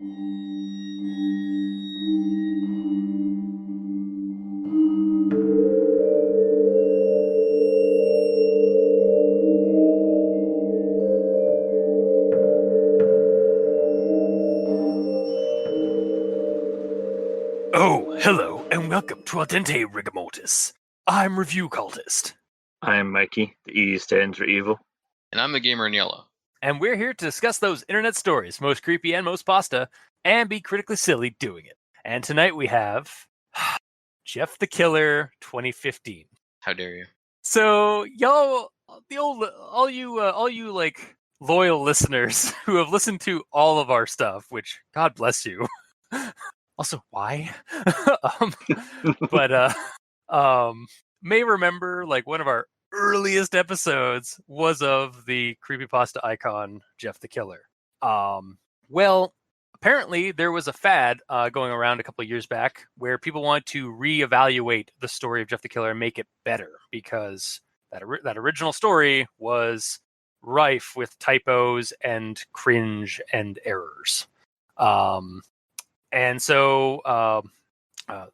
Oh, hello, and welcome to Ardente Rigamortis. I'm Review Cultist. I'm Mikey. The E stands for evil. And I'm the gamer in yellow. And we're here to discuss those internet stories, most creepy and most pasta, and be critically silly doing it. And tonight we have Jeff the Killer 2015. How dare you? So, y'all, all you like loyal listeners who have listened to all of our stuff, which God bless you. Also, why? But may remember like one of our earliest episodes was of the creepypasta icon Jeff the Killer. Well, apparently there was a fad going around a couple of years back where people wanted to reevaluate the story of Jeff the Killer and make it better because that original story was rife with typos and cringe and errors. And so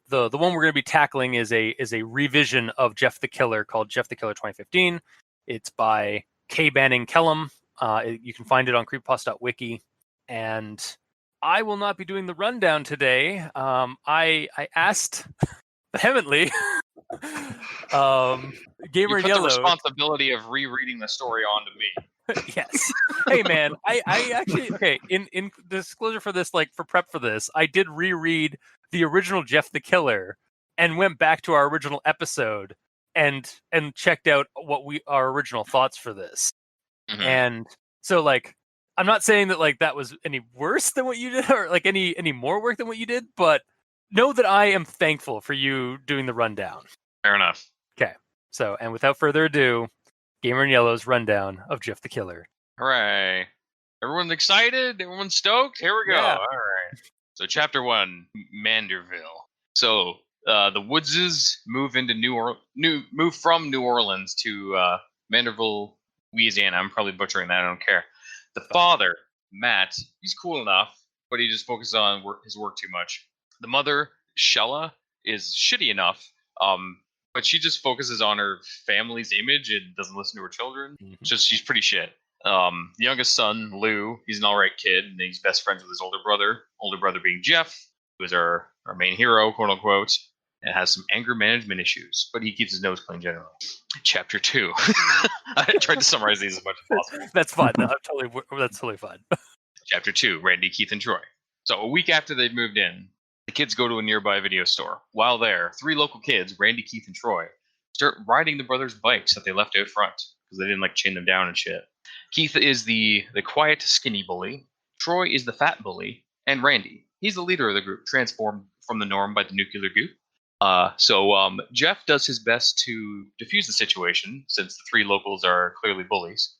the one we're going to be tackling is a revision of Jeff the Killer called Jeff the Killer 2015. It's by K. Banning Kellum. You can find it on creepypasta.wiki. And I will not be doing the rundown today. I asked vehemently Gamer you put Yellow. The responsibility of rereading the story onto me. Yes. Hey man, I actually okay, in disclosure for this, like for prep for this, I did reread the original Jeff the Killer and went back to our original episode and checked out our original thoughts for this. Mm-hmm. And so like I'm not saying that like that was any worse than what you did or like any more work than what you did, but know that I am thankful for you doing the rundown. Fair enough. Okay. So, and without further ado, Gamer in Yellow's rundown of Jeff the Killer. Hooray. Everyone's excited? Everyone's stoked? Here we go. Yeah. All right. So chapter 1, Manderville. So the Woodses move from New Orleans to Manderville, Louisiana. I'm probably butchering that. I don't care. The father, Matt, he's cool enough, but he just focuses on his work too much. The mother, Shella, is shitty enough, but she just focuses on her family's image and doesn't listen to her children. Mm-hmm. She's pretty shit. The youngest son, Lou, he's an alright kid, and he's best friends with his older brother being Jeff, who is our main hero, quote unquote, and has some anger management issues, but he keeps his nose clean generally. Chapter 2. I tried to summarize these as much as possible. That's fun. No, that's totally fun. Chapter 2, Randy, Keith, and Troy. So a week after they've moved in, the kids go to a nearby video store. While there, 3 local kids, Randy, Keith, and Troy, start riding the brothers' bikes that they left out front because they didn't like chain them down and shit. Keith is the quiet, skinny bully. Troy is the fat bully. And Randy, he's the leader of the group, transformed from the norm by the nuclear goop. So Jeff does his best to defuse the situation, since the 3 locals are clearly bullies.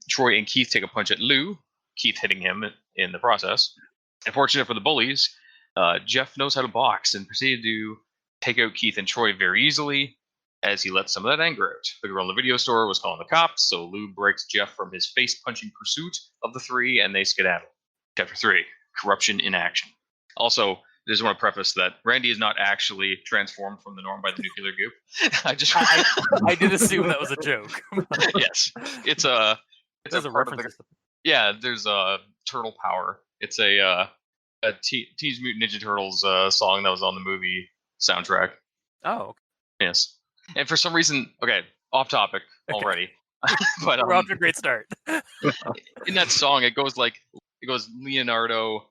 Troy and Keith take a punch at Lou, Keith hitting him in the process. Unfortunate for the bullies, Jeff knows how to box and proceeded to take out Keith and Troy very easily as he let some of that anger out. The girl in the video store was calling the cops, so Lou breaks Jeff from his face-punching pursuit of the 3, and they skedaddle. Chapter 3, Corruption in Action. Also, I just want to preface that Randy is not actually transformed from the norm by the nuclear goop. I did assume that was a joke. Yes. It's a reference. There's a turtle power. It's a Teenage Mutant Ninja Turtles song that was on the movie soundtrack. Oh. Yes. And for some reason, okay, off topic already. But we're off to a great start. In that song, it goes Leonardo,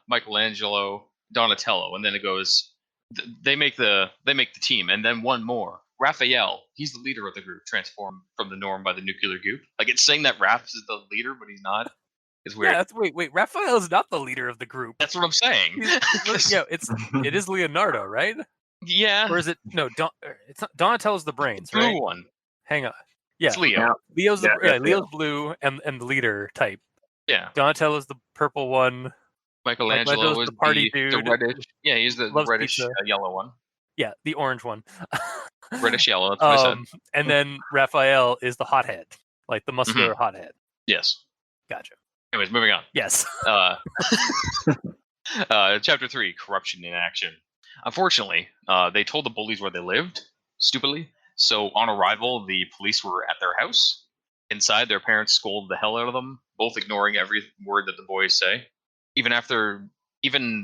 Michelangelo, Donatello, and then it goes. They make the team, and then one more. Raphael, he's the leader of the group, transformed from the norm by the nuclear goop. Like it's saying that Raph is the leader, but he's not. It's weird. Yeah, wait. Raphael is not the leader of the group. That's what I'm saying. It is Leonardo, right? Yeah. Or is it no? It's not. Donatello's the brains, right? Blue one. Hang on. Yeah, it's Leo. Leo's blue and the leader type. Yeah. Donatello's the purple one. Michelangelo was the party dude. The reddish. Yeah, he's the reddish yellow one. Yeah, the orange one. Reddish yellow. That's what I said. And then Raphael is the hothead, like the muscular hothead. Yes. Gotcha. Anyways, moving on. Yes. Chapter 3, Corruption in Action. Unfortunately, they told the bullies where they lived, stupidly. So on arrival, the police were at their house. Inside, their parents scolded the hell out of them, both ignoring every word that the boys say. Even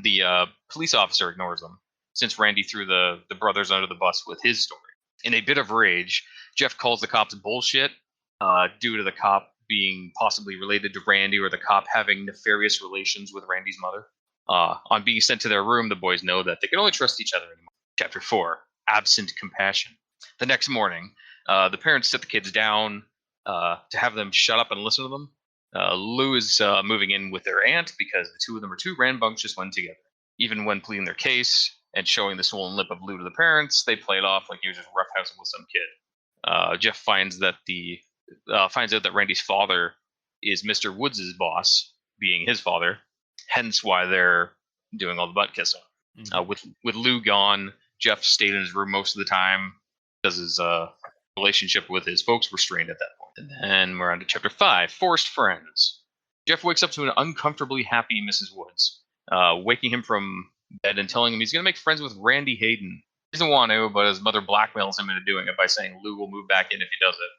the police officer ignores them, since Randy threw the brothers under the bus with his story. In a bit of rage, Jeff calls the cops bullshit, due to the cop being possibly related to Randy or the cop having nefarious relations with Randy's mother. On being sent to their room, the boys know that they can only trust each other anymore. Chapter 4, Absent Compassion. The next morning, the parents sit the kids down to have them shut up and listen to them. Lou is moving in with their aunt because the two of them are too rambunctious when together. Even when pleading their case and showing the swollen lip of Lou to the parents, they play it off like he was just roughhousing with some kid. Jeff finds out that Randy's father is Mr. Woods' boss, being his father, hence why they're doing all the butt kissing. Mhm. With Lou gone, Jeff stayed in his room most of the time because his relationship with his folks were strained at that point. And then we're on to Chapter 5, Forced Friends. Jeff wakes up to an uncomfortably happy Mrs. Woods, waking him from bed and telling him he's going to make friends with Randy Hayden. He doesn't want to, but his mother blackmails him into doing it by saying Lou will move back in if he does it.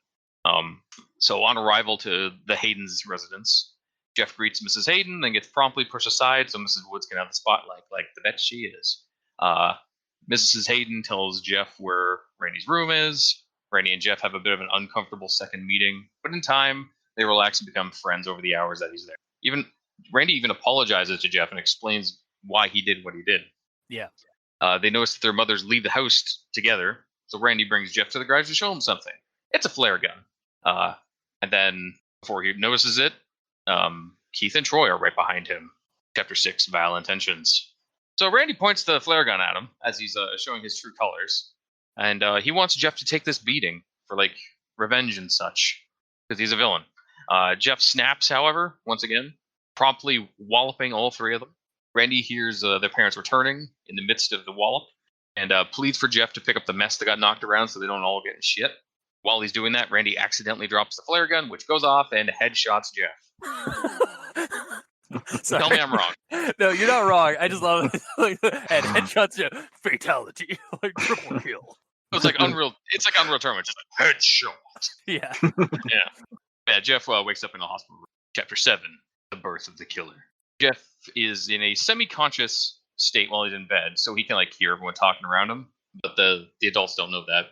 So on arrival to the Hayden's residence, Jeff greets Mrs. Hayden and gets promptly pushed aside so Mrs. Woods can have the spotlight, like the bet she is. Mrs. Hayden tells Jeff where Randy's room is. Randy and Jeff have a bit of an uncomfortable second meeting, but in time, they relax and become friends over the hours that he's there. Randy even apologizes to Jeff and explains why he did what he did. Yeah. They notice that their mothers leave the house together, so Randy brings Jeff to the garage to show him something. It's a flare gun. And then, before he notices it, Keith and Troy are right behind him. Chapter 6, Vile Intentions. So Randy points the flare gun at him as he's showing his true colors. And he wants Jeff to take this beating for, revenge and such, because he's a villain. Jeff snaps, however, once again, promptly walloping all three of them. Randy hears their parents returning in the midst of the wallop, and pleads for Jeff to pick up the mess that got knocked around so they don't all get in shit. While he's doing that, Randy accidentally drops the flare gun, which goes off and headshots Jeff. Tell me I'm wrong. No, you're not wrong. I just love it. And headshots, fatality, triple kill. It's like Unreal Tournament, just like headshot. Yeah. Yeah. Jeff wakes up in a hospital room. Chapter 7, The Birth of the Killer. Jeff is in a semi-conscious state while he's in bed, so he can hear everyone talking around him, but the adults don't know that.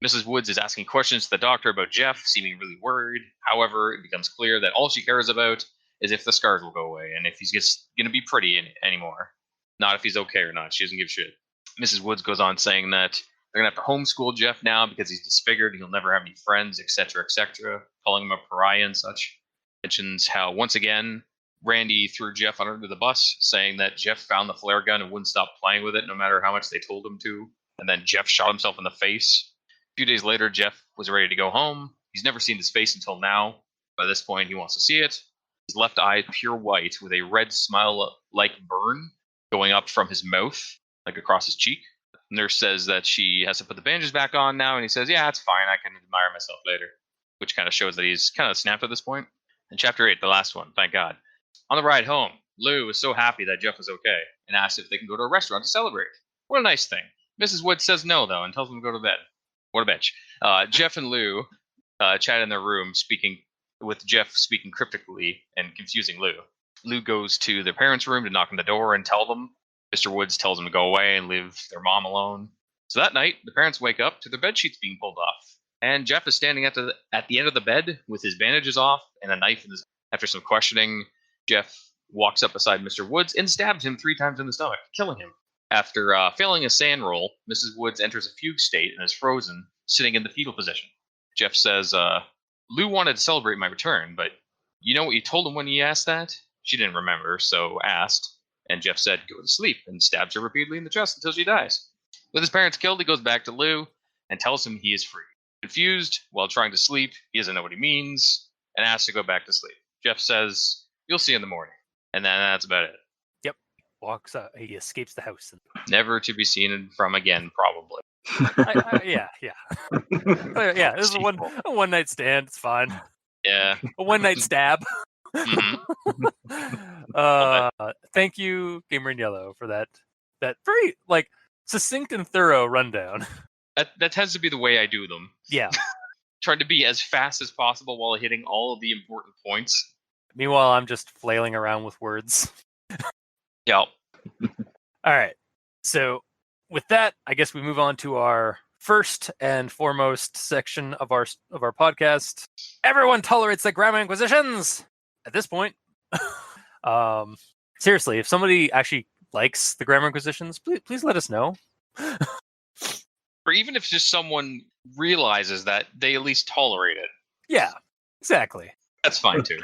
Mrs. Woods is asking questions to the doctor about Jeff, seeming really worried. However, it becomes clear that all she cares about is if the scars will go away and if he's just going to be pretty anymore. Not if he's okay or not. She doesn't give a shit. Mrs. Woods goes on saying that they're going to have to homeschool Jeff now because he's disfigured. He'll never have any friends, etc., etc., calling him a pariah and such. Mentions how, once again, Randy threw Jeff under the bus, saying that Jeff found the flare gun and wouldn't stop playing with it no matter how much they told him to. And then Jeff shot himself in the face. A few days later, Jeff was ready to go home. He's never seen his face until now. By this point, he wants to see it. His left eye pure white with a red smile-like burn going up from his mouth, across his cheek. The nurse says that she has to put the bandages back on now, and he says, yeah, it's fine. I can admire myself later, which kind of shows that he's kind of snapped at this point. And Chapter 8, the last one, thank God. On the ride home, Lou was so happy that Jeff was okay and asked if they can go to a restaurant to celebrate. What a nice thing. Mrs. Woods says no, though, and tells them to go to bed. What a bitch. Jeff and Lou chat in their room, with Jeff speaking cryptically and confusing Lou. Lou goes to their parents' room to knock on the door and tell them. Mr. Woods tells them to go away and leave their mom alone. So that night, the parents wake up to their bed sheets being pulled off, and Jeff is standing at the end of the bed with his bandages off and a knife in his. After some questioning, Jeff walks up beside Mr. Woods and stabs him 3 times in the stomach, killing him. After failing a sand roll, Mrs. Woods enters a fugue state and is frozen, sitting in the fetal position. Jeff says, Lou wanted to celebrate my return, but you know what you told him when he asked that? She didn't remember, so asked. And Jeff said, go to sleep, and stabs her repeatedly in the chest until she dies. With his parents killed, he goes back to Lou and tells him he is free. Confused, while trying to sleep, he doesn't know what he means, and asks to go back to sleep. Jeff says, you'll see in the morning. And then that's about it. Yep. Walks out. He escapes the house. Never to be seen from again, probably. Yeah. Yeah, this is a one-night stand. It's fine. Yeah. A one-night stab. Thank you, Gamer in Yellow, for that very like succinct and thorough rundown. That tends to be the way I do them. Yeah. Trying to be as fast as possible while hitting all of the important points. Meanwhile, I'm just flailing around with words. Yeah. All right. So with that, I guess we move on to our first and foremost section of our podcast. Everyone tolerates the grammar inquisitions. At this point, seriously, if somebody actually likes the grammar inquisitions, please let us know. Or even if just someone realizes that, they at least tolerate it. Yeah, exactly. That's fine too.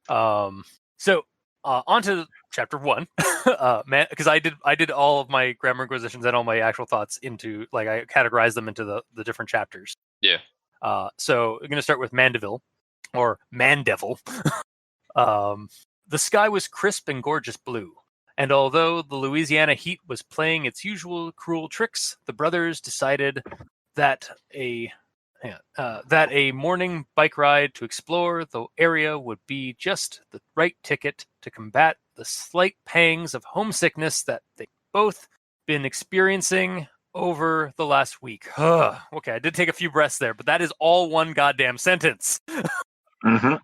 So on to chapter 1, man, because I did all of my grammar inquisitions and all my actual thoughts into, like, I categorized them into the different chapters. Yeah. So we're gonna start with Mandeville, or Mandevil. The sky was crisp and gorgeous blue, and although the Louisiana heat was playing its usual cruel tricks, the brothers decided that a morning bike ride to explore the area would be just the right ticket to combat the slight pangs of homesickness that they've both been experiencing over the last week. Okay, I did take a few breaths there, but that is all one goddamn sentence. Mm-hmm.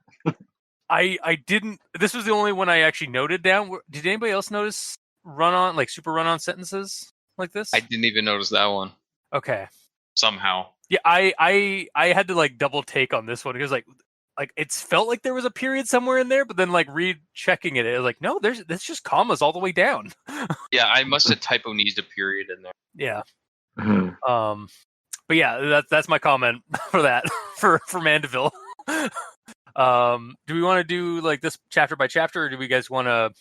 I didn't. This was the only one I actually noted down. Did anybody else notice super run-on sentences like this? I didn't even notice that one. Okay. Somehow. Yeah, I had to like double take on this one because like it's felt like there was a period somewhere in there, but then like rechecking it was like, no, there's just commas all the way down. Yeah, I must have typo-nized a period in there. Yeah. Mm-hmm. But yeah, that's my comment for that for Mandeville. Do we want to do like this chapter by chapter, or do we guys want to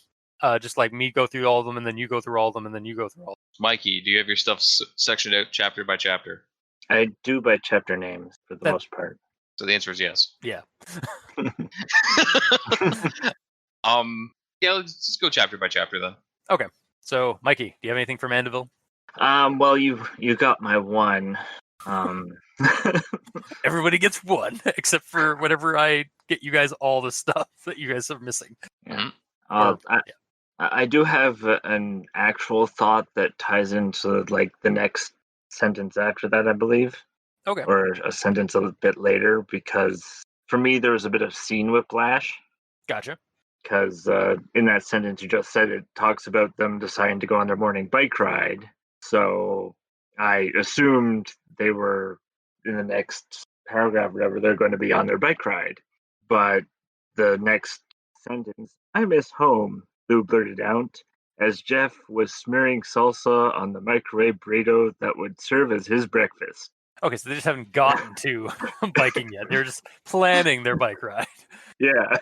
just like me go through all of them and then you go through all of them and then you go through all of them? Mikey, do you have your stuff sectioned out chapter by chapter? I do by chapter names for the most part. So the answer is yes. Yeah. Yeah, let's just go chapter by chapter then. Okay. So, Mikey, do you have anything for Mandeville? Well, you got my one. Everybody gets one, except for whenever I get you guys all the stuff that you guys are missing. Yeah. Mm-hmm. I do have an actual thought that ties into like the next sentence after that, I believe. Okay. Or a sentence a bit later, because for me there was a bit of scene whiplash. Gotcha. Because in that sentence you just said, it talks about them deciding to go on their morning bike ride. So I assumed they were in the next paragraph, whatever, they're going to be on their bike ride. But the next sentence, I miss home, Lou blurted out, as Jeff was smearing salsa on the microwave burrito that would serve as his breakfast. Okay, so they just haven't gotten to biking yet. They're just planning their bike ride. Yeah.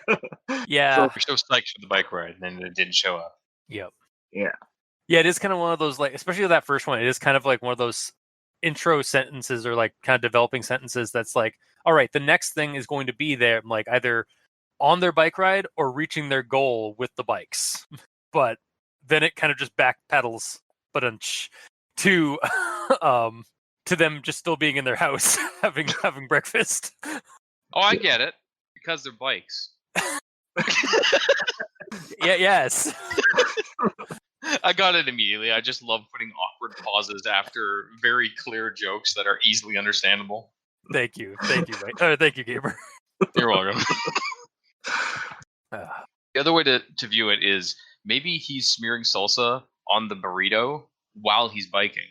Yeah. So we're so psyched for the bike ride, and then it didn't show up. Yep. Yeah. Yeah, it is kind of one of those, like, especially with that first one, it is kind of like one of those intro sentences or like kind of developing sentences that's like, all right, the next thing is going to be there, like either on their bike ride or reaching their goal with the bikes. But then it kind of just backpedals to them just still being in their house having breakfast. Oh, I get it. Because they're bikes. Yeah, yes. I got it immediately. I just love putting awkward pauses after very clear jokes that are easily understandable. Thank you, thank you, Gamer. You're welcome. The other way to view it is maybe he's smearing salsa on the burrito while he's biking.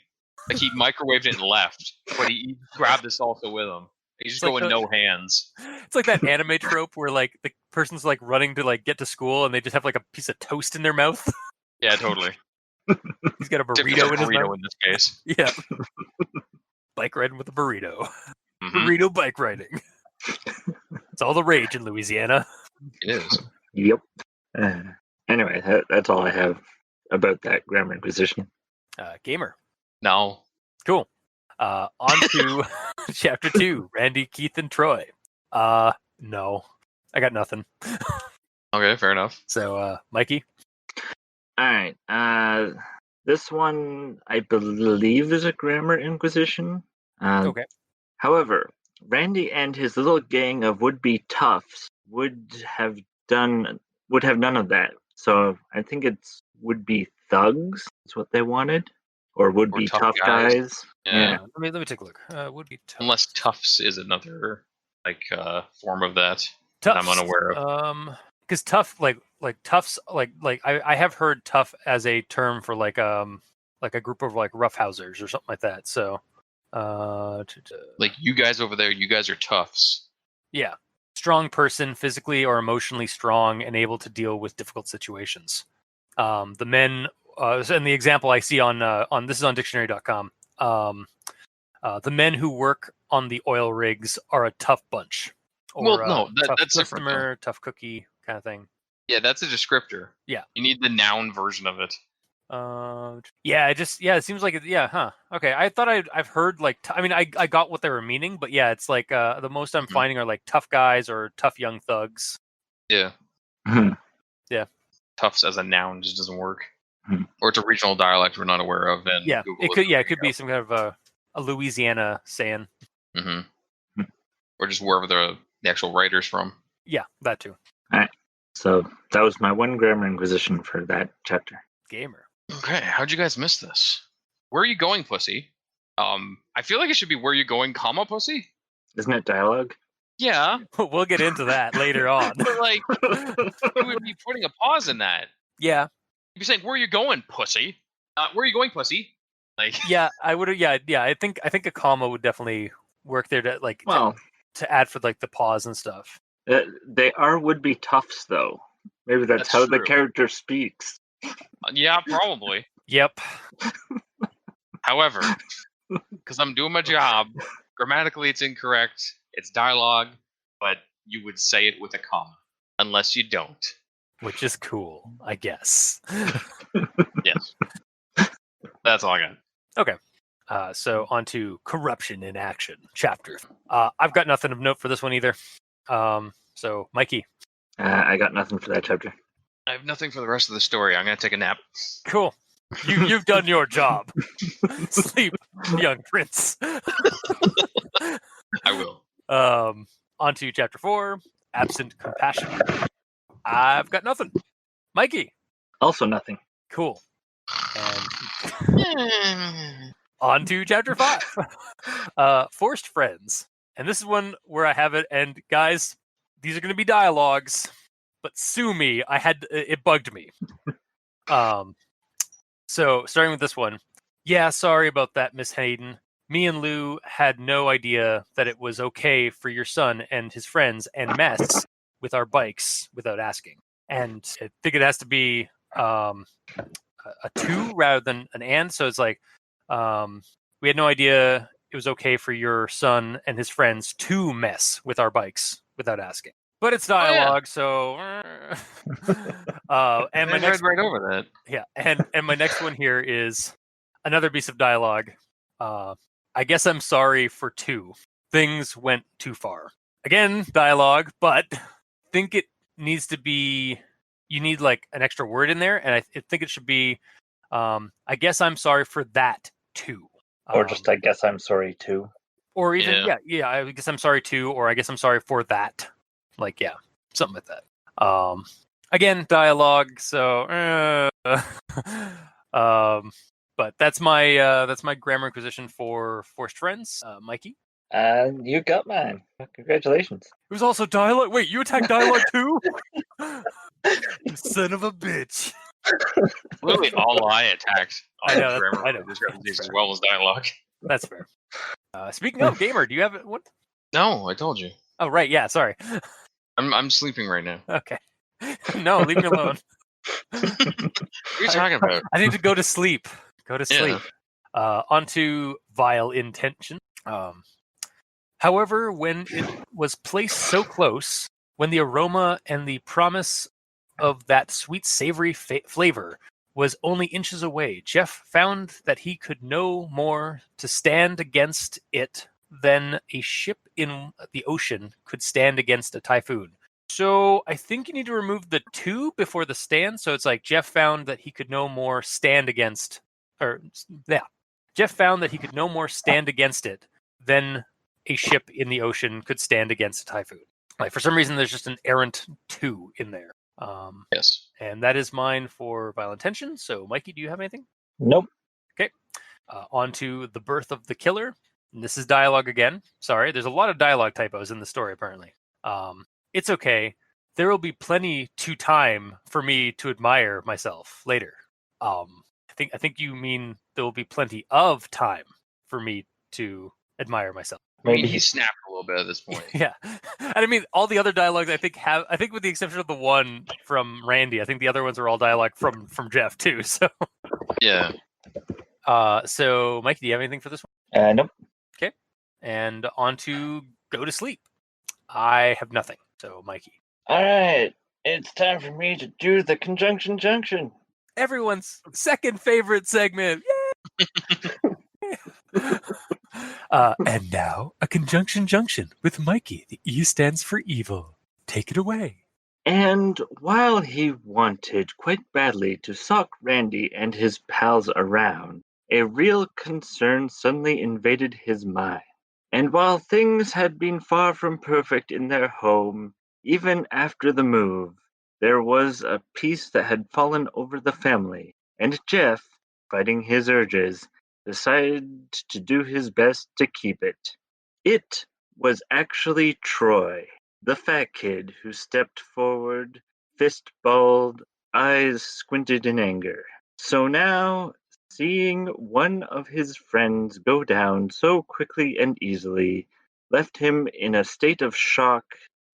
Like he microwaved it and left, but he grabbed the salsa with him. He's just going no hands. It's like that anime trope where like the person's like running to like get to school and they just have like a piece of toast in their mouth. Yeah, totally. He's got a burrito in his mouth. In this case. Yeah. Bike riding with a burrito. Mm-hmm. Burrito bike riding. It's all the rage in Louisiana. It is. Yep. Anyway, that's all I have about that grammar inquisition. Gamer. No. Cool. On to chapter 2, Randy, Keith, and Troy. No. I got nothing. Okay, fair enough. So, Mikey? Alright, this one, I believe, is a grammar inquisition. Okay. However, Randy and his little gang of would-be toughs would have would have none of that. So I think would be thugs. Is what they wanted, or would Or be tough tough guys. guys. Yeah. Let me take a look. Would be tough. Unless Tufts is another form of that I'm unaware of. Because tough, like toughs, like I have heard tough as a term for like a group of like roughhousers or something like that. So, Like you guys over there, you guys are Tufts. yeah, strong person, physically or emotionally strong and able to deal with difficult situations. The men, and the example I see on this is on dictionary.com. The men who work on the oil rigs are a tough bunch. Or, Well, no, tough that's different. customer, tough cookie kind of thing. Yeah, that's a descriptor. Yeah. You need the noun version of it. It seems like okay. I thought I've heard like I got what they were meaning, but yeah, it's like the most I'm finding are like tough guys or tough young thugs. Yeah. Yeah. Tufts as a noun just doesn't work. Or it's a regional dialect we're not aware of. And yeah, Google it could be some kind of a Louisiana saying. Or just wherever the actual writer's from. Yeah, that too. All right. So that was my one grammar inquisition for that chapter. Gamer. Okay, how'd you guys miss this? Where are you going, pussy? I feel like it should be where you going, comma, pussy? Isn't it dialogue? Yeah. We'll get into that later on. But like, you would be putting a pause in that. Yeah. You'd be saying, where are you going, pussy? Where are you going, pussy? Like, yeah, I would. Yeah. I think a comma would definitely work there to like to add for like the pause and stuff. They would be toughs though. Maybe that's how the character speaks. Yeah, probably. Yep. However, because I'm doing my job, grammatically it's incorrect. It's dialogue, but you would say it with a comma, unless you don't. Which is cool, I guess. Yes. That's all I got. Okay. So on to corruption in action, chapter. I've got nothing of note for this one either. So Mikey. I got nothing for that chapter. I have nothing for the rest of the story. I'm gonna take a nap. Cool. You've done your job. Sleep, young prince. I will. On to chapter 4, absent compassion. I've got nothing. Mikey. Also nothing. Cool. And on to chapter 5. Forced friends. And this is one where I have it. And guys, these are going to be dialogues, but sue me. It bugged me. So starting with this one. Yeah, sorry about that, Miss Hayden. Me and Lou had no idea that it was okay for your son and his friends and mess with our bikes without asking. And I think it has to be a to rather than an and. So it's like we had no idea it was okay for your son and his friends to mess with our bikes without asking. But it's dialogue, so and my next right over that. Yeah, and my next one here is another piece of dialogue. I guess I'm sorry for 2. Things went too far. Again, dialogue, but I think it needs to be. You need like an extra word in there, and I think it should be. I guess I'm sorry for that too. Or just I guess I'm sorry too. Or even I guess I'm sorry too, or I guess I'm sorry for that. Like something like that. Again, dialogue. So, but that's my grammar inquisition for forced friends. Mikey. You got mine. Congratulations. It was also dialogue. Wait, you attacked dialogue too? You son of a bitch. Literally all I attacked on I know. discrepancies as well as dialogue. That's fair. Speaking of gamer, do you have what? No, I told you. Oh right, yeah. Sorry. I'm sleeping right now. Okay. No, leave me alone. What are you talking about? I need to go to sleep. Go to sleep. Onto vile intention. However, when it was placed so close, when the aroma and the promise of that sweet, savory flavor was only inches away, Jeff found that he could no more to stand against it than a ship in the ocean could stand against a typhoon. So I think you need to remove the to before the stand. So it's like Jeff found that he could no more stand against, Jeff found that he could no more stand against it than a ship in the ocean could stand against a typhoon. Like for some reason, there's just an errant 2 in there. Yes. And that is mine for violent tension. So, Mikey, do you have anything? Nope. Okay. On to the birth of the killer. And this is dialogue again. Sorry, there's a lot of dialogue typos in the story, apparently. It's okay. There will be plenty to time for me to admire myself later. I think you mean there will be plenty of time for me to admire myself. I mean, he snapped a little bit at this point. Yeah. And I mean, all the other dialogues I think with the exception of the one from Randy, I think the other ones are all dialogue from Jeff too. So Yeah. So Mike, do you have anything for this one? Nope. Okay. And on to go to sleep. I have nothing. So Mikey. All right. It's time for me to do the conjunction junction. Everyone's second favorite segment. Yay! And now, a conjunction junction with Mikey. The E stands for evil. Take it away. And while he wanted quite badly to sock Randy and his pals around, a real concern suddenly invaded his mind. And while things had been far from perfect in their home, even after the move, there was a peace that had fallen over the family, and Jeff, fighting his urges, decided to do his best to keep it. It was actually Troy, the fat kid who stepped forward, fist balled, eyes squinted in anger. So now, seeing one of his friends go down so quickly and easily, left him in a state of shock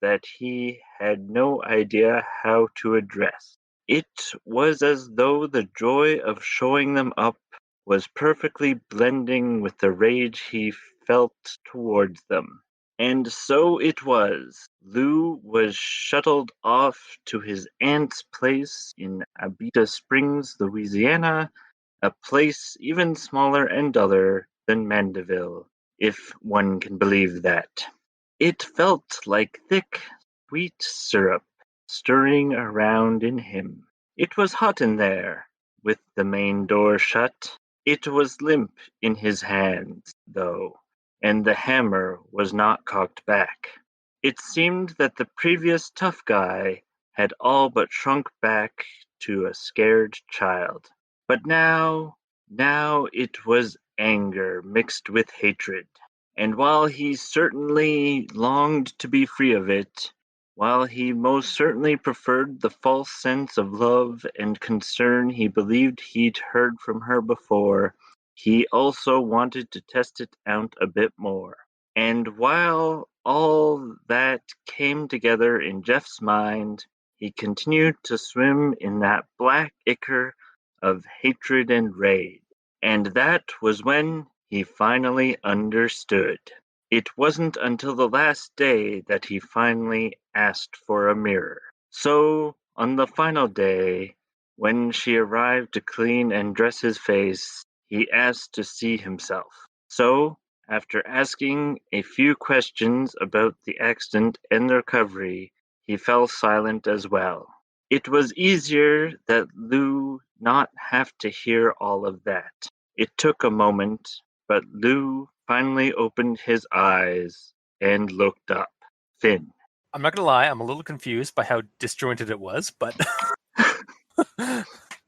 that he had no idea how to address. It was as though the joy of showing them up was perfectly blending with the rage he felt towards them. And so it was. Lou was shuttled off to his aunt's place in Abita Springs, Louisiana, a place even smaller and duller than Mandeville, if one can believe that. It felt like thick, sweet syrup stirring around in him. It was hot in there, with the main door shut. It was limp in his hands, though, and the hammer was not cocked back. It seemed that the previous tough guy had all but shrunk back to a scared child. But now it was anger mixed with hatred. And while he certainly longed to be free of it, while he most certainly preferred the false sense of love and concern he believed he'd heard from her before, he also wanted to test it out a bit more. And while all that came together in Jeff's mind, he continued to swim in that black ichor of hatred and rage. And that was when he finally understood. It wasn't until the last day that he finally asked for a mirror. So, on the final day, when she arrived to clean and dress his face, he asked to see himself. So, after asking a few questions about the accident and the recovery, he fell silent as well. It was easier that Lou not have to hear all of that. It took a moment, but Lou finally opened his eyes and looked up. Finn. I'm not gonna lie, I'm a little confused by how disjointed it was, but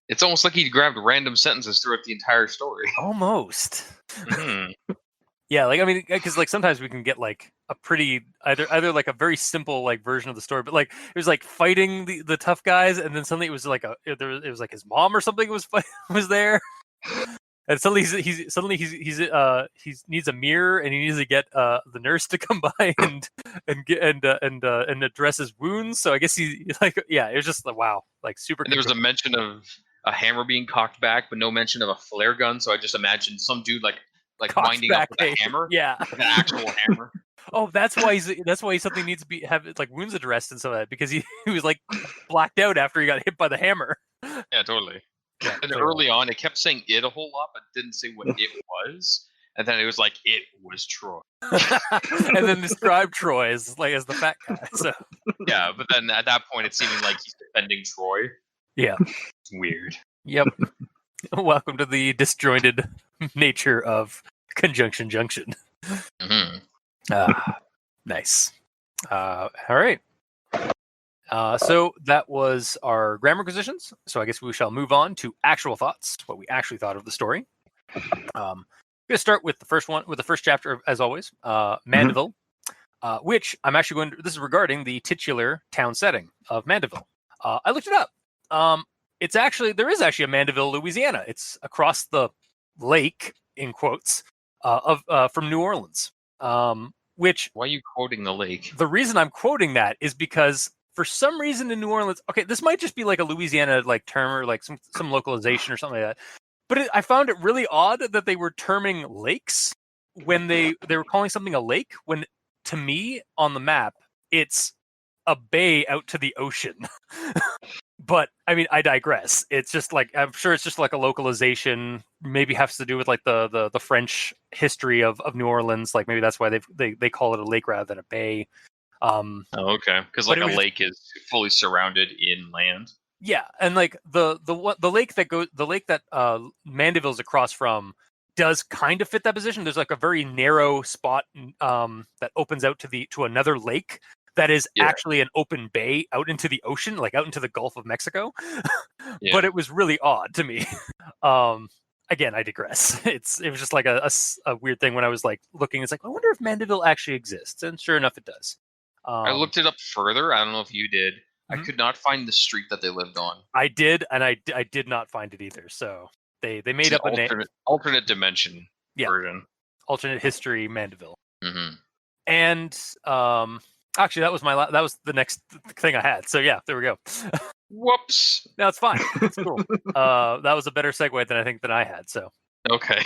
It's almost like he grabbed random sentences throughout the entire story. almost. Mhm. Yeah, like I mean, because like sometimes we can get like a pretty either like a very simple like version of the story, but like it was like fighting the tough guys, and then suddenly it was like it was like his mom or something was there, and suddenly he needs a mirror, and he needs to get the nurse to come by and address his wounds. So I guess he like it was just like wow, like super. And there was a mention of a hammer being cocked back, but no mention of a flare gun. So I just imagined some dude like winding up with a hammer, yeah, like an actual hammer. Oh, that's why he suddenly needs to have like wounds addressed and some of that because he was like blacked out after he got hit by the hammer. Yeah, totally. Yeah, and early on, it kept saying it a whole lot, but didn't say what it was. And then it was like, it was Troy. And then described Troy as the fat guy. So yeah, but then at that point, it's seeming like he's defending Troy. Yeah. It's weird. Yep. Welcome to the disjointed nature of Conjunction Junction. Mm-hmm. Nice. All right. So that was our grammar acquisitions. So I guess we shall move on to actual thoughts, what we actually thought of the story. I'm going to start with the first one, with the first chapter, as always, Mandeville, which I'm actually going to, this is regarding the titular town setting of Mandeville. I looked it up. It's actually, there is actually a Mandeville, Louisiana. It's across the lake, in quotes, from New Orleans. Which, why are you quoting the lake? the reason I'm quoting that is because for some reason in New Orleans, okay, this might just be like a Louisiana like term or like some localization or something like that. But I found it really odd that they were terming lakes when they were calling something a lake, when to me on the map it's a bay out to the ocean. But I mean, I digress. It's just like, I'm sure it's just like a localization, maybe has to do with like the French history of New Orleans. Like maybe that's why they call it a lake rather than a bay. Oh, okay. Because like a lake is fully surrounded in land. Yeah, and like the lake that Mandeville's across from does kind of fit that position. There's like a very narrow spot that opens out to another lake that is actually an open bay out into the ocean, like out into the Gulf of Mexico. But it was really odd to me. Again, I digress. It was just like a weird thing when I was like looking. It's like, I wonder if Mandeville actually exists, and sure enough, it does. I looked it up further. I don't know if you did. I could not find the street that they lived on. I did, and I did not find it either. So they made up an alternate dimension version, alternate history Mandeville. Mm-hmm. And actually, that was the next thing I had. So yeah, there we go. Whoops. No, it's fine. It's cool. That was a better segue than I had. So okay.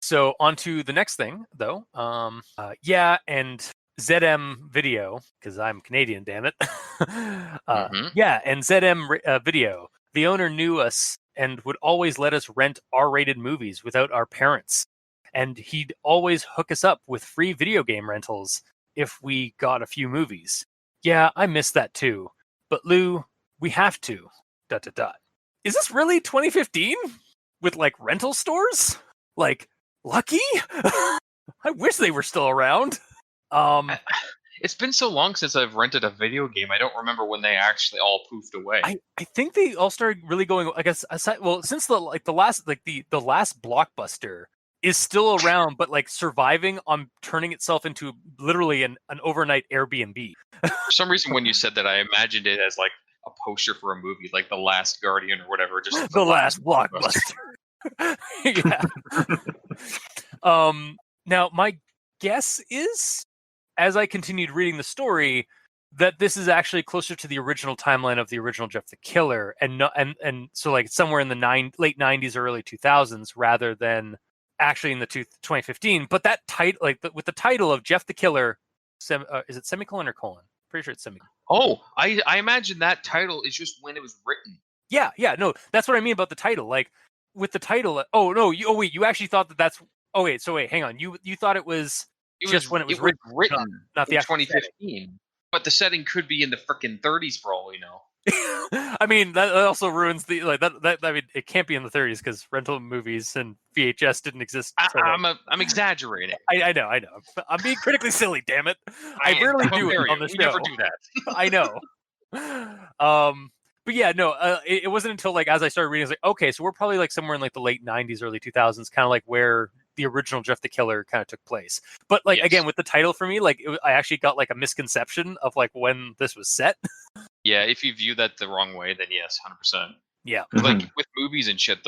So on to the next thing, though. And ZM Video, because I'm Canadian, damn it. Yeah, and ZM Video. The owner knew us and would always let us rent R-rated movies without our parents. And he'd always hook us up with free video game rentals if we got a few movies. Yeah, I miss that too. But Lou, we have to. ... Is this really 2015? With like rental stores? Like, Lucky? I wish they were still around. It's been so long since I've rented a video game. I don't remember when they actually all poofed away. I think they all started really going. I guess aside, well, since the last Blockbuster is still around, but like surviving on turning itself into literally an overnight Airbnb. For some reason, when you said that, I imagined it as like a poster for a movie, like The Last Guardian or whatever. Just the last Blockbuster. Yeah. Now my guess is, as I continued reading the story, that this is actually closer to the original timeline of the original Jeff the Killer, and so like somewhere in the late 90s or early 2000s, rather than actually in the 2015. But that title, like with the title of Jeff the Killer, is it semicolon or colon? Pretty sure it's semicolon. Oh, I imagine that title is just when it was written. Yeah, no, that's what I mean about the title. Like with the title. Oh no, you actually thought that's. Oh wait, hang on. You thought it was just when it was written, not the 2015. But the setting could be in the frickin' 30s for all we know. I mean, that also ruins the that. I mean, it can't be in the 30s because rental movies and VHS didn't exist. I'm exaggerating. I know. I'm being critically silly. Damn it! I rarely do it on the show. We never do that. I know. But yeah, no. It wasn't until like as I started reading, I was like, okay, so we're probably like somewhere in like the late 90s, early 2000s, kind of like where the original Jeff the Killer kind of took place. But like again, with the title for me, like I actually got like a misconception of like when this was set. Yeah, if you view that the wrong way, then yes, 100%. Yeah. Like with movies and shit,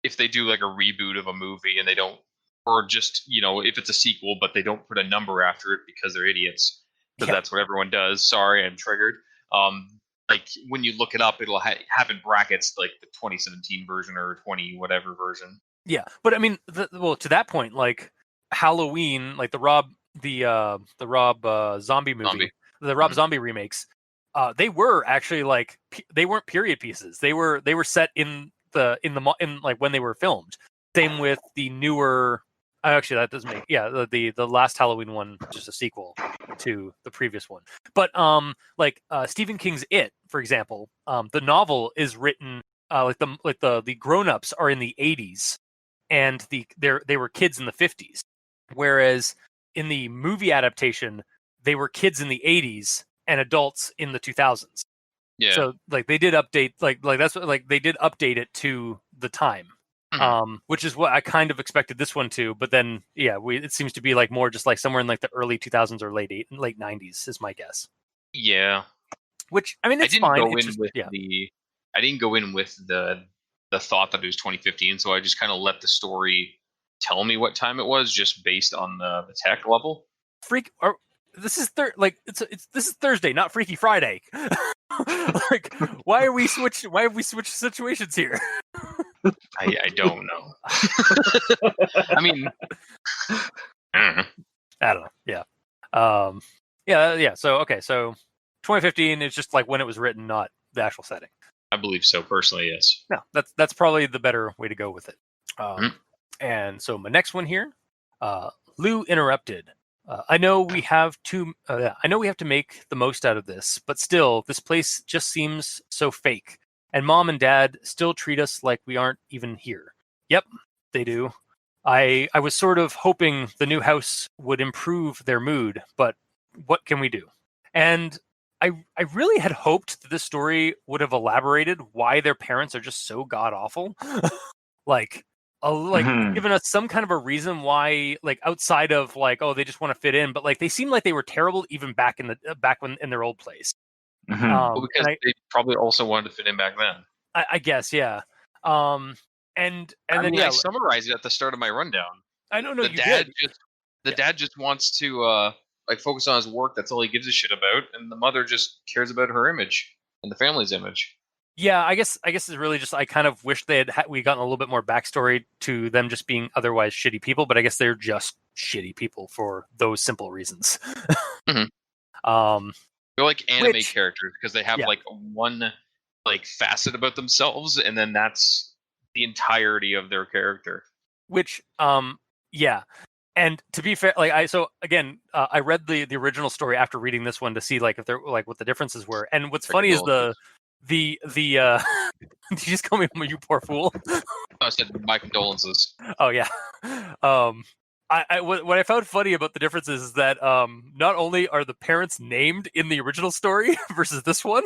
if they do like a reboot of a movie and they don't, or just, if it's a sequel, but they don't put a number after it because they're idiots, because that's what everyone does. Sorry, I'm triggered. Like when you look it up, it'll have in brackets like the 2017 version or 20 whatever version. Yeah, but I mean, to that point, like Halloween, like the Rob Zombie movie, the Rob Zombie remakes, they were actually like they weren't period pieces. They were set in like when they were filmed. Same with the newer. Actually, that doesn't make the last Halloween one, just a sequel to the previous one. But like Stephen King's It, for example, the novel is written the grown-ups are in the 80s, and they were kids in the 50s, whereas in the movie adaptation, they were kids in the 80s and adults in the 2000s. Yeah. So like they did update like that's what, like they did update it to the time. Which is what I kind of expected this one to, but then it seems to be like more just like somewhere in like the early 2000s or late 90s is my guess. Yeah. Which I mean, it's I didn't fine. go in with I didn't go in with the thought that it was 2015, so I just kind of let the story tell me what time it was, just based on the tech level. This is this is Thursday, not Freaky Friday. Like, why have we switched situations here? I don't know. I mean, I don't know. Yeah. So okay, so 2015 is just like when it was written, not the actual setting. I believe so personally. Yes. No, that's probably the better way to go with it. And so my next one here, Lou interrupted. I know we have to make the most out of this, but still, this place just seems so fake. And Mom and Dad still treat us like we aren't even here. Yep, they do. I was sort of hoping the new house would improve their mood, but what can we do? And I really had hoped that this story would have elaborated why their parents are just so god awful. Giving us some kind of a reason why, like outside of like, oh, they just want to fit in, but like they seemed like they were terrible even back when in their old place. Well, because they probably also wanted to fit in back then. I guess, yeah. And then I summarized it at the start of my rundown. I don't know. The dad just wants to like focus on his work. That's all he gives a shit about, and the mother just cares about her image and the family's image. Yeah, I guess it's really just I kind of wish we gotten a little bit more backstory to them just being otherwise shitty people, but I guess they're just shitty people for those simple reasons. They're like anime characters because they have like one like facet about themselves, and then that's the entirety of their character. Which, and to be fair, like I read the original story after reading this one to see like if they're like what the differences were. And what's funny is the did you just call me you poor fool? I said my condolences. Oh yeah. What I found funny about the differences is that not only are the parents named in the original story versus this one,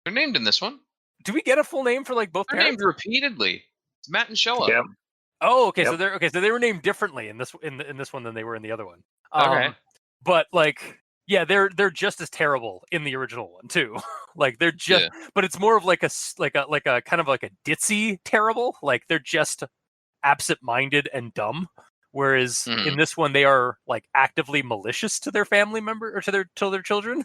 they're named in this one. Do we get a full name for like both they're parents? Named repeatedly. It's Matt and Shella. Yep. Oh, okay. Yep. So they were named differently in this one than they were in the other one. Okay. But like, yeah, they're just as terrible in the original one too. Like they're just, but it's more of like a kind of like a ditzy terrible. Like they're just absent-minded and dumb. Whereas in this one, they are like actively malicious to their family member or to their children.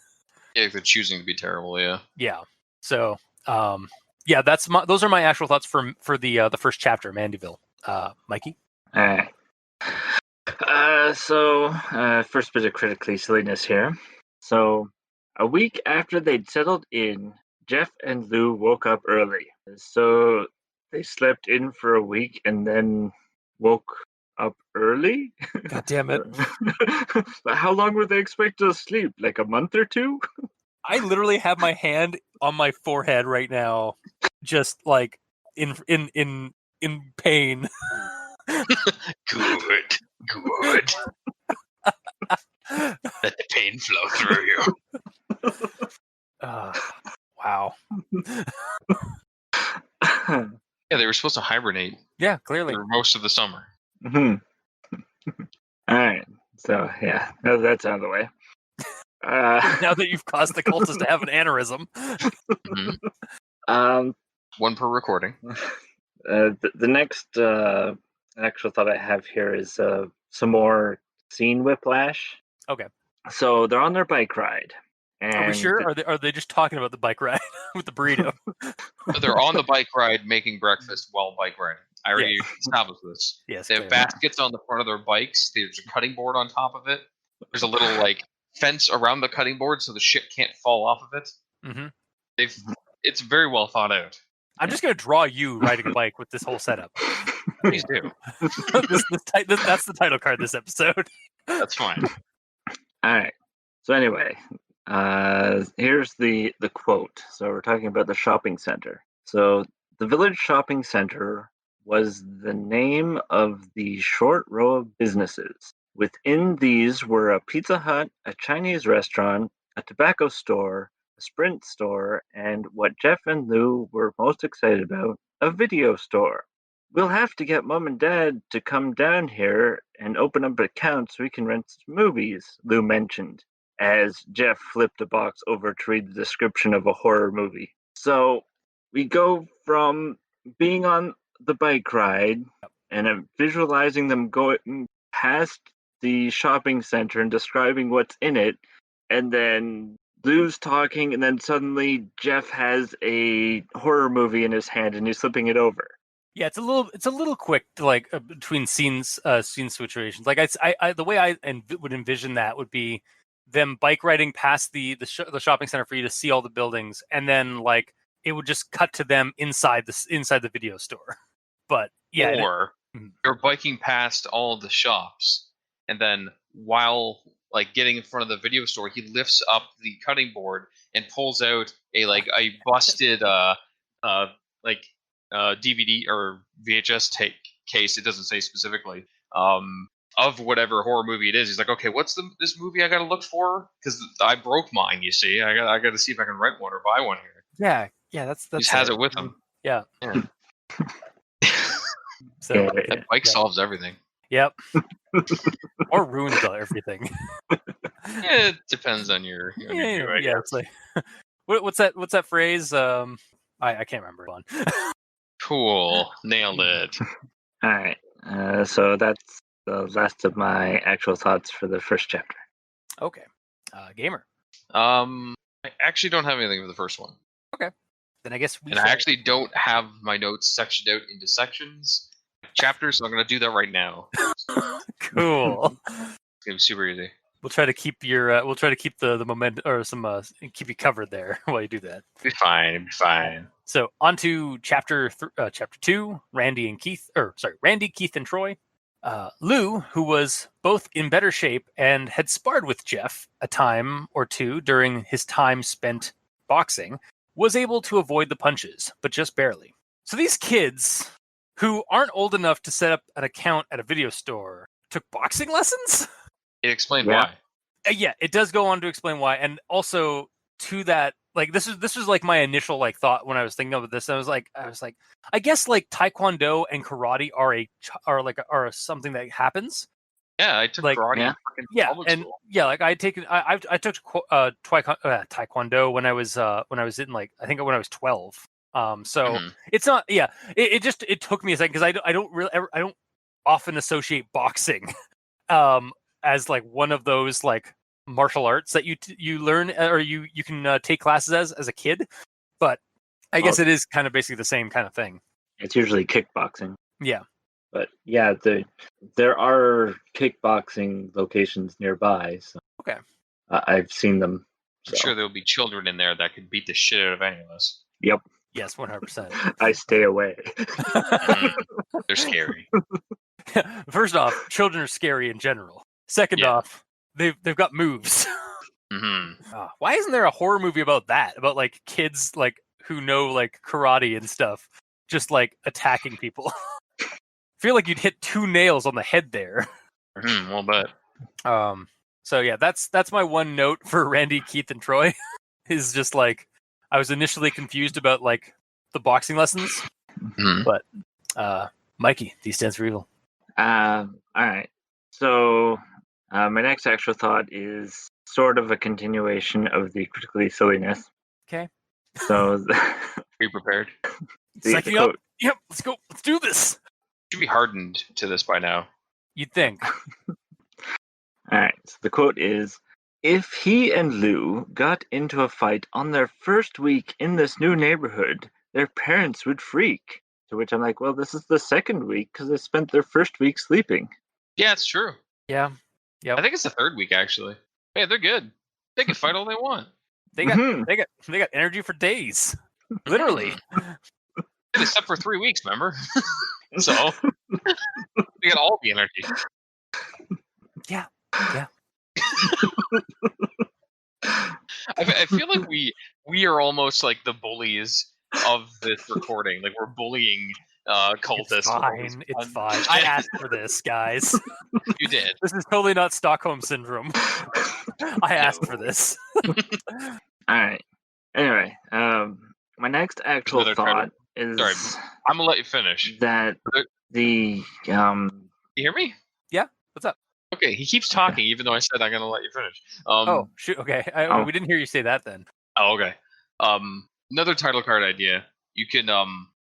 Yeah, they're choosing to be terrible. Yeah. Yeah. So, those are my actual thoughts for the first chapter, Mandyville. Mikey. First bit of critically silliness here. So, a week after they'd settled in, Jeff and Lou woke up early. So they slept in for a week and then woke up early? God damn it. How long were they expected to sleep? Like a month or two? I literally have my hand on my forehead right now, just like in pain. Good. Let the pain flow through you. Wow. Yeah, they were supposed to hibernate. Yeah, clearly. For most of the summer. All right. So, yeah, that's out of the way. Now that you've caused the cultist to have an aneurysm. One per recording. The next actual thought I have here is some more scene whiplash. Okay. So they're on their bike ride. And are we sure? Are they just talking about the bike ride with the burrito? They're on the bike ride making breakfast while bike riding. I already established this. Yes. They have baskets on the front of their bikes. There's a cutting board on top of it. There's a little like fence around the cutting board so the shit can't fall off of it. Mm-hmm. It's very well thought out. I'm just going to draw you riding a bike with this whole setup. Please do. That's the title card this episode. That's fine. All right. So anyway, here's the quote. So we're talking about the shopping center. So the village shopping center was the name of the short row of businesses Within these were a Pizza Hut, a Chinese restaurant, a tobacco store, a Sprint store, and what Jeff and Lou were most excited about, a video store. We'll have to get Mom and Dad to come down here and open up an account so we can rent some movies, Lou mentioned, as Jeff flipped a box over to read the description of a horror movie. So we go from being on the bike ride, and I'm visualizing them going past the shopping center and describing what's in it, and then Lou's talking, and then suddenly Jeff has a horror movie in his hand and he's flipping it over. Yeah, it's a little quick to, like, between scene situations. Like I the way I would envision that would be them bike riding past the shopping center for you to see all the buildings, and then like it would just cut to them inside the video store. But yeah, Or you're biking past all of the shops, and then while like getting in front of the video store, he lifts up the cutting board and pulls out a busted DVD or VHS case. It doesn't say specifically of whatever horror movie it is. He's like, okay, what's this movie I got to look for? Because I broke mine. You see, I got to see if I can rent one or buy one here. Yeah, that's he just has it with him. Yeah. So that bike solves everything. Yep. Or ruins everything. Yeah, it depends on your view, I guess. It's like, what's that phrase? I can't remember one. Cool, nailed it. All right, so that's the last of my actual thoughts for the first chapter. Okay, Gamer. I actually don't have anything for the first one. Okay, then I guess I actually don't have my notes sectioned out into sections, chapters, so I'm going to do that right now. Cool. It's going to be super easy. We'll try to keep your. We'll try to keep the momentum or some keep you covered there while you do that. It'll be fine. So on to chapter 2. Randy, Keith, and Troy. Lou, who was both in better shape and had sparred with Jeff a time or two during his time spent boxing, was able to avoid the punches, but just barely. So these kids, who aren't old enough to set up an account at a video store, took boxing lessons? It explained why. Yeah, it does go on to explain why. And also to that, like this was like my initial like thought when I was thinking of this. I was like, I guess like Taekwondo and karate are something that happens. Yeah, I took karate. Yeah, and school. Yeah, like I took Taekwondo when I was in like I think when I was 12. So it's not. Yeah, it took me a second because I don't often associate boxing, as like one of those like martial arts that you learn or you can take classes as a kid. But I guess it is kind of basically the same kind of thing. It's usually kickboxing. Yeah. But yeah, there are kickboxing locations nearby. So okay, I've seen them. I'm sure there'll be children in there that could beat the shit out of any of us. Yep. Yes, 100%. I stay away. They're scary. First off, children are scary in general. Second off, they've got moves. Why isn't there a horror movie about that? About like kids like who know like karate and stuff, just like attacking people. I feel like you'd hit 2 nails on the head there. Well, bet. So yeah, that's my one note for Randy, Keith, and Troy. Is just like I was initially confused about like the boxing lessons, but Mikey, D stands for evil. All right. So my next actual thought is sort of a continuation of the critically silliness. Okay. So be prepared. Psyching up. Yep. Let's go. Let's do this. Should be hardened to this by now. You'd think. All right. So the quote is, "If he and Lou got into a fight on their first week in this new neighborhood, their parents would freak." To which I'm like, well, this is the second week because they spent their first week sleeping. Yeah, it's true. Yeah. I think it's the third week actually. Hey, they're good. They can fight all they want. They got energy for days. Literally. They slept for 3 weeks, remember? So they got all the energy. Yeah. I feel like we are almost like the bullies of this recording. Like we're bullying cultists. It's fine. It's fine. I asked for this, guys. You did. This is totally not Stockholm syndrome. I asked for this. All right. Anyway, my next actual Another thought is Sorry, I'm gonna let you finish. that the You hear me? Yeah. What's up? Okay, he keeps talking even though I said I'm gonna let you finish. Oh shoot. Okay. Oh. We didn't hear you say that then. Oh, okay. Another title card idea. You can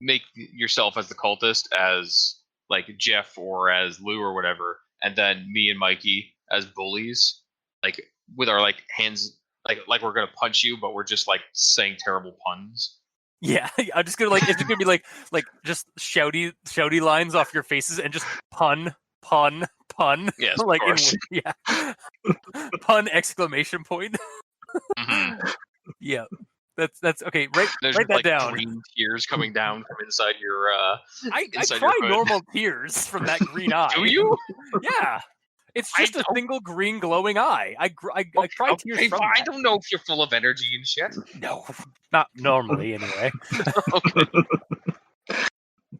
make yourself as the cultist as like Jeff or as Lou or whatever, and then me and Mikey as bullies, like with our like hands, like we're gonna punch you, but we're just like saying terrible puns. Yeah, I'm just gonna like it's just gonna be like just shouty lines off your faces and just pun. Yes, of like course. pun exclamation point. Mhm. Yeah, that's okay. Write There's that like down. green tears coming down from inside your. I inside cry your hood. normal tears from that green eye. Do you? Yeah, it's just a single green glowing eye. I cry tears from I that. don't know if you're full of energy and shit. No, not normally anyway. Okay.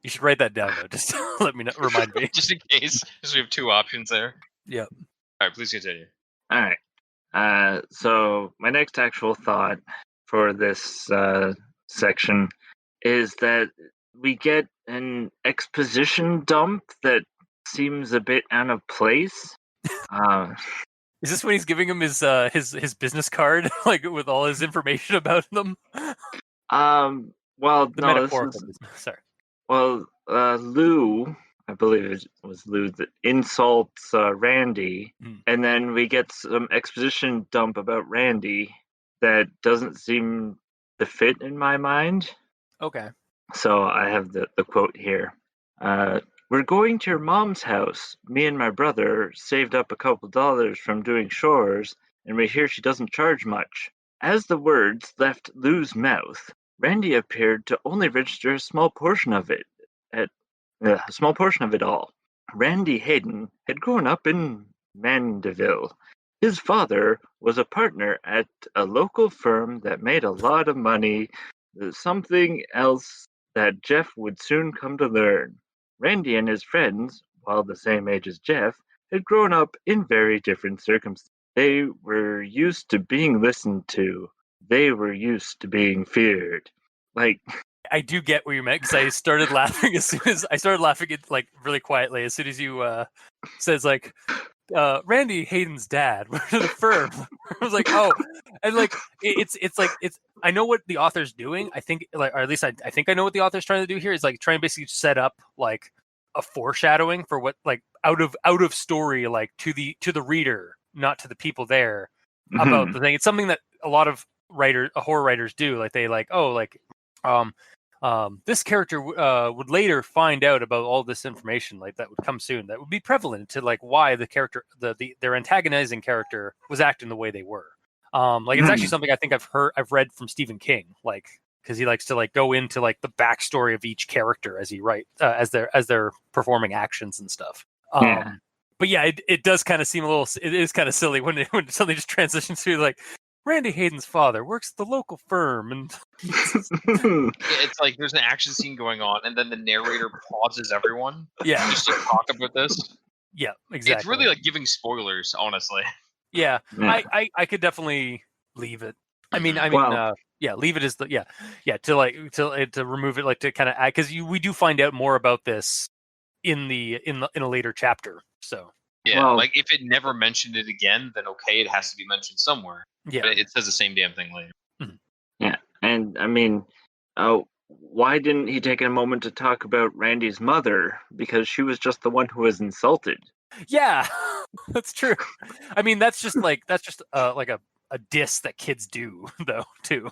You should write that down though. Just let me know, remind me. Just in case, because we have two options there. Yep. All right, please continue. all right. So my next actual thought for this section is that we get an exposition dump that seems a bit out of place. Is this when he's giving him his business card, like with all his information about them? Well, The no, this metaphorical was business. Sorry. well, Lou, I believe it was Lou that insults Randy, and then we get some exposition dump about Randy that doesn't seem to fit in my mind. Okay. So I have the quote here. We're going to your mom's house. Me and my brother saved up a couple dollars from doing chores, and we hear she doesn't charge much. As the words left Lou's mouth, Randy appeared to only register a small portion of it. A small portion of it all. Randy Hayden had grown up in Mandeville. His father was a partner at a local firm that made a lot of money. Something else that Jeff would soon come to learn. Randy and his friends, while the same age as Jeff, had grown up in very different circumstances. They were used to being listened to. They were used to being feared. Like, I do get what you meant because I started laughing as soon as I started laughing it like really quietly as soon as you says like Randy Hayden's dad went to the firm. I was like, oh, and like it's I know what the author's doing. I think like, or at least I think I know what the author's trying to do here is like trying to basically set up like a foreshadowing for what like out of story like to the reader, not to the people there about the thing. It's something that a lot of horror writers do. Like they like, oh, like this character would later find out about all this information like that would come soon that would be prevalent to like why the character their antagonizing character was acting the way they were. Like it's actually something I think I've read from Stephen King, like because he likes to like go into like the backstory of each character as he writes as they're performing actions and stuff. But yeah, it does kind of seem a little. It is kind of silly when something just transitions to like Randy Hayden's father works at the local firm, and it's like there's an action scene going on, and then the narrator pauses everyone. Yeah, just to talk about this. Yeah, exactly. It's really like giving spoilers, honestly. Yeah. I could definitely leave it. I mean, leave it as to remove it, like to kind of add because we do find out more about this in a later chapter. So yeah, like if it never mentioned it again, then okay, it has to be mentioned somewhere. Yeah, but it says the same damn thing later. Yeah, and I mean, why didn't he take a moment to talk about Randy's mother? Because she was just the one who was insulted. Yeah, that's true. I mean, that's just like a diss that kids do, though, too.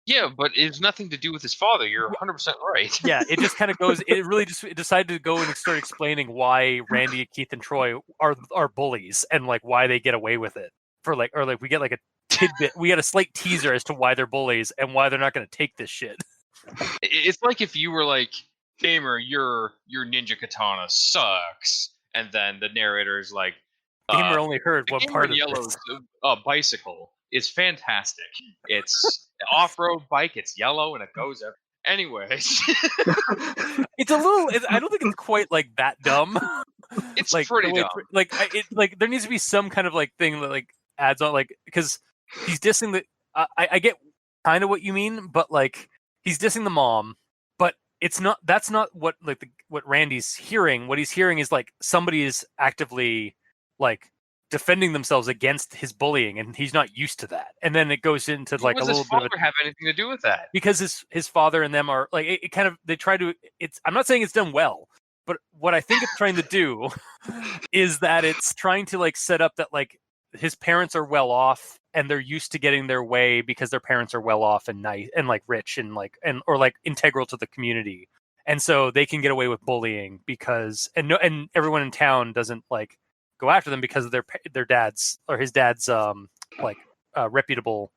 Yeah, but it's nothing to do with his father. You're 100% right. Yeah, it just kind of goes. It really just decided to go and start explaining why Randy, Keith, and Troy are bullies and like why they get away with it. We get like a tidbit. We get a slight teaser as to why they're bullies and why they're not going to take this shit. It's like if you were like, Gamer, your ninja katana sucks, and then the narrator is like, Gamer only heard one part of Yellow's bicycle is fantastic. It's off-road bike. It's yellow and it goes everywhere. Anyways, It's a little. I don't think it's quite like that dumb. it's like pretty dumb. Like there needs to be some kind of like thing that like adds on, like, because he's dissing the. I get kind of what you mean, but like he's dissing the mom, but it's not. That's not what like what Randy's hearing. What he's hearing is like somebody is actively like defending themselves against his bullying, and he's not used to that. And then it goes into like a little bit of a, have anything to do with that? because his father and them are like it kind of, they try to, it's, I'm not saying it's done well, but what I think it's trying to do is that it's trying to like set up that like his parents are well off and they're used to getting their way because their parents are well off and nice and like rich and like and or like integral to the community, and so they can get away with bullying because and everyone in town doesn't like go after them because of their dad's or his dad's reputable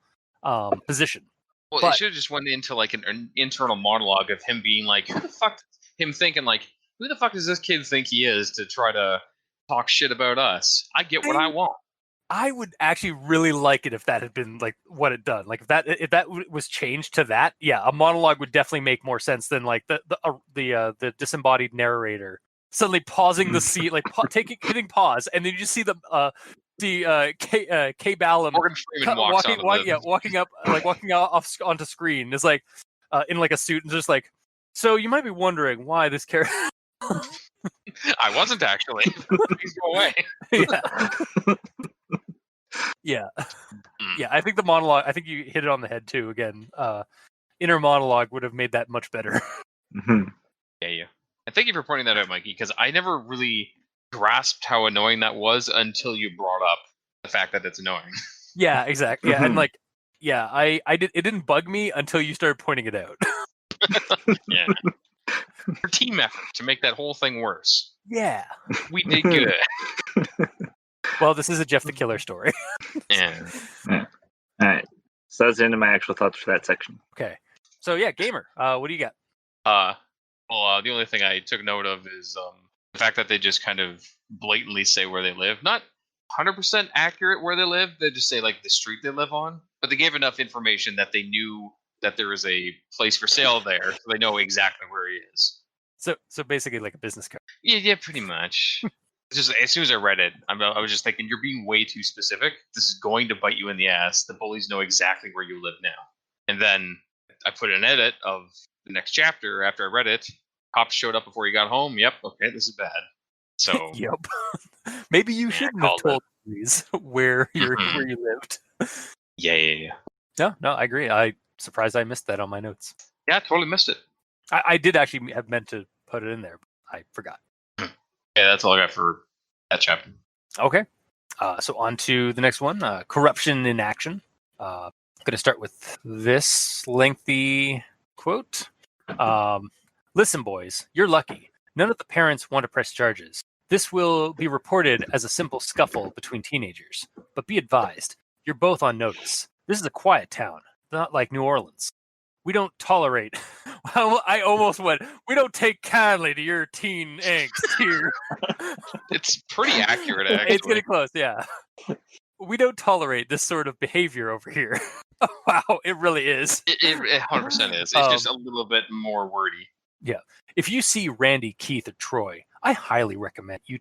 position. Well, it should have just went into like an internal monologue of him being like, who the fuck, him thinking like, who the fuck does this kid think he is to try to talk shit about us? I get what I want. I would actually really like it if that had been like what it done. Like if that was changed to that, yeah, a monologue would definitely make more sense than like the disembodied narrator suddenly pausing the scene, like hitting pause, and then you just see Kay Ballum Morgan Freeman walking up, like walking off onto screen is like in like a suit and just like, so you might be wondering why this character. I wasn't actually. Please go away. Yeah. Yeah, I think the monologue, I think you hit it on the head too. Again, inner monologue would have made that much better. Mm-hmm. Yeah. And thank you for pointing that out, Mikey, because I never really grasped how annoying that was until you brought up the fact that it's annoying. Yeah, exactly. Yeah, and like, yeah, I did. It didn't bug me until you started pointing it out. Yeah. For team effort to make that whole thing worse. Yeah. We did good. Well, this is a Jeff the Killer story. Yeah. All right. So that's the end of my actual thoughts for that section. Okay. So yeah, Gamer, what do you got? The only thing I took note of is the fact that they just kind of blatantly say where they live. Not 100% accurate where they live. They just say like the street they live on. But they gave enough information that they knew that there is a place for sale there, so they know exactly where he is. So basically like a business card. Yeah, pretty much. Just as soon as I read it, I was just thinking, you're being way too specific. This is going to bite you in the ass. The bullies know exactly where you live now. And then I put an edit of the next chapter after I read it. Cops showed up before he got home. Yep, okay, this is bad. So yep. Maybe you shouldn't have told these where you lived. Yeah. No, I agree. I'm surprised I missed that on my notes. Yeah, I totally missed it. I did actually have meant to put it in there, but I forgot. Yeah, that's all I got for that chapter. Okay. So on to the next one, corruption in action. I'm going to start with this lengthy quote. Listen, boys, you're lucky. None of the parents want to press charges. This will be reported as a simple scuffle between teenagers. But be advised, you're both on notice. This is a quiet town, not like New Orleans. We don't tolerate. I almost went. We don't take kindly to your teen angst here. It's pretty accurate, actually. It's getting close, yeah. We don't tolerate this sort of behavior over here. Wow, it really is. It 100% is. It's just a little bit more wordy. Yeah. If you see Randy, Keith, or Troy, I highly recommend you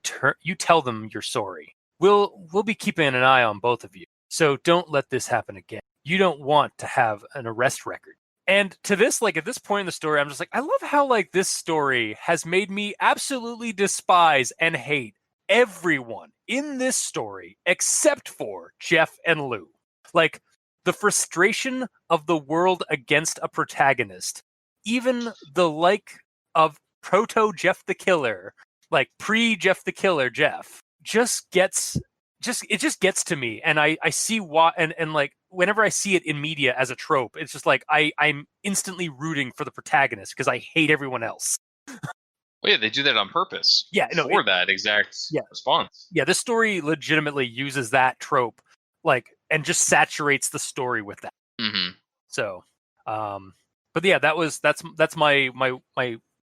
tell them you're sorry. We'll be keeping an eye on both of you. So don't let this happen again. You don't want to have an arrest record. And to this, like at this point in the story, I'm just like, I love how like this story has made me absolutely despise and hate everyone in this story except for Jeff and Lou. Like the frustration of the world against a protagonist, even the like of proto Jeff the Killer, like pre Jeff the Killer Jeff, just gets to me, and I see why, and like whenever I see it in media as a trope, it's just like I'm instantly rooting for the protagonist because I hate everyone else. Well, yeah, they do that on purpose. Yeah, no, for that exact response. Yeah, this story legitimately uses that trope, like, and just saturates the story with that. Mm-hmm. So, but yeah, that's my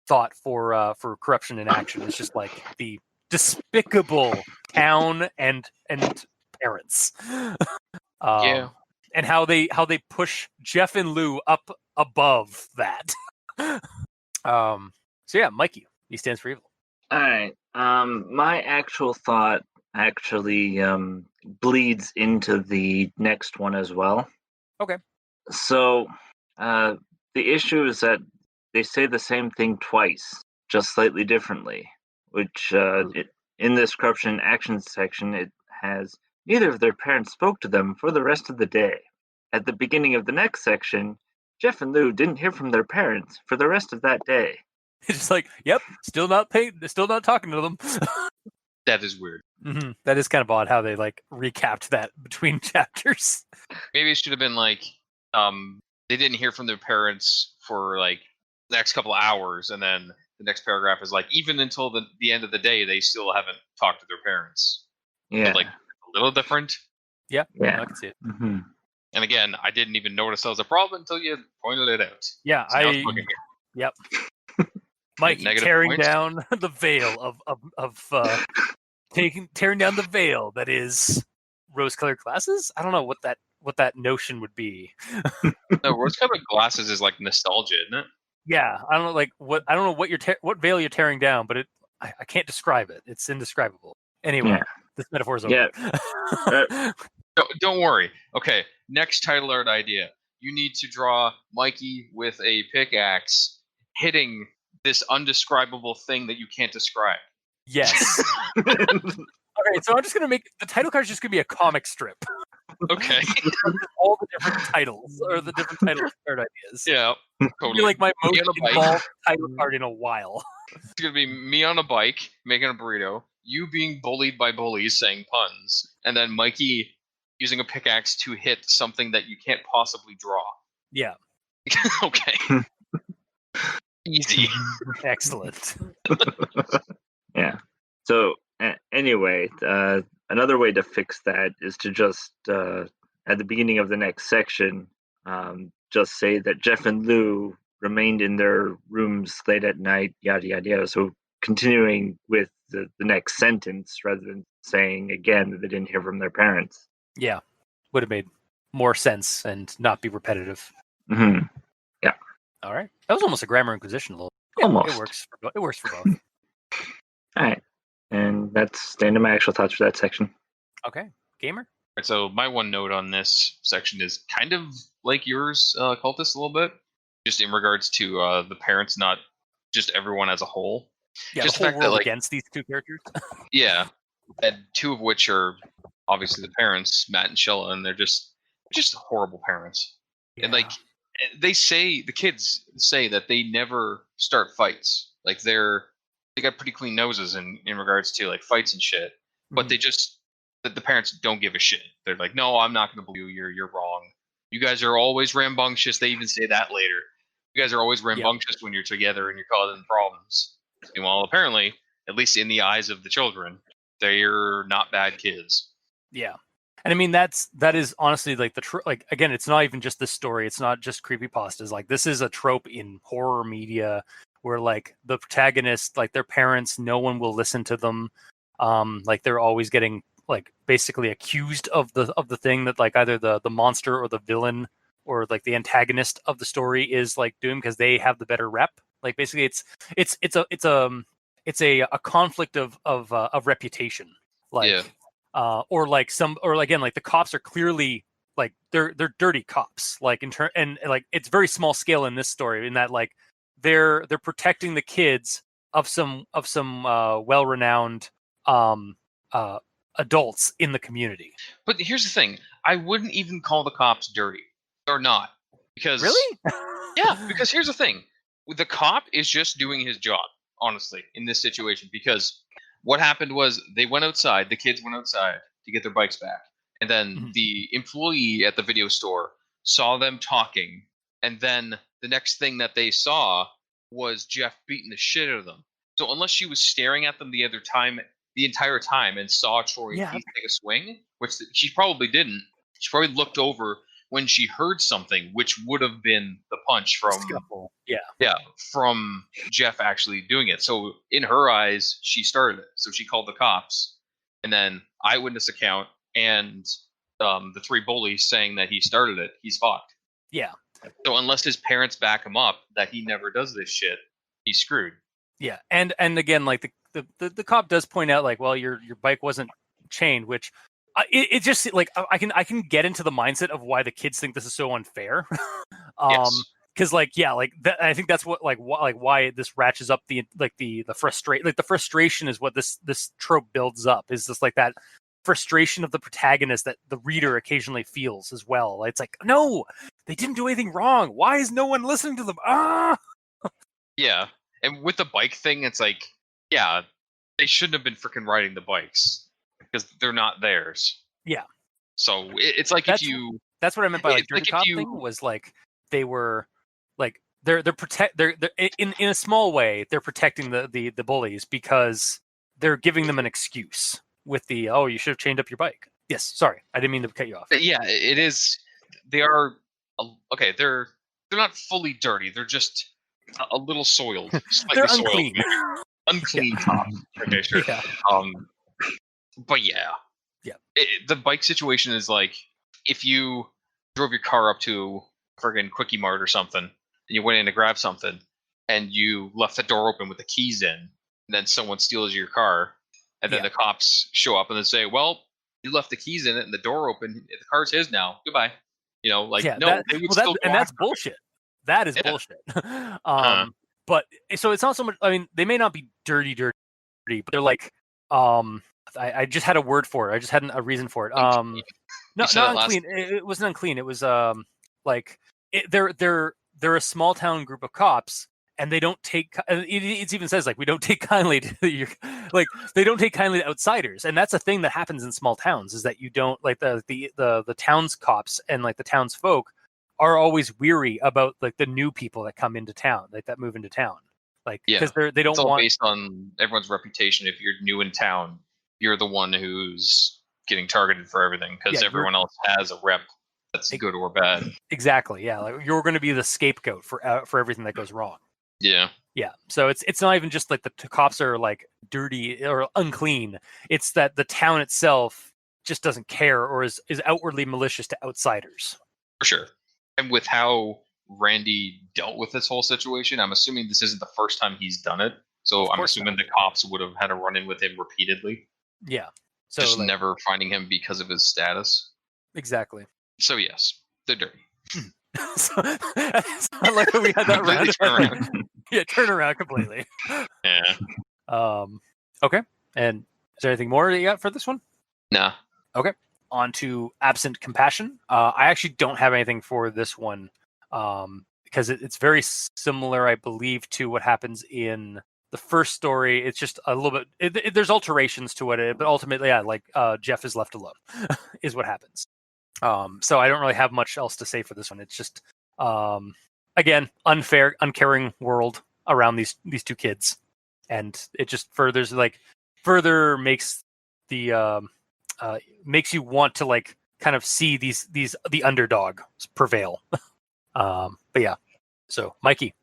thought for corruption in action. It's just like the despicable town and parents. Yeah. and how they push Jeff and Lou up above that. So yeah, Mikey, he stands for evil. All right. My actual thought actually bleeds into the next one as well. Okay. So, the issue is that they say the same thing twice, just slightly differently. Which, in this corruption action section, it has neither of their parents spoke to them for the rest of the day. At the beginning of the next section, Jeff and Lou didn't hear from their parents for the rest of that day. It's just like, yep, still not talking to them. That is weird. Mm-hmm. That is kind of odd how they like recapped that between chapters. Maybe it should have been like, they didn't hear from their parents for like the next couple of hours, and then the next paragraph is like, even until the end of the day, they still haven't talked to their parents. Yeah. So, like a little different. Yeah, Yeah. I can see it. Mm-hmm. And again, I didn't even notice that was a problem until you pointed it out. Yeah, So now it's bugging me. Yep. Mike Negative tearing points? down the veil of tearing down the veil that is rose-colored glasses. I don't know what that notion would be. No, rose-colored glasses is like nostalgia, isn't it? Yeah, I don't know what veil you're tearing down, but I can't describe it. It's indescribable. Anyway, Yeah. this metaphor is over. Yeah. Don't worry. Okay, next title art idea. You need to draw Mikey with a pickaxe hitting this undescribable thing that you can't describe. Yes. All right, so I'm just gonna make the title card is just gonna be a comic strip. Okay. All the different titles or the different title card ideas. Yeah, It'll totally. be like my most Me on a bike. involved title card in a while. It's gonna be me on a bike making a burrito, you being bullied by bullies saying puns, and then Mikey using a pickaxe to hit something that you can't possibly draw. Yeah. Okay. Easy. Excellent. Yeah. So anyway, another way to fix that is to just at the beginning of the next section, just say that Jeff and Lou remained in their rooms late at night, yada yada yada. So continuing with the next sentence rather than saying again that they didn't hear from their parents. Yeah. Would have made more sense and not be repetitive. Mm-hmm. All right. That was almost a grammar inquisition a little. Yeah, Almost. It works for both. All right. And that's the end of my actual thoughts for that section. Okay. Gamer? Right, so my one note on this section is kind of like yours, Cultist, a little bit, just in regards to the parents, not just everyone as a whole. Yeah, just the whole fact that, world like, against these two characters. Yeah, and two of which are obviously the parents, Matt and Sheila, and they're just horrible parents. And like the kids say that they never start fights. Like they got pretty clean noses in regards to like fights and shit. But they just the parents don't give a shit. They're like, no, I'm not going to believe you. You're wrong. You guys are always rambunctious. They even say that later. You guys are always rambunctious when you're together and you're causing problems. And well, apparently, at least in the eyes of the children, they're not bad kids. Yeah. And I mean that is honestly like like again, it's not even just this story. It's not just creepypastas. Like this is a trope in horror media where like the protagonist, like their parents, no one will listen to them. Like they're always getting like basically accused of the thing that like either the monster or the villain or like the antagonist of the story is like doing because they have the better rep. Like basically it's a conflict of reputation. Like Yeah. or again, like the cops are clearly like they're dirty cops. Like and like it's very small scale in this story in that like they're protecting the kids of some well-renowned adults in the community. But here's the thing: I wouldn't even call the cops dirty. They're not, because Really? yeah. Because here's the thing: the cop is just doing his job, honestly, in this situation. Because what happened was they went outside. The kids went outside to get their bikes back, and then the employee at the video store saw them talking, and then the next thing that they saw was Jeff beating the shit out of them. So unless she was staring at them the entire time, and saw Troy and Keith take a swing, which she probably didn't, she probably looked over when she heard something, which would have been the punch from from Jeff actually doing it. So in her eyes, she started it. So she called the cops, and then eyewitness account and the three bullies saying that he started it, he's fucked. Yeah. So unless his parents back him up that he never does this shit, he's screwed. Yeah, and again, like the cop does point out, like, well, your bike wasn't chained, which it just like I can get into the mindset of why the kids think this is so unfair. Yes. Because I think that's what why this ratchets up the frustration is what this trope builds up, is just like that frustration of the protagonist that the reader occasionally feels as well. It's like, no, they didn't do anything wrong. Why is no one listening to them? Yeah. And with the bike thing, it's like, yeah, they shouldn't have been freaking riding the bikes because they're not theirs. Yeah. So it's like That's what I meant by like dirty cop thing, was like they were like they're in a small way they're protecting the bullies because they're giving them an excuse with the, oh, you should have chained up your bike. Yes, sorry, I didn't mean to cut you off. Yeah, it is. They are okay. They're not fully dirty. They're just a little soiled. They're unclean. Unclean top. Okay, sure. Yeah. But yeah. The bike situation is like if you drove your car up to friggin' Quickie Mart or something, and you went in to grab something, and you left the door open with the keys in, and then someone steals your car, and then the cops show up and they say, "Well, you left the keys in it and the door open. The car's his now. Goodbye." You know, like that's bullshit. That is bullshit. But so it's not so much. I mean, they may not be dirty, but they're like, I just had a word for it. I just hadn't a reason for it. No, not unclean. It wasn't unclean. It was they're a small town group of cops, and they don't take. It even says like, we don't take kindly to your, like, they don't take kindly to outsiders, and that's a thing that happens in small towns, is that you don't like the town's cops and like the townsfolk are always weary about like the new people that come into town, like that move into town, like because they don't want, based on everyone's reputation. If you're new in town, you're the one who's getting targeted for everything because everyone else has a rep that's good or bad. Exactly. Yeah, like you're going to be the scapegoat for everything that goes wrong. Yeah. Yeah. So it's not even just like the cops are like dirty or unclean. It's that the town itself just doesn't care or is outwardly malicious to outsiders. For sure. And with how Randy dealt with this whole situation, I'm assuming this isn't the first time he's done it. So I'm assuming the cops would have had a run-in with him repeatedly. Yeah. So just never finding him because of his status. Exactly. So yes, they're dirty. So, I like that we had that round. Yeah, turn around completely. Yeah. Okay. And is there anything more that you got for this one? Nah. Okay. On to Absent Compassion. I actually don't have anything for this one because it's very similar, I believe, to what happens in the first story. It's just a little bit. There's alterations to it, but ultimately, Jeff is left alone, is what happens. So I don't really have much else to say for this one. It's just, again, unfair, uncaring world around these two kids, and it just further makes the makes you want to like kind of see the underdog prevail. But yeah. So Mikey, do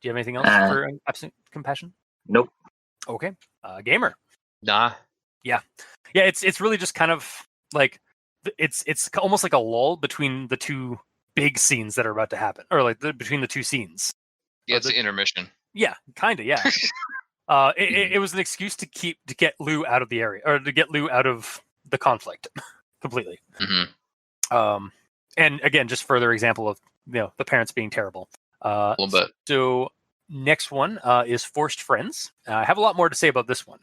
you have anything else for Absent Compassion? Nope. Okay. Gamer. Nah. Yeah. It's really just kind of like it's almost like a lull between the two big scenes that are about to happen, or like between the two scenes. Yeah, it's an intermission. Yeah, kind of. Yeah. It was an excuse to get Lou out of the area, or to get Lou out of the conflict completely. Mm-hmm. And again, just further example of the parents being terrible. A little bit. So next one is Forced Friends. I have a lot more to say about this one.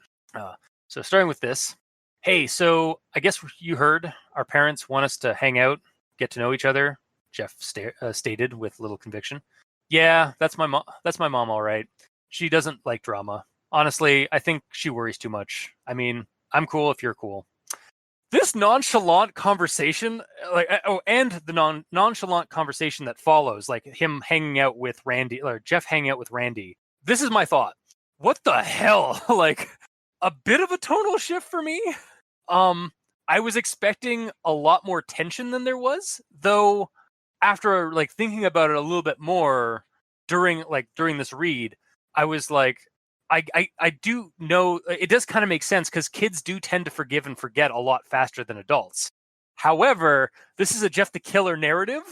So starting with this. Hey, so I guess you heard our parents want us to hang out, get to know each other. Jeff stated with little conviction. Yeah, that's my mom. That's my mom, all right. She doesn't like drama. Honestly, I think she worries too much. I mean, I'm cool if you're cool. This nonchalant conversation, and the nonchalant conversation that follows, like him hanging out with Randy, or Jeff hanging out with Randy. This is my thought. What the hell? Like, a bit of a tonal shift for me. I was expecting a lot more tension than there was, though. After like thinking about it a little bit more during this read, I was like, I do know it does kind of make sense because kids do tend to forgive and forget a lot faster than adults. However, this is a Jeff the Killer narrative.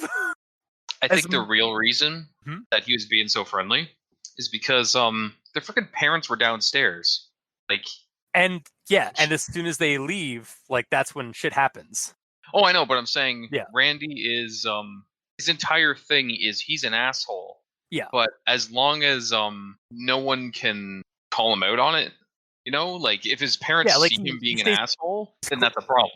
I think the real reason Hmm? that he was being so friendly is because their freaking parents were downstairs. Like, And as soon as they leave, like that's when shit happens. oh, I know, but I'm saying Yeah. Randy is his entire thing is he's an asshole. Yeah. But as long as no one can call him out on it, like if his parents see him being an asshole, then that's a problem.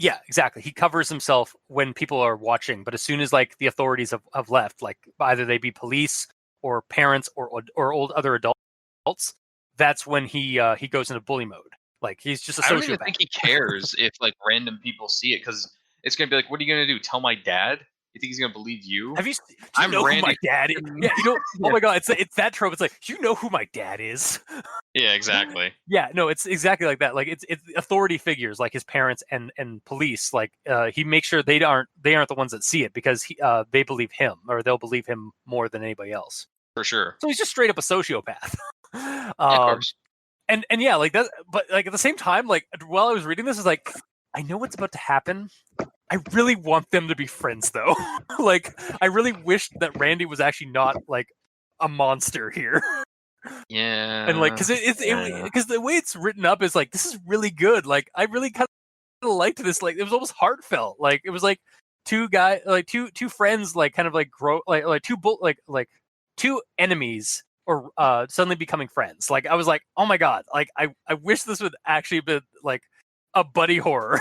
Yeah, exactly. He covers himself when people are watching, but as soon as like the authorities have left, like either they be police or parents or old other adults, that's when he goes into bully mode. Like he's just a sociopath. I don't even think he cares if like random people see it, because it's gonna be like, what are you gonna do? Tell my dad? You think he's gonna believe you? Do you know who my dad is? Yeah, oh my god, it's that trope. It's like, do you know who my dad is? Yeah, exactly. Yeah, no, it's exactly like that. Like it's authority figures like his parents and police. Like he makes sure they aren't the ones that see it, because they believe him, or they'll believe him more than anybody else. For sure. So he's just straight up a sociopath. Yeah, of course. And yeah, like that. But like at the same time, like while I was reading this, is like, I know what's about to happen. I really want them to be friends, though. Like, I really wish that Randy was actually not like a monster here. Yeah. And like, because the way it's written up is like, this is really good. Like, I really kind of liked this. Like, it was almost heartfelt. Like, it was like two friends, like kind of like grow, like two enemies, or suddenly becoming friends. Like, I was like, oh my god. Like, I wish this would actually be like a buddy horror.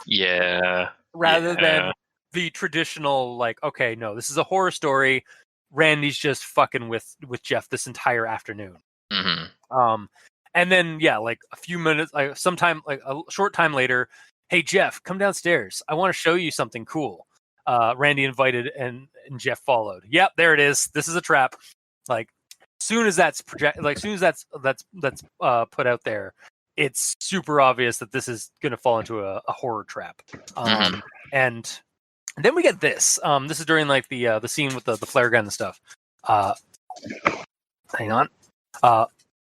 Yeah. Rather than the traditional, like, okay, no, this is a horror story. Randy's just fucking with Jeff this entire afternoon. Mm-hmm. And then like a few minutes, like sometime, like a short time later, hey Jeff, come downstairs. I want to show you something cool. Randy invited, and Jeff followed. Yep, there it is. This is a trap. Like, soon as that's soon as that's put out there, it's super obvious that this is going to fall into a horror trap. And then we get this. This is during like the scene with the flare gun and stuff. Hang on.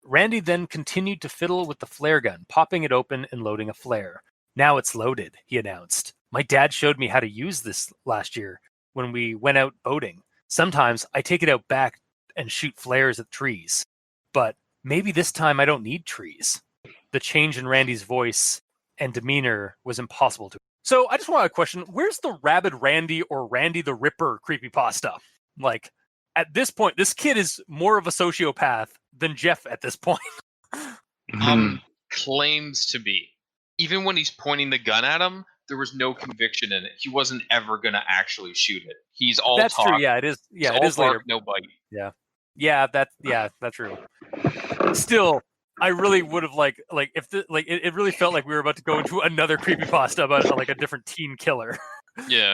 Randy then continued to fiddle with the flare gun, popping it open and loading a flare. Now it's loaded, he announced. My dad showed me how to use this last year when we went out boating. Sometimes I take it out back and shoot flares at trees. But maybe this time I don't need trees. The change in Randy's voice and demeanor was impossible to. So I just want to question, where's the Rabid Randy or Randy the Ripper creepypasta? Like, at this point, this kid is more of a sociopath than Jeff at this point. Claims to be. Even when he's pointing the gun at him, there was no conviction in it. He wasn't ever going to actually shoot it. He's all That's talk. True. Yeah, it is. Yeah, it's it is all later. Bark, no bite. Yeah, that's true. Still, I really would have like if it really felt like we were about to go into another creepypasta about like a different teen killer. Yeah.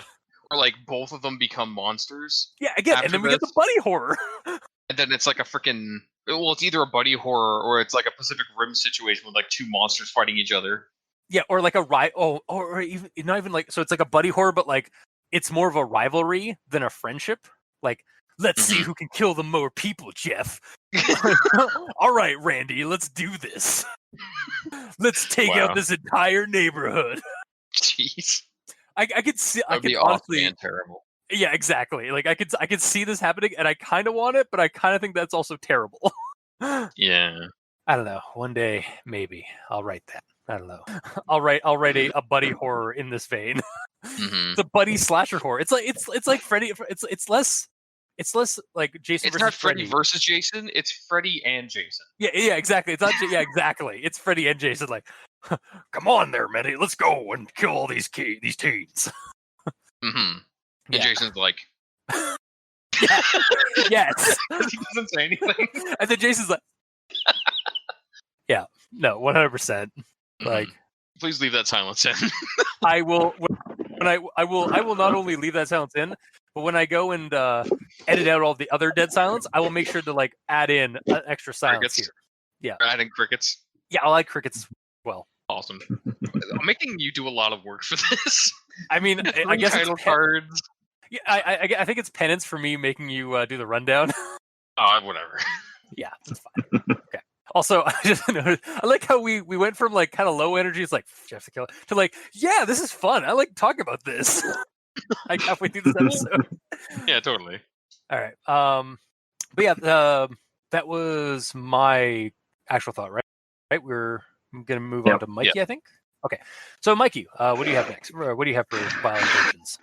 Or like both of them become monsters. Yeah, again, and then we get the buddy horror. And then it's like a freaking, well, it's either a buddy horror or it's like a Pacific Rim situation with like two monsters fighting each other. Yeah, or like or even not even like, so it's like a buddy horror, but like it's more of a rivalry than a friendship. Like, let's see who can kill the more people, Jeff. All right, Randy, let's do this. Let's take out this entire neighborhood. Jeez. I could see. That'd be honestly and terrible. Yeah, exactly. Like I could see this happening, and I kind of want it, but I kind of think that's also terrible. Yeah. I don't know. One day, maybe I'll write that. I don't know. I'll write a buddy horror in this vein. It's a buddy slasher horror. It's like Freddy. It's less like Jason. It's versus not Freddy versus Jason. It's Freddy and Jason. Yeah, exactly. It's not. Yeah, exactly. It's Freddy and Jason. Like, come on there, Manny. Let's go and kill all these teens. And Jason's like, yes. He doesn't say anything. And then Jason's like, yeah, no, 100%. Like, please leave that silence in. I will. I will not only leave that silence in, but when I go and edit out all the other dead silence, I will make sure to like add in an extra silence crickets. here. Yeah, adding crickets. Yeah, I like crickets as well. Awesome. I'm making you do a lot of work for this. I mean, I guess title cards. Yeah, I think it's penance for me making you do the rundown. Oh, whatever. Yeah, that's fine. Okay. Also, I just noticed, I like how we went from like kind of low energy, it's like Jeff the Killer, to like, yeah, this is fun. I like talking about this. Like halfway through this episode. Yeah, totally. All right. But yeah, that was my actual thought, right? Right. We're gonna move on Yep. to Mikey, I think. Okay. So Mikey, what do you have next? What do you have for violent intentions?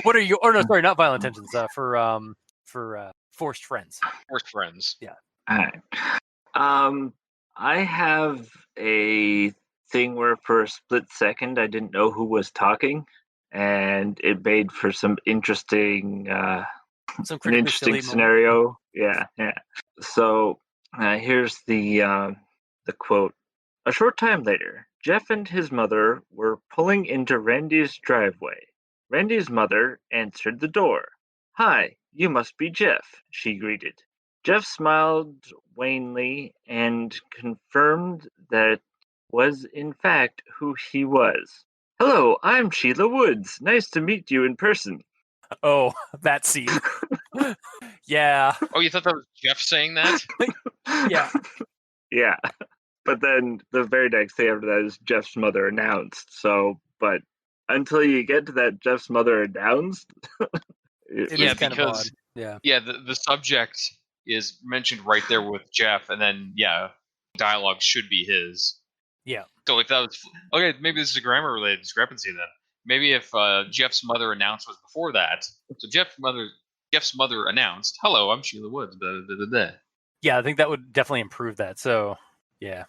What are you? Or no, sorry, not violent intentions. For forced friends. Worst friends. Yeah. All right. I have a thing where for a split second I didn't know who was talking, and it made for some interesting, Some an critically interesting silly moment. scenario. Yeah. So here's the quote. A short time later, Jeff and his mother were pulling into Randy's driveway. Randy's mother answered the door. "Hi, you must be Jeff," she greeted. Jeff smiled wanly and confirmed that was in fact who he was. "Hello, I'm Sheila Woods. Nice to meet you in person." Oh, that scene. Yeah. Oh, you thought that was Jeff saying that? Yeah. Yeah. But then the very next thing after that is Jeff's mother announced. So, but until you get to that Jeff's mother announced, It Yeah, is kind of odd. because Yeah. yeah, the subject is mentioned right there with Jeff, and then dialogue should be his. Yeah. So if that was okay, maybe this is a grammar related discrepancy then. Maybe if Jeff's mother announced was before that, so Jeff's mother announced, "Hello, I'm Sheila Woods." Blah, blah, blah, blah. Yeah, I think that would definitely improve that. So, yeah.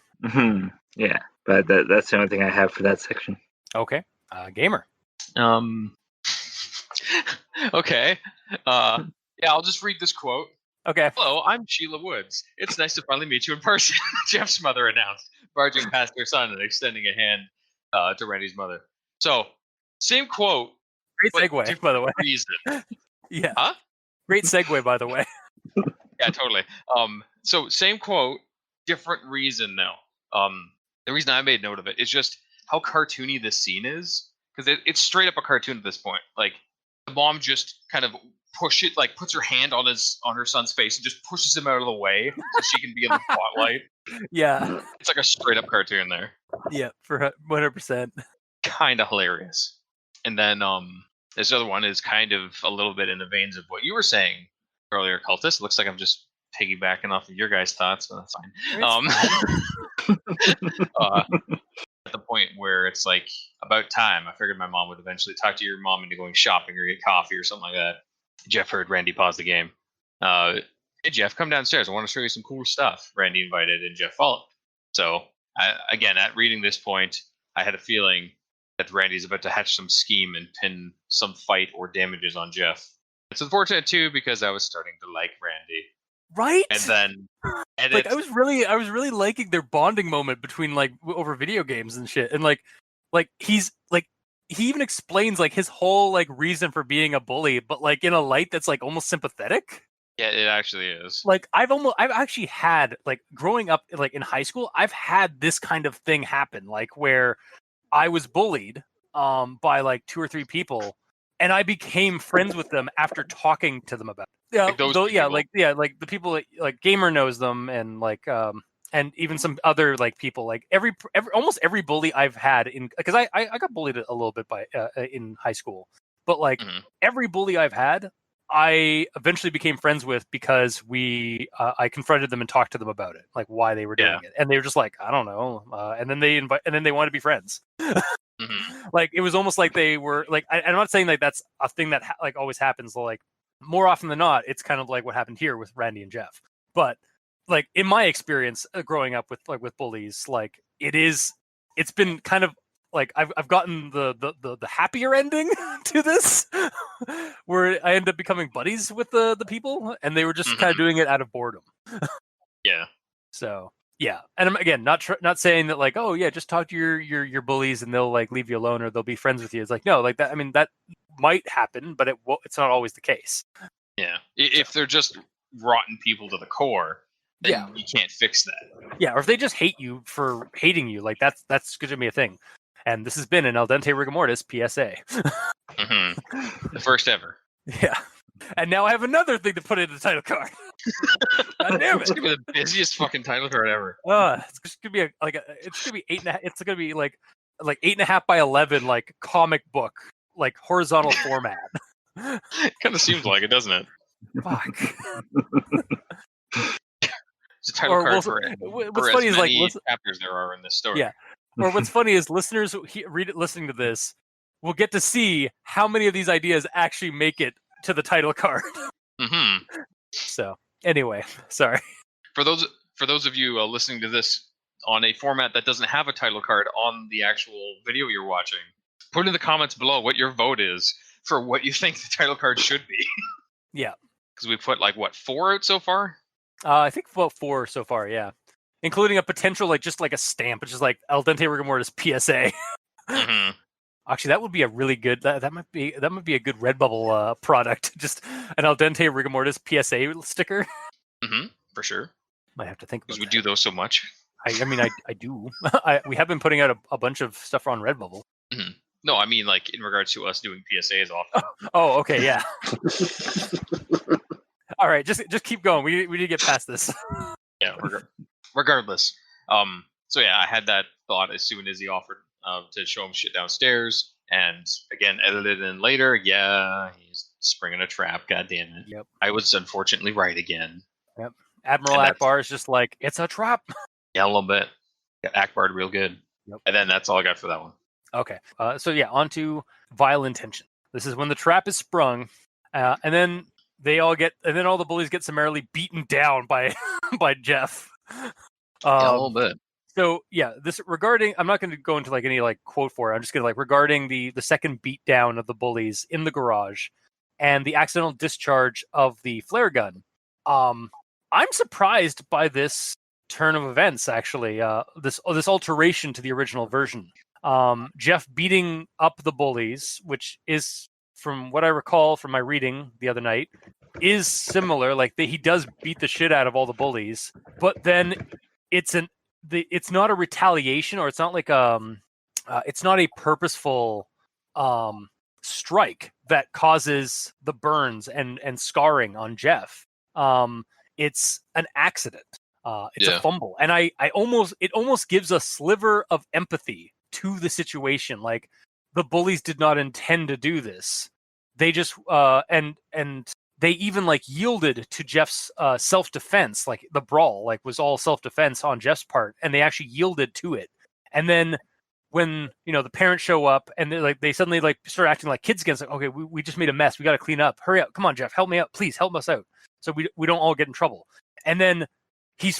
yeah. But that's the only thing I have for that section. Okay. Gamer. Okay. Yeah, I'll just read this quote. Okay. "Hello, I'm Sheila Woods. It's nice to finally meet you in person," Jeff's mother announced, barging past her son and extending a hand to Randy's mother. So, same quote, Great but segue, different by the way. reason. Yeah. Huh? Great segue, by the way. Yeah, totally. So same quote, different reason though. The reason I made note of it is just how cartoony this scene is, because it's straight up a cartoon at this point. Like the mom just kind of puts her hand on her son's face and just pushes him out of the way so she can be in the spotlight. Yeah. It's like a straight up cartoon there. Yeah, for 100%. Kind of hilarious. And then this other one is kind of a little bit in the veins of what you were saying earlier, Cultist. It looks like I'm just piggybacking off of your guys' thoughts, but that's fine. At the point where it's like about time, I figured my mom would eventually talk to your mom into going shopping or get coffee or something like that. Jeff heard Randy pause the game. "Hey Jeff, come downstairs. I want to show you some cool stuff." Randy invited, and Jeff followed. So again, at reading this point, I had a feeling that Randy's about to hatch some scheme and pin some fight or damages on Jeff. It's unfortunate too because I was starting to like Randy, Right? and then like I was really liking their bonding moment between like over video games and shit. And like he's like he even explains like his whole like reason for being a bully, but like in a light that's like almost sympathetic. yeah, it actually is. Like I've actually had like growing up like in high school, I've had this kind of thing happen, like where I was bullied by like 2 or 3 people, and I became friends with them after talking to them about it. Yeah, Like those yeah, people. like the people like Gamer knows them, and like and even some other like people, like almost every bully I've had in, because I got bullied a little bit by in high school, but like every bully I've had, I eventually became friends with because I confronted them and talked to them about it, like why they were doing it, and they were just like, I don't know, and then they wanted to be friends. Like it was almost like they were like, I'm not saying like that's a thing that like always happens. Like more often than not, it's kind of like what happened here with Randy and Jeff. But like in my experience growing up with bullies, like it's been kind of like I've gotten the happier ending to this, where I end up becoming buddies with the people, and they were just kind of doing it out of boredom. Yeah. So yeah, and I'm again not saying that like, oh yeah, just talk to your bullies and they'll like leave you alone or they'll be friends with you. It's like, no, like that. I mean, that might happen, but it's not always the case. Yeah, if they're just rotten people to the core, then you can't fix that. Yeah, or if they just hate you for hating you, like that's going to be a thing. And this has been an Al Dente Rigor Mortis PSA. The first ever. Yeah. And now I have another thing to put in the title card. God damn It's it! gonna be the busiest fucking title card ever. It's just gonna be it's gonna be 8.5. It's gonna be like 8.5 by 11, like comic book, like horizontal format. Kind of seems like it, doesn't it? Fuck. It's a title Or card what's for funny as is like many chapters there are in this story. yeah. Or what's funny is listeners listening to this will get to see how many of these ideas actually make it to the title card. Hmm. So anyway, sorry. For those of you listening to this on a format that doesn't have a title card on the actual video you're watching, put in the comments below what your vote is for what you think the title card should be. Yeah. Because we put 4 out so far. I think about 4 so far, yeah. Including a potential just a stamp, which is like al dente rigor mortis PSA. Mm-hmm. Actually, that would be a really good that might be a good Redbubble product. Just an al dente rigor mortis PSA sticker. Mm-hmm. For sure. Might have to think about Because we that. do those so much. I mean, I do. We have been putting out a bunch of stuff on Redbubble. Mm-hmm. No, I mean in regards to us doing PSAs often. Oh, okay, yeah. All right, just keep going. We need to get past this. Yeah, regardless. So yeah, I had that thought as soon as he offered to show him shit downstairs, and again edited in later. Yeah, he's springing a trap. God damn it! Yep. I was unfortunately right again. Yep. Admiral Akbar is just like, it's a trap. Yeah, a little bit. Got Akbar'd real good. Yep. And then that's all I got for that one. Okay. So yeah, on to vile intention. This is when the trap is sprung, and then all the bullies get summarily beaten down by by Jeff. Yeah, a little bit. So yeah, I'm not going to go into any quote for it. I'm just going to regarding the second beat down of the bullies in the garage and the accidental discharge of the flare gun. I'm surprised by this turn of events. Actually, this alteration to the original version. Jeff beating up the bullies, which is, from what I recall from my reading the other night, is similar. He does beat the shit out of all the bullies, but then it's not a retaliation, or it's not it's not a purposeful strike that causes the burns and scarring on Jeff. It's an accident. It's a fumble, and it almost gives a sliver of empathy to the situation. Like, the bullies did not intend to do this. They just and they even yielded to Jeff's self-defense. The brawl was all self-defense on Jeff's part, and they actually yielded to it. And then when the parents show up and they suddenly start acting like kids again, okay, we just made a mess, we got to clean up, hurry up, come on Jeff, help me out, please help us out, so we don't all get in trouble. And then he's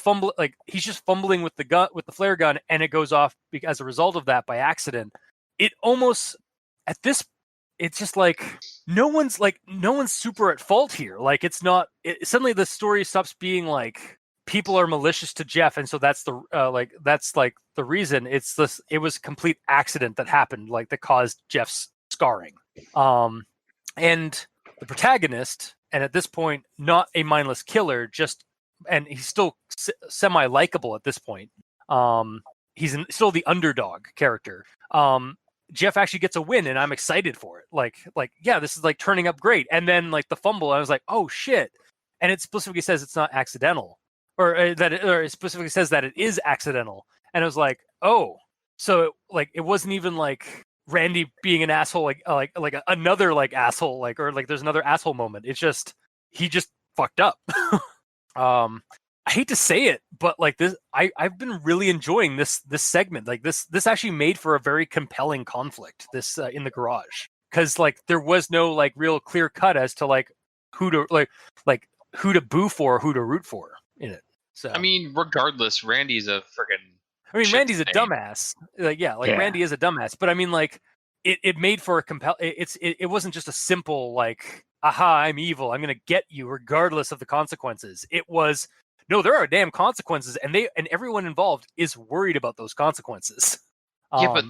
just fumbling with the flare gun, and it goes off as a result of that by accident. It almost, at this, it's just no one's super at fault here. Suddenly the story stops being people are malicious to Jeff, and so that's the reason. It was a complete accident that happened, that caused Jeff's scarring. And the protagonist, and at this point not a mindless killer, and he's still semi-likable at this point. He's still the underdog character. Jeff actually gets a win, and I'm excited for it. Yeah, this is turning up great. And then the fumble, I was like, oh shit! And it specifically says it's not accidental, or it specifically says that it is accidental. And I was like, oh, so it wasn't even Randy being an asshole, another asshole, or there's another asshole moment. It's just he just fucked up. I hate to say it, but this, I've been really enjoying this segment. This actually made for a very compelling conflict. This in the garage, because there was no real clear cut as to who to who to boo for, who to root for in it. So I mean, regardless, Randy's a freaking. Randy's a dumbass. Randy is a dumbass, but I mean, it made for a it wasn't just a simple aha, I'm evil, I'm gonna get you regardless of the consequences. It was, no, there are damn consequences, and everyone involved is worried about those consequences. Yeah, but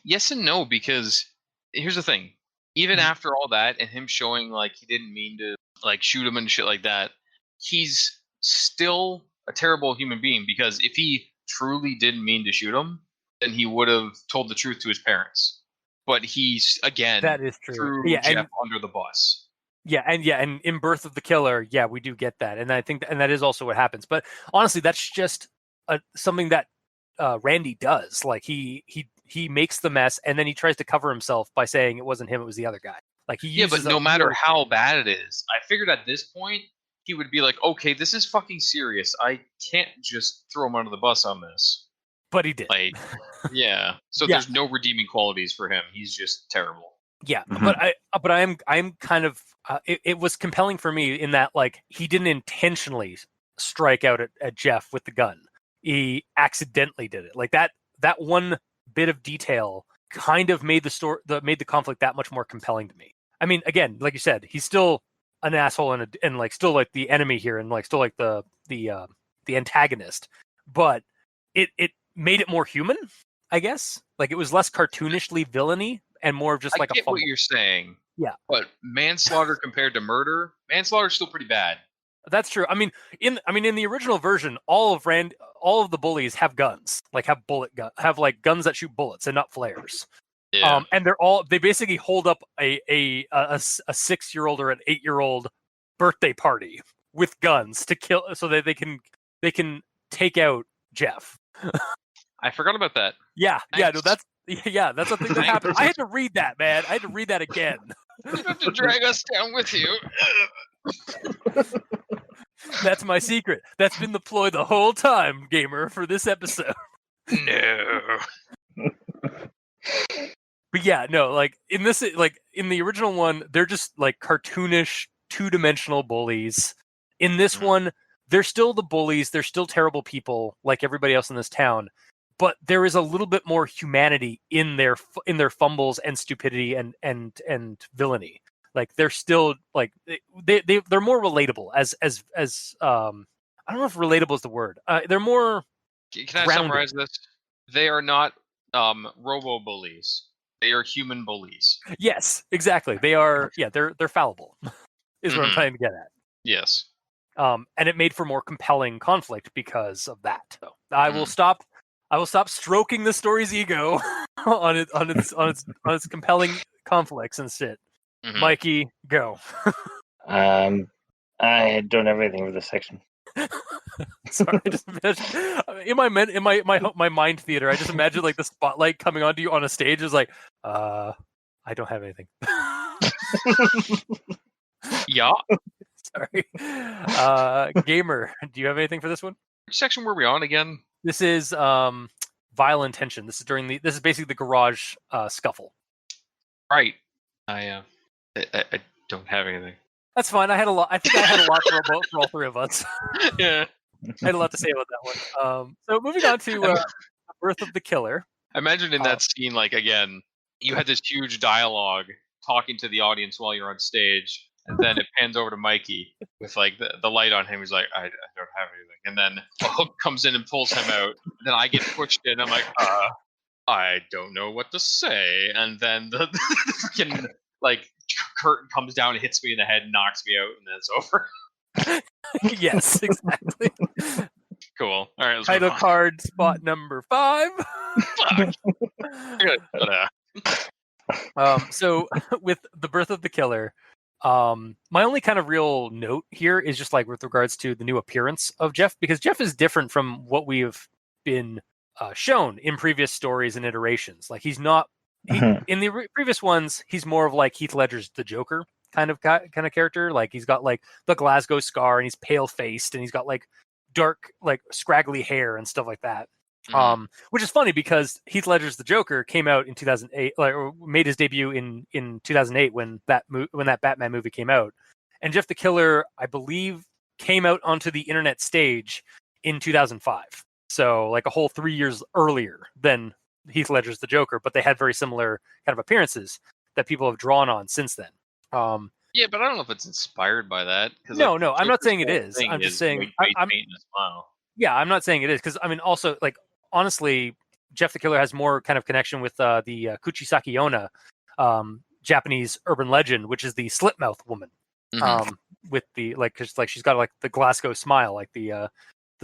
yes and no, because here's the thing. Even after all that, and him showing he didn't mean to shoot him and shit like that, he's still a terrible human being, because if he truly didn't mean to shoot him, then he would have told the truth to his parents. But he's, again, that is true. threw Jeff under the bus. and in Birth of the Killer, we do get that, and I think and that is also what happens. But honestly, that's just something that Randy does. Like he makes the mess, and then he tries to cover himself by saying it wasn't him, it was the other guy. Like he uses but no matter how bad it is, I figured at this point he would be like, okay, this is fucking serious. I can't just throw him under the bus on this. But he did. Like, yeah. So there's no redeeming qualities for him. He's just terrible. Yeah, but I'm kind of it was compelling for me in that like he didn't intentionally strike out at Jeff with the gun. He accidentally did it. Like that one bit of detail kind of made the conflict that much more compelling to me. I mean, again, like you said, he's still an asshole and like still like the enemy here and like still like the antagonist, but it made it more human, I guess. Like it was less cartoonishly villainy and more of just like I get a fumble. what you're saying. Yeah. But manslaughter compared to murder, manslaughter's still pretty bad. That's true. I mean, in the original version, all of the bullies have guns, like have like guns that shoot bullets and not flares. Yeah. And they basically hold up a 6-year-old or an 8-year-old birthday party with guns to kill, so that they can take out Jeff. I forgot about that. Yeah, no, that's a thing that happened. I had to read that, man. I had to read that again. You have to drag us down with you. That's my secret. That's been the ploy the whole time, gamer, for this episode. No. But yeah, no, like in the original one, they're just like cartoonish, 2-dimensional bullies. In this one, they're still the bullies. They're still terrible people, like everybody else in this town. But there is a little bit more humanity in their fumbles and stupidity and villainy. Like they're still like they're more relatable as I don't know if relatable is the word. They're more. Can I grounded. summarize this? They are not robo bullies. They are human bullies. Yes, exactly. They are. Yeah, they're fallible. Is what I'm trying to get at. Yes. And it made for more compelling conflict because of that. So I will stop stroking the story's ego on its compelling conflicts and shit. Mm-hmm. Mikey, go. I don't have anything for this section. Sorry, I just imagine, in my mind theater, I just imagine like the spotlight coming onto you on a stage is like, I don't have anything. Yeah. Sorry. Gamer, do you have anything for this one? Which section were we on again? This is vile intention. This is basically the garage scuffle. Right. I don't have anything. That's fine. I think I had a lot for all three of us. Yeah. I had a lot to say about that one. So moving on to Birth of the Killer. I imagine in that scene, like, again, you had this huge dialogue talking to the audience while you're on stage, and then it pans over to Mikey with like the light on him. He's like, I don't have anything. And then a hook comes in and pulls him out. And then I get pushed in. I'm like, I don't know what to say. And then the freaking like curtain comes down and hits me in the head and knocks me out, and then it's over. Yes, exactly. Cool. All right. Title card spot number 5. So with the Birth of the Killer, my only kind of real note here is just like with regards to the new appearance of Jeff, because Jeff is different from what we've been shown in previous stories and iterations. Like he's not in the previous ones, he's more of like Heath Ledger's the Joker kind of character. Like he's got like the Glasgow scar and he's pale faced and he's got like dark, like scraggly hair and stuff like that. Which is funny because Heath Ledger's the Joker came out in 2008, or made his debut in 2008 when that Batman movie came out, and Jeff the Killer, I believe, came out onto the internet stage in 2005. So like a whole 3 years earlier than Heath Ledger's the Joker, but they had very similar kind of appearances that people have drawn on since then. Yeah, but I don't know if it's inspired by that. No, I'm not saying it is. I'm just saying Yeah, I'm not saying it is because I mean, also like honestly, Jeff the Killer has more kind of connection with the Kuchisaki Onna, Japanese urban legend, which is the slit mouth woman. With the because she's got like the Glasgow smile, like the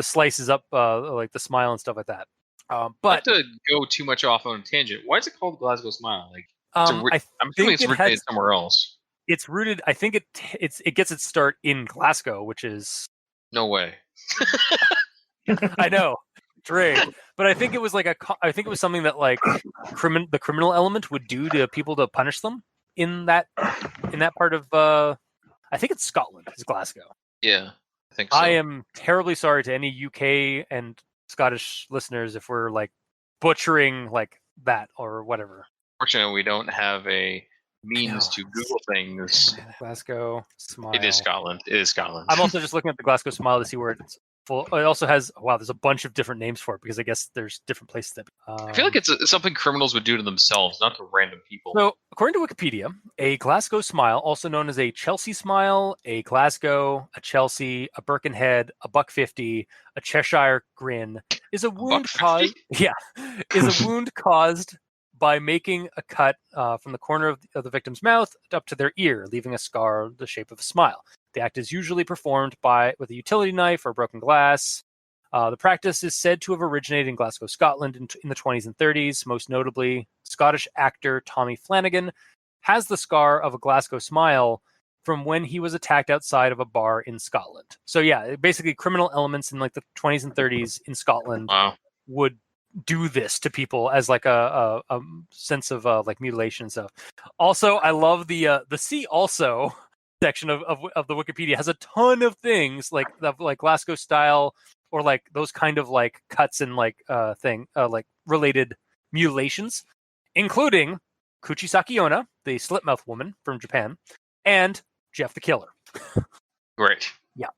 slices up like the smile and stuff like that. But not to go too much off on a tangent, why is it called Glasgow smile? Like, I'm assuming it's originated somewhere else. it's rooted. I think it gets its start in Glasgow, which is No way. I know, Dre, but I think it was like I think it was something that like the criminal element would do to people to punish them in that part of. I think it's Scotland. It's Glasgow. Yeah, I think so. I am terribly sorry to any UK and Scottish listeners if we're like butchering like that or whatever. Fortunately, we don't have a means to Google things. Glasgow Smile. It is Scotland. It is Scotland. I'm also just looking at the Glasgow Smile to see where it's full. It also has there's a bunch of different names for it because I guess there's different places that. I feel like it's something criminals would do to themselves, not to random people. So, according to Wikipedia, a Glasgow smile, also known as a Chelsea smile, a Glasgow, a Chelsea, a Birkenhead, a Buck 50, a Cheshire grin, is a wound caused. Yeah, is a wound caused by making a cut from the corner of the victim's mouth up to their ear, leaving a scar the shape of a smile. The act is usually performed with a utility knife or broken glass. The practice is said to have originated in Glasgow, Scotland in the 20s and 30s. Most notably, Scottish actor Tommy Flanagan has the scar of a Glasgow smile from when he was attacked outside of a bar in Scotland. So yeah, basically criminal elements in like the 20s and 30s in Scotland would do this to people as like a sense of like mutilation and stuff. Also, I love the see also section of the Wikipedia has a ton of things like Glasgow style or like those kind of like cuts and like like related mutilations, including Kuchisaki Onna, the slipmouth woman from Japan, and Jeff the Killer. Great. Yeah.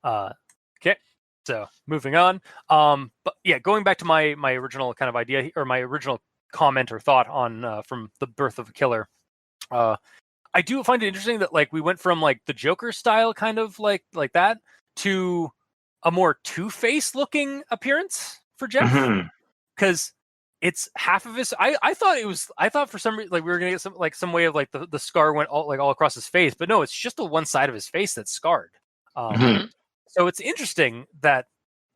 Okay. So moving on. But yeah, going back to my original kind of idea or my original comment or thought on from the birth of a killer. I do find it interesting that like we went from like the Joker style kind of like that to a more Two-Face looking appearance for Jeff, because it's half of his. I thought for some reason like we were gonna get some way of like the scar went all across his face, but no, it's just the one side of his face that's scarred. So it's interesting that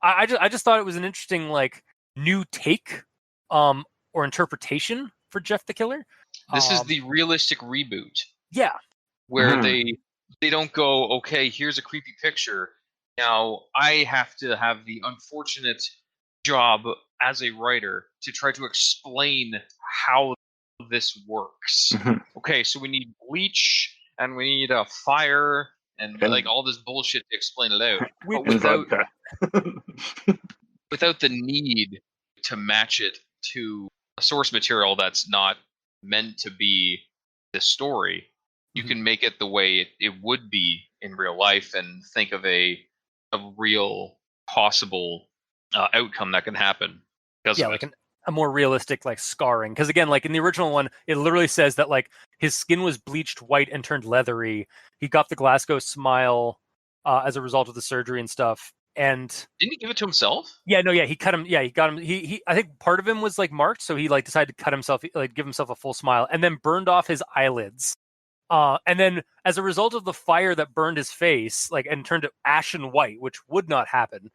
I just thought it was an interesting like new take or interpretation for Jeff the Killer. This is the realistic reboot. Yeah. Where they don't go, okay, here's a creepy picture. Now I have to have the unfortunate job as a writer to try to explain how this works. Okay, so we need bleach and we need a fire and like all this bullshit to explain it out. But without the need to match it to a source material that's not meant to be the story, you can make it the way it would be in real life and think of a real possible outcome that can happen. Yeah, like a more realistic like scarring. Because again, like in the original one, it literally says that like his skin was bleached white and turned leathery. He got the Glasgow smile as a result of the surgery and stuff. And didn't he give it to himself? Yeah, no, yeah, he cut him. Yeah, he got him. He I think part of him was like marked, so he like decided to cut himself, like give himself a full smile, and then burned off his eyelids. And then as a result of the fire that burned his face, like and turned it ashen white, which would not happen.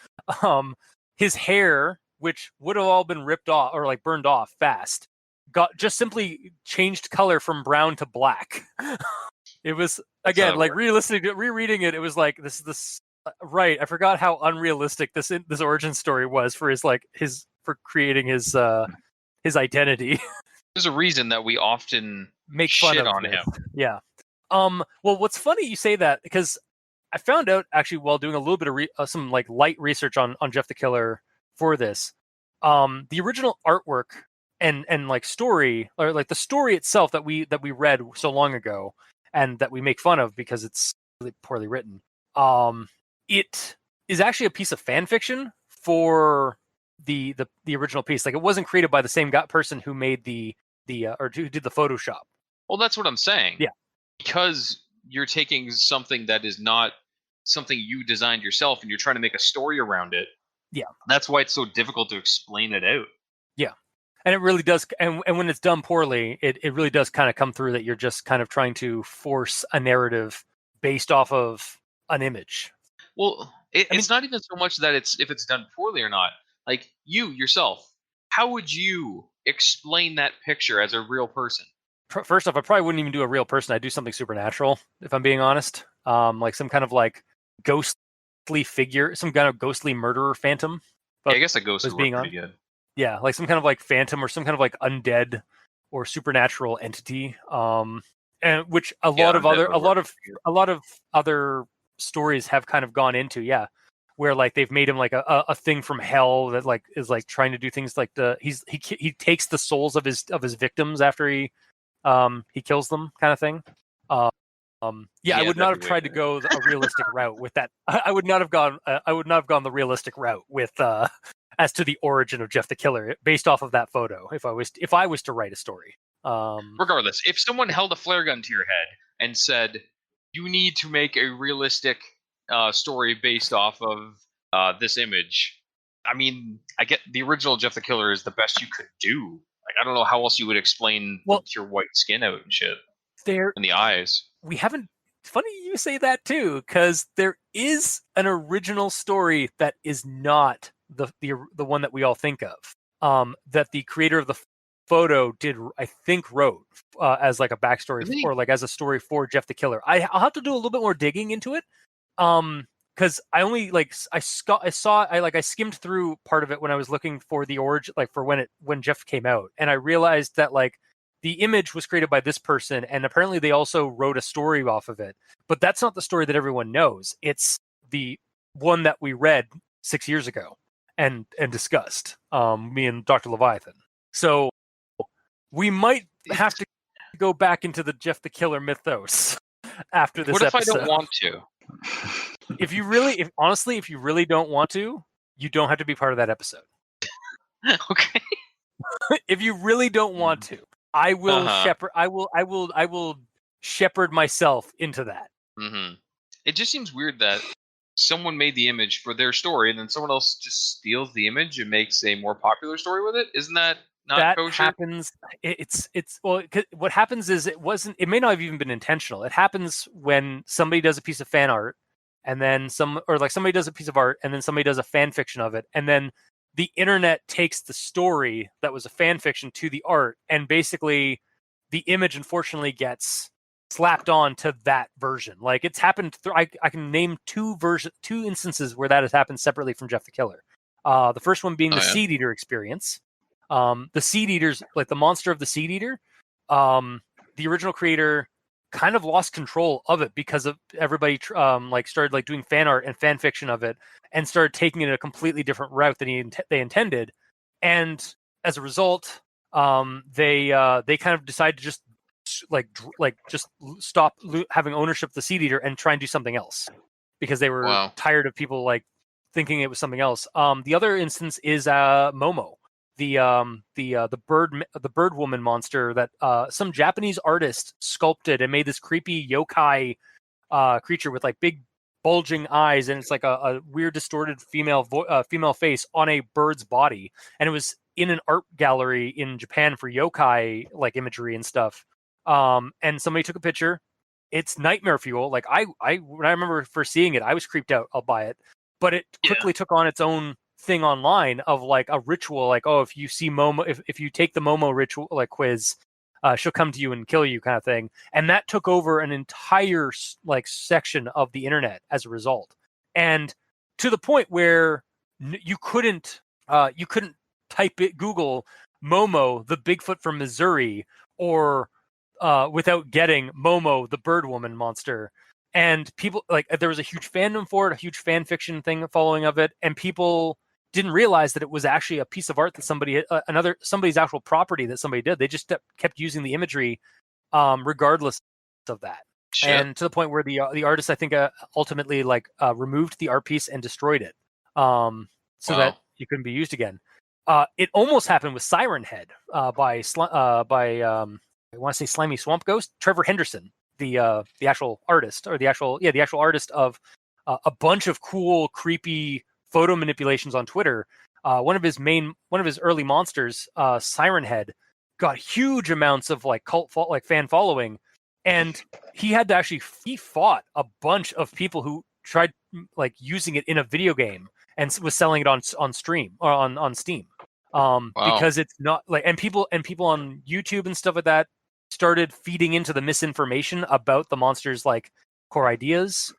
His hair, which would have all been ripped off or like burned off fast, got just simply changed color from brown to black. It was again like rereading it. It was like this. Right, I forgot how unrealistic this origin story was for for creating his identity. There's a reason that we often make fun of him. Yeah. Well, what's funny you say that because I found out actually while doing a little bit of some like light research on Jeff the Killer for this, the original artwork and like story or like the story itself that we read so long ago and that we make fun of because it's really poorly written. It is actually a piece of fan fiction for the original piece. Like it wasn't created by the same person who made or who did the Photoshop. Well, that's what I'm saying. Yeah, because you're taking something that is not something you designed yourself, and you're trying to make a story around it. Yeah, that's why it's so difficult to explain it out. Yeah, and it really does. And when it's done poorly, it really does kind of come through that you're just kind of trying to force a narrative based off of an image. Well, it's not even so much that if it's done poorly or not. Like you yourself, how would you explain that picture as a real person? first off, I probably wouldn't even do a real person. I'd do something supernatural, if I'm being honest. Like some kind of like ghostly figure, some kind of ghostly murderer phantom. Yeah, I guess a ghost was would work being pretty good. Yeah, like some kind of like phantom or some kind of like undead or supernatural entity. And which a lot of other stories have kind of gone into. Yeah, where like they've made him like a thing from hell that like is like trying to do things like he takes the souls of his victims after he kills them, kind of thing. Yeah, I would not that'd have be tried to weird. go a realistic route with that. I would not have gone. I would not have gone the realistic route with as to the origin of Jeff the Killer based off of that photo. If I was to write a story. Regardless, if someone held a flare gun to your head and said, "You need to make a realistic story based off of this image," I mean, I get the original Jeff the Killer is the best you could do. Like, I don't know how else you would explain Well, your white skin out and shit, there and the eyes. we haven't. Funny you say that too, because there is an original story that is not the one that we all think of. That the creator of the photo I think wrote as like a backstory Really? or like as a story for Jeff the Killer. I'll have to do a little bit more digging into it. Because I only like I skimmed through part of it when I was looking for the origin, like for when Jeff came out, and I realized that like the image was created by this person, and apparently they also wrote a story off of it. But that's not the story that everyone knows. It's the one that we read 6 years ago and discussed. Me and Dr. Leviathan. So we might have to go back into the Jeff the Killer mythos after this What if episode. I don't want to? If you really don't want to, you don't have to be part of that episode. Okay. If you really don't want to, I will shepherd. I will shepherd myself into that. Mm-hmm. It just seems weird that someone made the image for their story, and then someone else just steals the image and makes a more popular story with it. Isn't that not That kosher? happens. It's well. What happens is it may not have even been intentional. It happens when somebody does a piece of fan art, and then somebody does a piece of art, and then somebody does a fan fiction of it, and then the internet takes the story that was a fan fiction to the art, and basically the image unfortunately gets slapped on to that version. Like it's happened. I can name two instances where that has happened separately from Jeff the Killer. The first one being the Seed Eater experience. The Seed Eaters, like the monster of the Seed Eater, the original creator kind of lost control of it because of everybody like started like doing fan art and fan fiction of it and started taking it a completely different route than they intended, and as a result they kind of decided to just just stop having ownership of the Seed Eater and try and do something else because they were tired of people like thinking it was something else. The other instance is Momo, the bird woman monster that some Japanese artist sculpted and made this creepy yokai creature with like big bulging eyes, and it's like a weird distorted female face on a bird's body, and it was in an art gallery in Japan for yokai like imagery and stuff. And somebody took a picture. It's nightmare fuel. Like I when I remember first seeing it, I was creeped out by it, but it quickly took on its own thing online of like a ritual, like, oh, if you see Momo, if you take the Momo ritual like quiz, she'll come to you and kill you, kind of thing. And that took over an entire like section of the internet as a result, and to the point where you couldn't type it Google Momo the Bigfoot from Missouri or without getting Momo the bird woman monster. And people like there was a huge fandom for it, a huge fan fiction thing following of it, and people didn't realize that it was actually a piece of art that somebody's actual property that somebody did. They just kept using the imagery regardless of that. Shit. And to the point where the artist, I think, ultimately like removed the art piece and destroyed it so that it couldn't be used again. It almost happened with Siren Head by I want to say Slimy Swamp Ghost, Trevor Henderson, the actual artist, or the actual artist of a bunch of cool, creepy photo manipulations on Twitter. One of his early monsters, Siren Head, got huge amounts of like fan following, and he fought a bunch of people who tried like using it in a video game and was selling it on stream or on Steam. Because it's not like, and people on YouTube and stuff like that started feeding into the misinformation about the monster's like core ideas.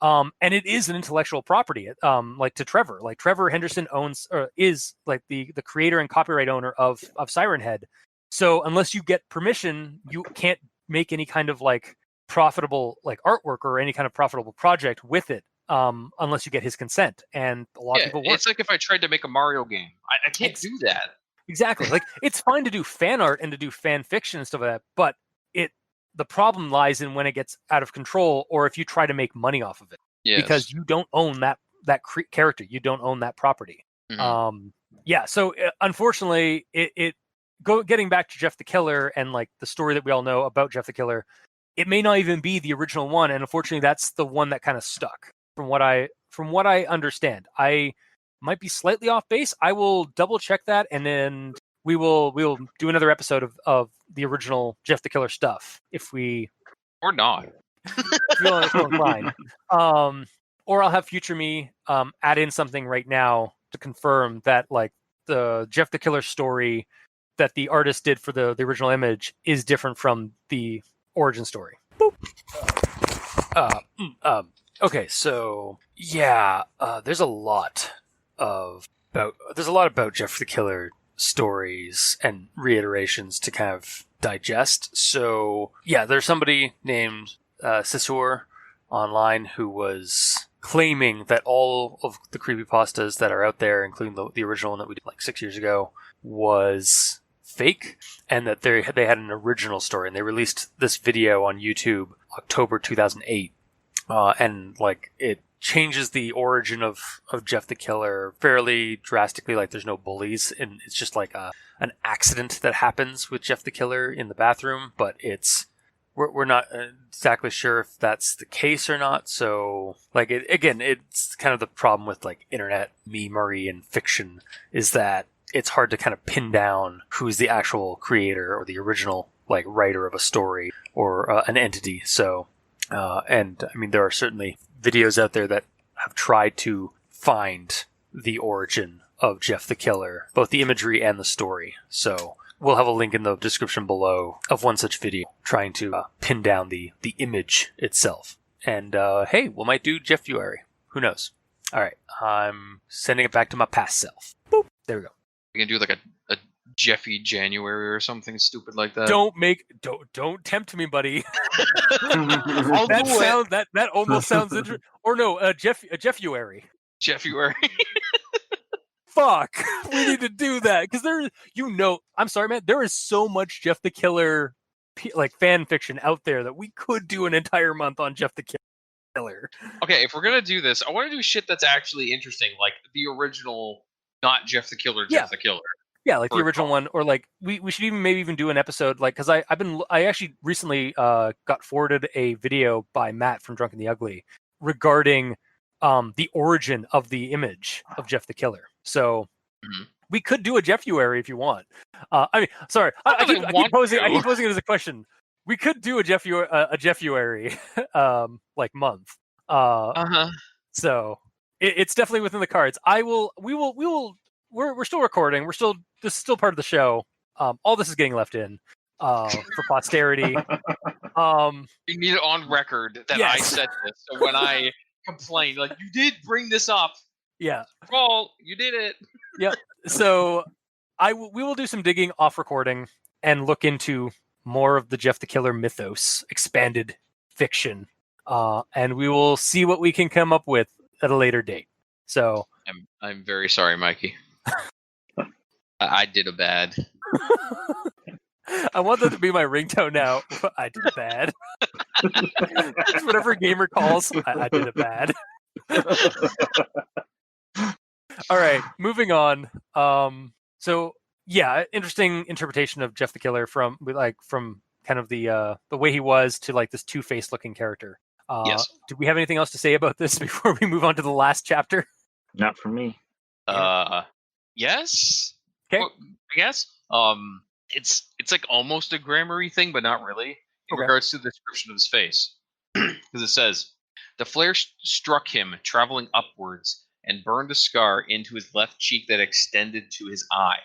And it is an intellectual property, like to Trevor. Like Trevor Henderson owns or is like the creator and copyright owner of Siren Head. So unless you get permission, you can't make any kind of like profitable like artwork or any kind of profitable project with it, unless you get his consent. And a lot of people work. It's like if I tried to make a Mario game, I can't do that. Exactly. Like it's fine to do fan art and to do fan fiction and stuff like that, but the problem lies in when it gets out of control, or if you try to make money off of it, because you don't own that character, you don't own that property. Mm-hmm. So unfortunately, getting back to Jeff the Killer and like the story that we all know about Jeff the Killer, it may not even be the original one, and unfortunately, that's the one that kind of stuck. From what I understand, I might be slightly off base. I will double check that, and then we will do another episode of the original Jeff the Killer stuff if we or not feel inclined. Or I'll have future me add in something right now to confirm that like the Jeff the Killer story that the artist did for the original image is different from the origin story. Okay, so yeah, there's a lot about Jeff the Killer stories and reiterations to kind of digest. So yeah, there's somebody named Sisor online who was claiming that all of the creepypastas that are out there, including the original one that we did like 6 years ago, was fake, and that they had an original story, and they released this video on YouTube October 2008, and like it changes the origin of Jeff the Killer fairly drastically. Like there's no bullies, and it's just like an accident that happens with Jeff the Killer in the bathroom, but we're not exactly sure if that's the case or not. So like it's kind of the problem with like internet memery and fiction, is that it's hard to kind of pin down who's the actual creator or the original like writer of a story or an entity. So and I mean, there are certainly videos out there that have tried to find the origin of Jeff the Killer, both the imagery and the story. So we'll have a link in the description below of one such video trying to pin down the image itself. And hey, we might do Jeffuary. Who knows? All right, I'm sending it back to my past self. Boop. There we go. We can do like a Jeffy January or something stupid like that. Don't tempt me, buddy. I'll that do sounds it. That almost sounds interesting. Or no, Jeffuary. Jeffuary. Fuck, we need to do that because I'm sorry, man. There is so much Jeff the Killer like fan fiction out there that we could do an entire month on Jeff the Killer. Okay, if we're gonna do this, I want to do shit that's actually interesting, like the original, not Jeff the Killer, Jeff the Killer. Yeah, like the original one, or like we should even do an episode, like, because I actually recently got forwarded a video by Matt from Drunk and the Ugly regarding the origin of the image of Jeff the Killer. So we could do a Jeffuary if you want. I mean, sorry, I keep posing it as a question. We could do a Jeffuary like month. So it's definitely within the cards. We're still recording. This is still part of the show. All this is getting left in for posterity. You need it on record that yes. I said this. So when I complain, like, you did bring this up. Yeah. Paul, you did it. Yep. So we will do some digging off recording and look into more of the Jeff the Killer mythos, expanded fiction, and we will see what we can come up with at a later date. So I'm very sorry, Mikey. I did a bad. I want that to be my ringtone now. I did a bad. Whatever gamer calls, I did a bad. All right, moving on. So yeah, interesting interpretation of Jeff the Killer from kind of the way he was to like this two-faced looking character. Yes. Do we have anything else to say about this before we move on to the last chapter? Not for me. Yes. Okay. Well, I guess. It's like almost a grammar-y thing, but not really. In regards to the description of his face, because it says the flare struck him, traveling upwards, and burned a scar into his left cheek that extended to his eye.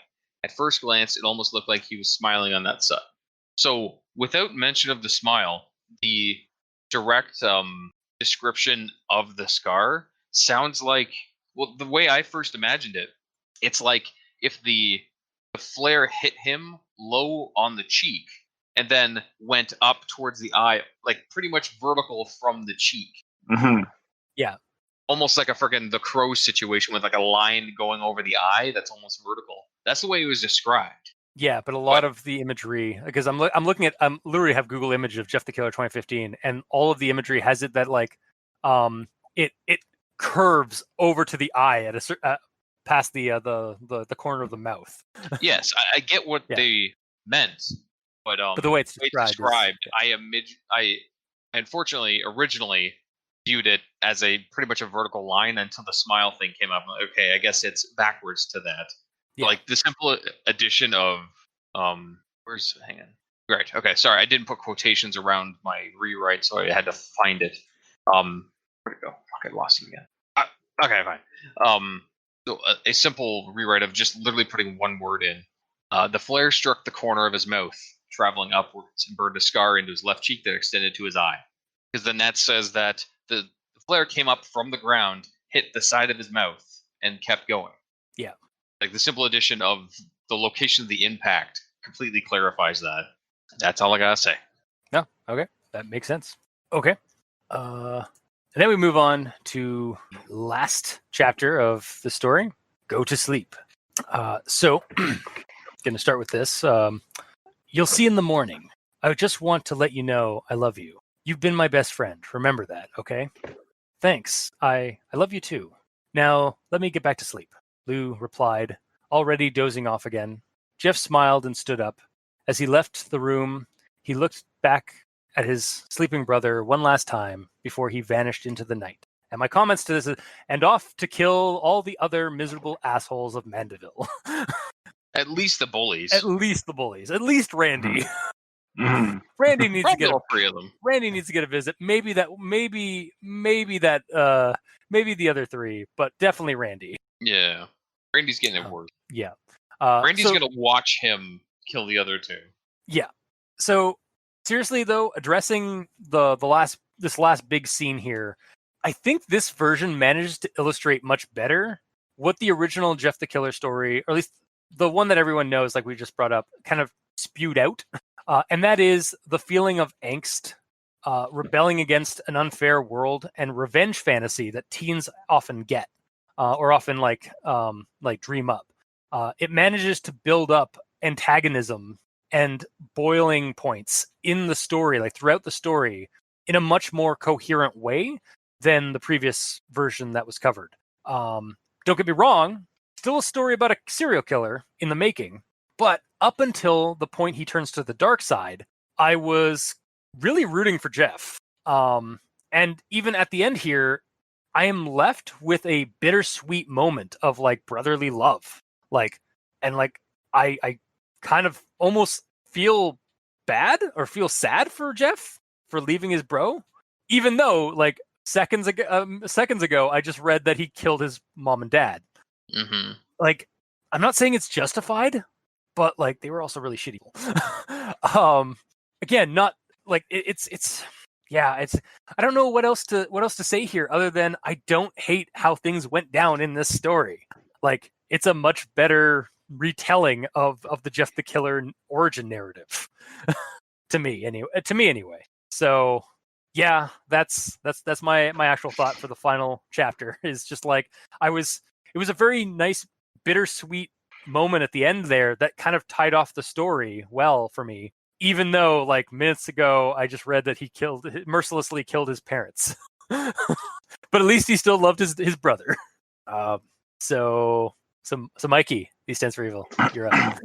At first glance, it almost looked like he was smiling on that side. So, without mention of the smile, the direct description of the scar sounds like, well, the way I first imagined it, it's like if the flare hit him low on the cheek and then went up towards the eye, like pretty much vertical from the cheek. Hmm. Yeah. Almost like a freaking The Crow situation with like a line going over the eye that's almost vertical. That's the way it was described. Yeah, but a lot of the imagery, because I'm looking at, I'm literally have Google image of Jeff the Killer 2015, and all of the imagery has it that like, it curves over to the eye at past the corner of the mouth. Yes, I get what Yeah. they meant, but the way it's the way described I unfortunately originally viewed it as a pretty much a vertical line until the smile thing came up. Okay, I guess it's backwards to that. Yeah. Like the simple addition of hang on. Right. Okay. Sorry, I didn't put quotations around my rewrite, so I had to find it. Where'd it go? Okay, lost it again. Okay, fine. So a simple rewrite of just literally putting one word in. The flare struck the corner of his mouth, traveling upwards, and burned a scar into his left cheek that extended to his eye. Because the net says that the flare came up from the ground, hit the side of his mouth, and kept going. Yeah. Like the simple addition of the location of the impact completely clarifies that. That's all I gotta say. No, okay, that makes sense. Okay, and then we move on to last chapter of the story. Go to sleep. So, going to start with this. You'll see in the morning. I just want to let you know I love you. You've been my best friend. Remember that, okay? Thanks. I love you too. Now, let me get back to sleep. Lou replied, already dozing off again. Jeff smiled and stood up. As he left the room, he looked back at his sleeping brother one last time before he vanished into the night. And my comments to this is, and off to kill all the other miserable assholes of Mandeville. At least the bullies. At least the bullies. At least Randy. Mm-hmm. Randy needs to get all three of them. Randy needs to get a visit. Maybe the other three, but definitely Randy. Yeah. Randy's getting it worse. Yeah. Randy's gonna watch him kill the other two. Yeah. So seriously though, addressing this last big scene here, I think this version manages to illustrate much better what the original Jeff the Killer story, or at least the one that everyone knows, like we just brought up, kind of spewed out. And that is the feeling of angst, rebelling against an unfair world, and revenge fantasy that teens often get, or often like dream up. It manages to build up antagonism and boiling points in the story, like throughout the story, in a much more coherent way than the previous version that was covered. Don't get me wrong, still a story about a serial killer in the making, but up until the point he turns to the dark side, I was really rooting for Jeff. And even at the end here, I am left with a bittersweet moment of like brotherly love. I kind of almost feel bad or feel sad for Jeff for leaving his bro, even though like seconds ago I just read that he killed his mom and dad. Mm-hmm. Like, I'm not saying it's justified, but like they were also really shitty. Again, not like it's I don't know what else to say here other than I don't hate how things went down in this story. Like, it's a much better retelling of the Jeff the Killer origin narrative to me anyway. So yeah, that's my actual thought for the final chapter. Is just like it was a very nice bittersweet moment at the end there that kind of tied off the story well for me, even though like minutes ago I just read that he mercilessly killed his parents. But at least he still loved his brother. So Mikey, he stands for evil. You're up.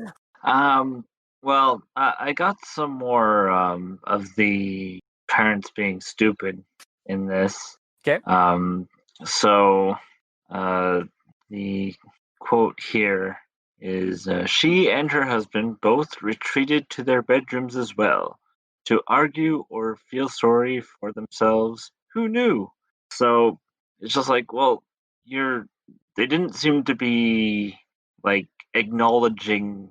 Well, I got some more of the parents being stupid in this. Okay. So the quote here is, she and her husband both retreated to their bedrooms as well, to argue or feel sorry for themselves. Who knew? So it's just like, well, they didn't seem to be like acknowledging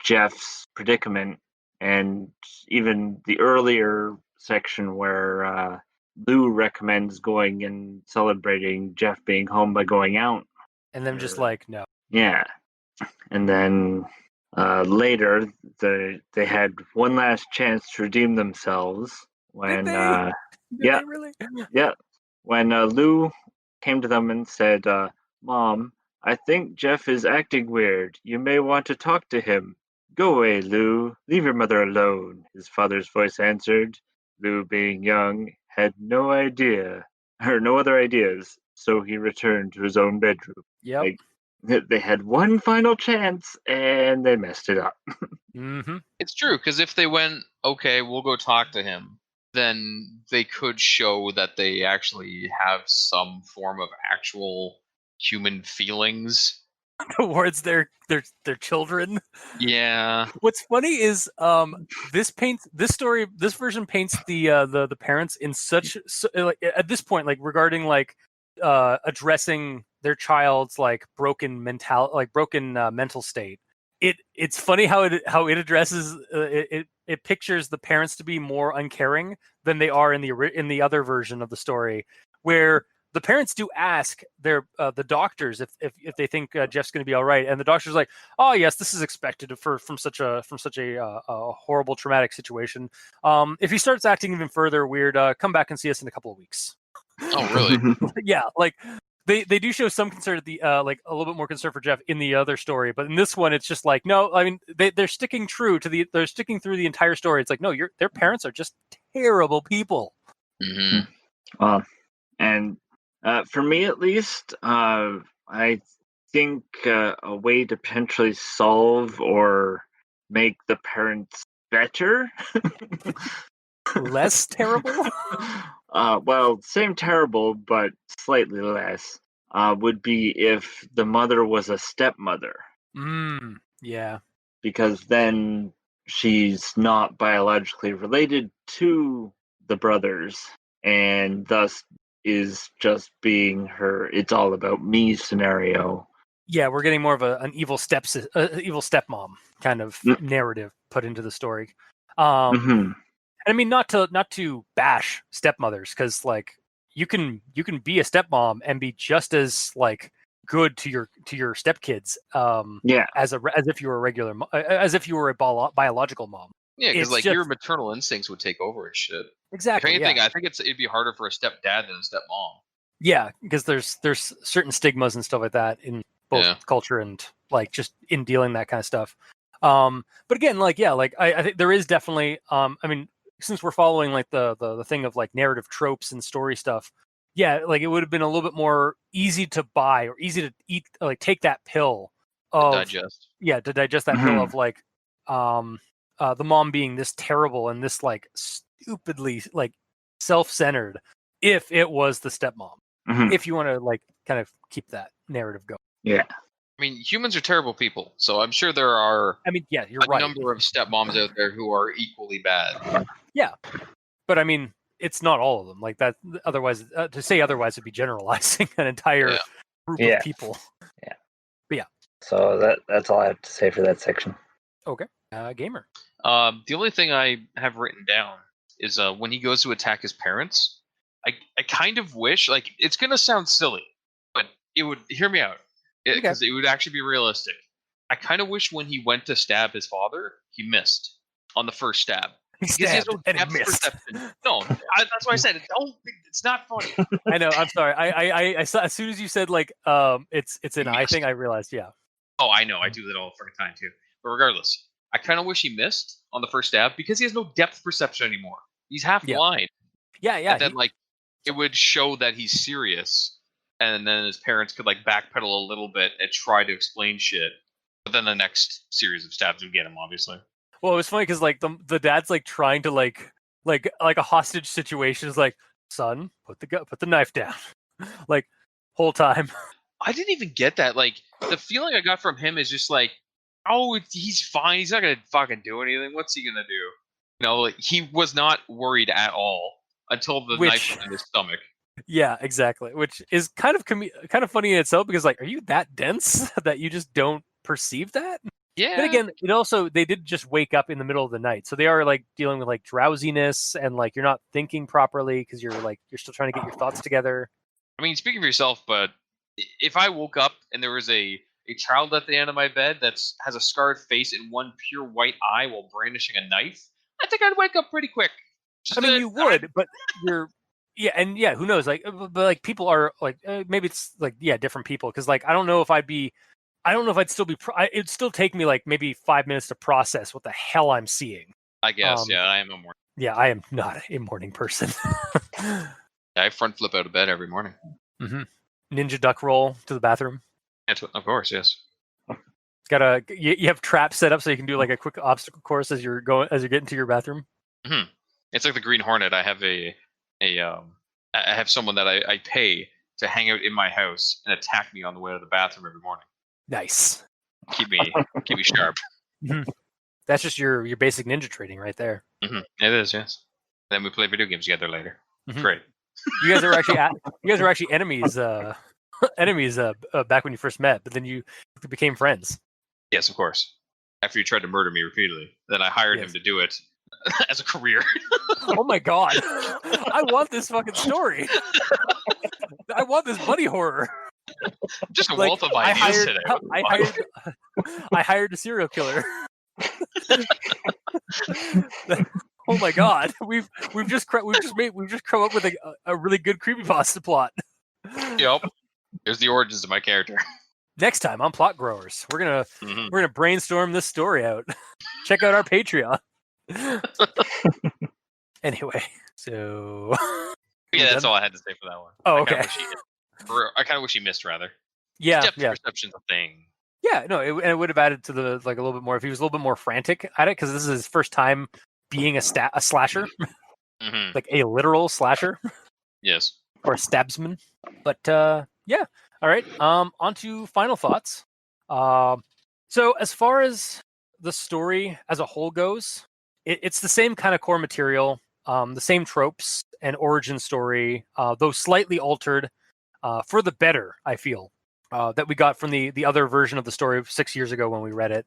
Jeff's predicament and even the earlier section where Lou recommends going and celebrating Jeff being home by going out. And them just like, no. Yeah. And then later, they had one last chance to redeem themselves when, Did they? Did yeah, they really? yeah, when Lou came to them and said, "Mom, I think Jeff is acting weird. You may want to talk to him." "Go away, Lou. Leave your mother alone," his father's voice answered. Lou, being young, had no other ideas, so he returned to his own bedroom. Yep. Like, they had one final chance and they messed it up. Mm-hmm. It's true, because if they went, okay, we'll go talk to him, then they could show that they actually have some form of actual human feelings. Towards their children. Yeah. What's funny is this version paints the parents in such like, at this point, like regarding like addressing their child's like broken mental state. It's funny how it addresses it pictures the parents to be more uncaring than they are in the other version of the story, where the parents do ask their the doctors if they think Jeff's going to be all right, and the doctor's like, "Oh yes, this is expected from such a horrible traumatic situation. If he starts acting even further weird, come back and see us in a couple of weeks." Oh, really? Yeah, like they do show some concern at the like a little bit more concern for Jeff in the other story, but in this one it's just like, no, I mean they're sticking through the entire story. It's like, no, their parents are just terrible people. Mm-hmm. And for me, at least, I think a way to potentially solve or make the parents better. Less terrible? Well, same terrible, but slightly less, would be if the mother was a stepmother. Yeah. Because then she's not biologically related to the brothers, and thus is just being her "it's all about me" scenario. Yeah, we're getting more of an evil stepmom kind of narrative put into the story. And I mean, not to bash stepmothers, because like you can be a stepmom and be just as like good to your stepkids. As if you were a regular, as if you were a biological mom. Yeah, because like just, your maternal instincts would take over and shit. Exactly. If anything, yeah. I think it'd be harder for a stepdad than a stepmom. Yeah, because there's certain stigmas and stuff like that in both culture and like just in dealing that kind of stuff. But again, like I think there is definitely I mean, since we're following like the thing of like narrative tropes and story stuff, yeah, like it would have been a little bit more easy to buy or easy to eat, like take that pill of digest. Yeah, to digest that pill of like the mom being this terrible and this like stupidly like self-centered, if it was the stepmom. If you want to like kind of keep that narrative going. Yeah. I mean, humans are terrible people, so I'm sure there are. I mean, yeah, you're a right. number of stepmoms out there who are equally bad. Yeah, but I mean, it's not all of them. Like that. Otherwise, to say otherwise would be generalizing an entire group of people. Yeah. But yeah. So that's all I have to say for that section. Okay. Gamer. The only thing I have written down is when he goes to attack his parents. I kind of wish, like, it's gonna sound silly, but it would hear me out because it would actually be realistic. I kind of wish when he went to stab his father, he missed on the first stab. Because he has no depth perception. No, that's why I said it's not funny. I know. I'm sorry. I saw as soon as you said like it's an eye thing, I realized. Yeah. Oh, I know. I do that all the fucking time too. But regardless, I kind of wish he missed on the first stab because he has no depth perception anymore. He's half blind. Yeah. And then like it would show that he's serious, and then his parents could like backpedal a little bit and try to explain shit. But then the next series of stabs would get him, obviously. Well, it was funny because like the dad's like trying to like a hostage situation is like, son, put the knife down, like whole time. I didn't even get that. Like the feeling I got from him is just like, oh, he's fine. He's not gonna fucking do anything. What's he gonna do? You know, like he was not worried at all until the knife was in his stomach. Yeah, exactly. Which is kind of funny in itself because like, are you that dense that you just don't perceive that? Yeah. Then again, they did just wake up in the middle of the night, so they are like dealing with like drowsiness and like you're not thinking properly because you're still trying to get your thoughts together. I mean, speaking for yourself, but if I woke up and there was a child at the end of my bed that has a scarred face and one pure white eye while brandishing a knife, I think I'd wake up pretty quick. I mean, you would, but you're, who knows? Like, but like people are like, maybe it's like, different people. Cause like, I don't know if I'd still be, it'd still take me like maybe 5 minutes to process what the hell I'm seeing. I guess, I am a morning. Yeah, I am not a morning person. I front flip out of bed every morning. Mm-hmm. Ninja duck roll to the bathroom. Of course, yes. You have traps set up so you can do like a quick obstacle course as you're getting to your bathroom. Mm-hmm. It's like the Green Hornet. I have I have someone that I pay to hang out in my house and attack me on the way to the bathroom every morning. Nice. Keep me sharp. Mm-hmm. That's just your basic ninja training right there. Mm-hmm. It is, yes. Then we play video games together later. Mm-hmm. Great. You guys are actually enemies. Enemies back when you first met, but then you became friends. Yes, of course. After you tried to murder me repeatedly, then I hired him to do it as a career. Oh my god! I want this fucking story. I want this buddy horror. Just a wealth of ideas today. I hired a serial killer. Oh my god! We've just come up with a really good creepypasta plot. Yep. Here's the origins of my character. Next time on Plot Growers, we're gonna brainstorm this story out. Check out our Patreon. Anyway, so yeah, that's all I had to say for that one. Oh, okay. I kind of wish he missed rather. Yeah, depth of perception's a thing. Yeah, no, it would have added to the like a little bit more if he was a little bit more frantic at it because this is his first time being a slasher, like a literal slasher. Yes. Or a stabsman. But yeah. All right. On to final thoughts. So as far as the story as a whole goes, it's the same kind of core material, the same tropes and origin story, though slightly altered for the better, I feel, that we got from the other version of the story 6 years ago when we read it.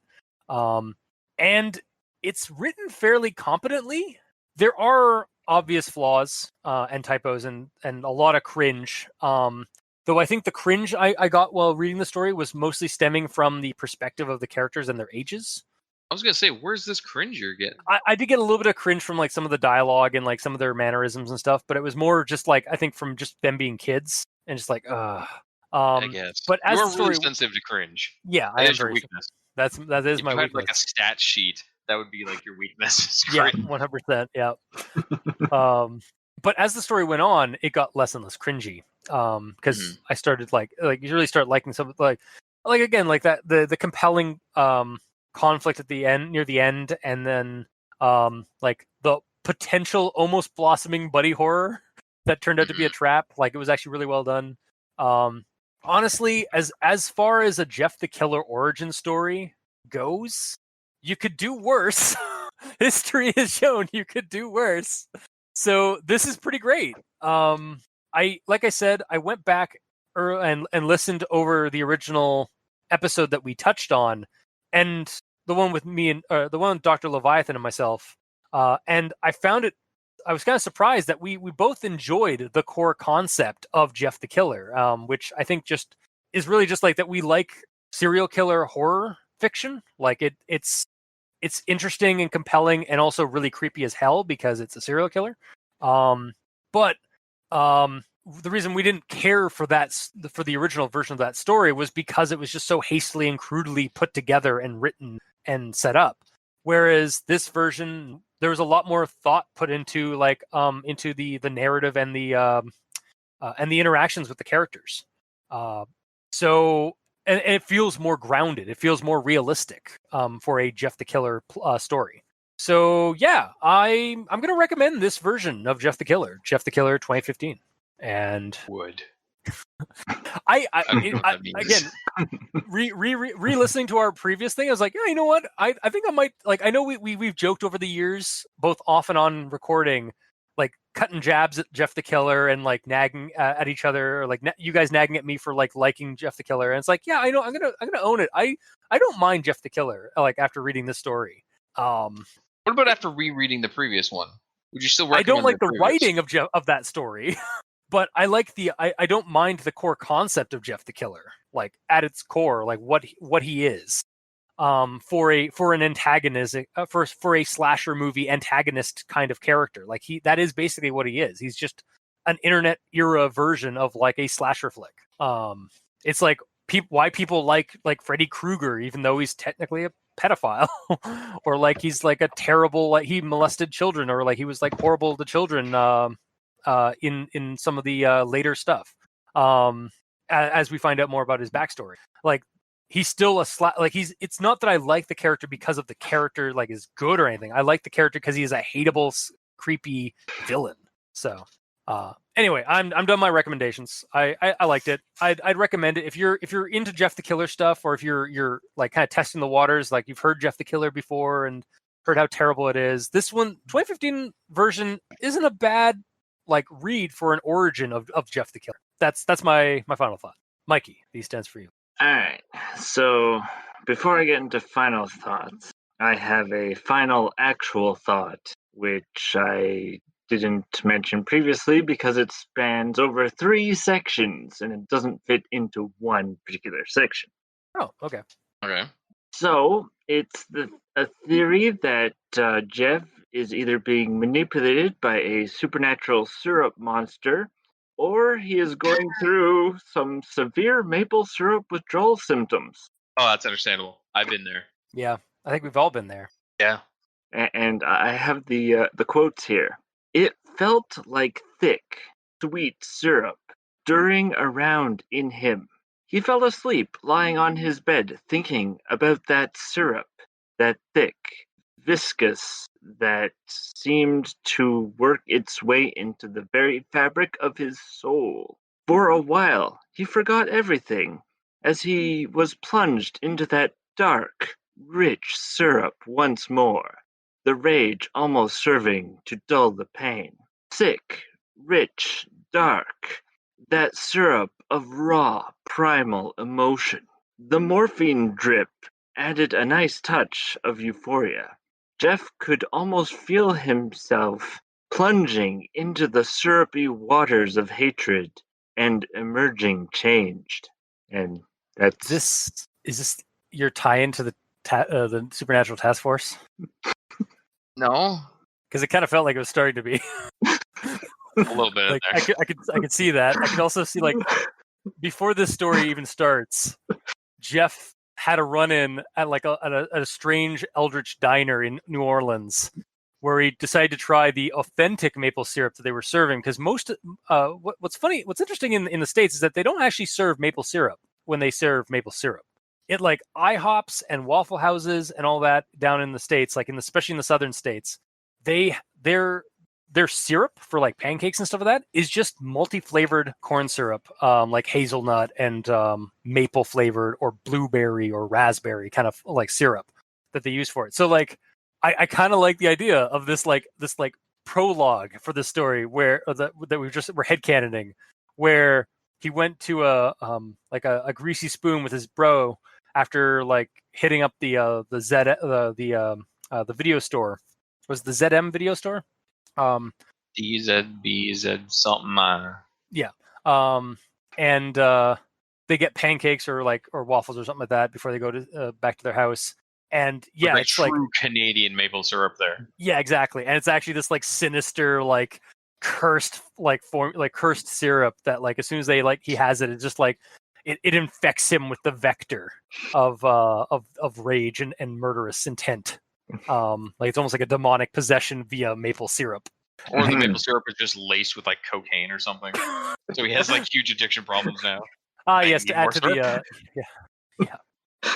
And it's written fairly competently. There are obvious flaws and typos and a lot of cringe. Though I think the cringe I got while reading the story was mostly stemming from the perspective of the characters and their ages. I was gonna say, where's this cringe you're getting? I did get a little bit of cringe from like some of the dialogue and like some of their mannerisms and stuff, but it was more just like I think from just them being kids and just like I guess. But as you're the story, really sensitive to cringe. Yeah, that is your weakness. That is if my you had weakness. Like a stat sheet, that would be like your weakness. Yeah, 100%. Yeah. But as the story went on, it got less and less cringy. Because I started like you really start liking something like again like that the compelling conflict at the end near the end, and then like the potential almost blossoming buddy horror that turned out to be a trap. Like it was actually really well done. Honestly, as far as a Jeff the Killer origin story goes, you could do worse. History has shown you could do worse. So this is pretty great. Like I said, I went back and listened over the original episode that we touched on, and the one with me and the one with Dr. Leviathan and myself. And I found it. I was kind of surprised that we both enjoyed the core concept of Jeff the Killer, which I think just is really just like that. We like serial killer horror fiction. Like it's interesting and compelling, and also really creepy as hell because it's a serial killer. But the reason we didn't care for the original version of that story was because it was just so hastily and crudely put together and written and set up. Whereas this version, there was a lot more thought put into into the narrative and the interactions with the characters. So it feels more grounded. It feels more realistic for a Jeff the Killer story. So yeah, I'm going to recommend this version of Jeff the Killer 2015. And would I again re-listening to our previous thing, I was like, yeah, you know what? I think I might like. I know we've joked over the years, both off and on recording, like cutting jabs at Jeff the Killer and like nagging at each other, or like you guys nagging at me for like liking Jeff the Killer. And it's like, yeah, I know, I'm gonna own it. I don't mind Jeff the Killer. Like after reading this story. What about after rereading the previous one? Would you still I recommend don't like the previous? writing of that story, but I like I don't mind the core concept of Jeff the Killer, like at its core, like what he is. For an antagonistic for a slasher movie antagonist kind of character, like that is basically what he is. He's just an internet era version of like a slasher flick. It's like why people like Freddy Krueger, even though he's technically a pedophile, or like he's like a terrible, like he molested children, or like he was like horrible to children in some of the later stuff. As we find out more about his backstory, like he's still it's not that I like the character because of the character like is good or anything. I like the character because he's a hateable, creepy villain. So anyway, I'm done my recommendations. I liked it. I'd recommend it if you're into Jeff the Killer stuff, or if you're like kind of testing the waters, like you've heard Jeff the Killer before and heard how terrible it is. This one, 2015 version, isn't a bad like read for an origin of Jeff the Killer. That's my final thought. Mikey, these stands for you. All right. So before I get into final thoughts, I have a final actual thought, which I didn't mention previously because it spans over 3 sections and it doesn't fit into one particular section. Oh, okay. Okay. So it's a theory that Jeff is either being manipulated by a supernatural syrup monster, or he is going through some severe maple syrup withdrawal symptoms. Oh, that's understandable. I've been there. Yeah, I think we've all been there. Yeah. And I have the quotes here. It felt like thick, sweet syrup stirring around in him. He fell asleep lying on his bed thinking about that syrup, that thick, viscous, that seemed to work its way into the very fabric of his soul. For a while, he forgot everything as he was plunged into that dark, rich syrup once more, the rage almost serving to dull the pain. Thick, rich, dark, that syrup of raw, primal emotion. The morphine drip added a nice touch of euphoria. Jeff could almost feel himself plunging into the syrupy waters of hatred and emerging changed. And that's Is this your tie into the Supernatural Task Force? No. Because it kind of felt like it was starting to be. A little bit. Like There. I could see that. I could also see like before this story even starts, Jeff had a run-in at like a strange eldritch diner in New Orleans, where he decided to try the authentic maple syrup that they were serving. Because what's interesting in the States is that they don't actually serve maple syrup when they serve maple syrup. It like IHOPs and Waffle Houses and all that down in the States, like especially in the southern states, their syrup for like pancakes and stuff like that is just multi-flavored corn syrup, like hazelnut and maple flavored or blueberry or raspberry kind of like syrup that they use for it. So like I kind of like the idea of this prologue for this story where that we're headcanoning, where he went to a greasy spoon with his bro after like hitting up the video store. Was the ZM video store? DZBZ something. Yeah. And they get pancakes or waffles or something like that before they go to back to their house. And yeah, like it's true like Canadian maple syrup there. Yeah, exactly. And it's actually this like sinister, like cursed, cursed syrup that like as soon as he has it, it's just like it infects him with the vector of rage and murderous intent. Like it's almost like a demonic possession via maple syrup. Or the maple syrup is just laced with like cocaine or something. So he has like huge addiction problems now. Yes, to add to the yeah.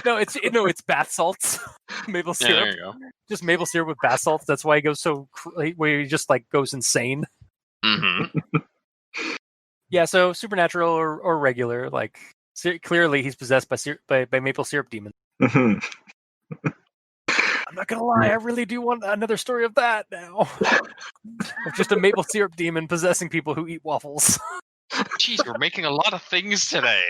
No, it's bath salts, maple syrup. Yeah, there you go. Just maple syrup with bath salts. That's why he goes where he just like goes insane. Mm-hmm. Yeah, so supernatural or regular, like clearly he's possessed by maple syrup demons. I'm not gonna lie, I really do want another story of that now. Of just a maple syrup demon possessing people who eat waffles. Jeez, we're making a lot of things today.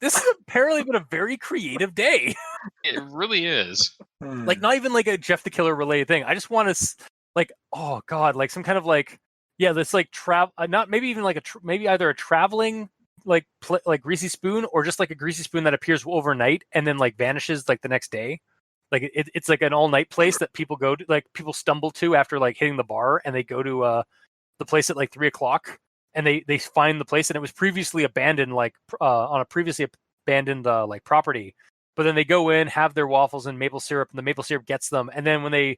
This has apparently been a very creative day. It really is. Like, not even like a Jeff the Killer related thing. I just want to, like, oh god, like some kind of like, yeah, this like not maybe even like maybe either a traveling like like greasy spoon, or just like a greasy spoon that appears overnight and then like vanishes like the next day. Like it's like an all night place that people go to, like people stumble to after like hitting the bar, and they go to the place at like 3:00, and they find the place, and it was previously abandoned, like on a previously abandoned like property. But then they go in, have their waffles and maple syrup, and the maple syrup gets them. And then when the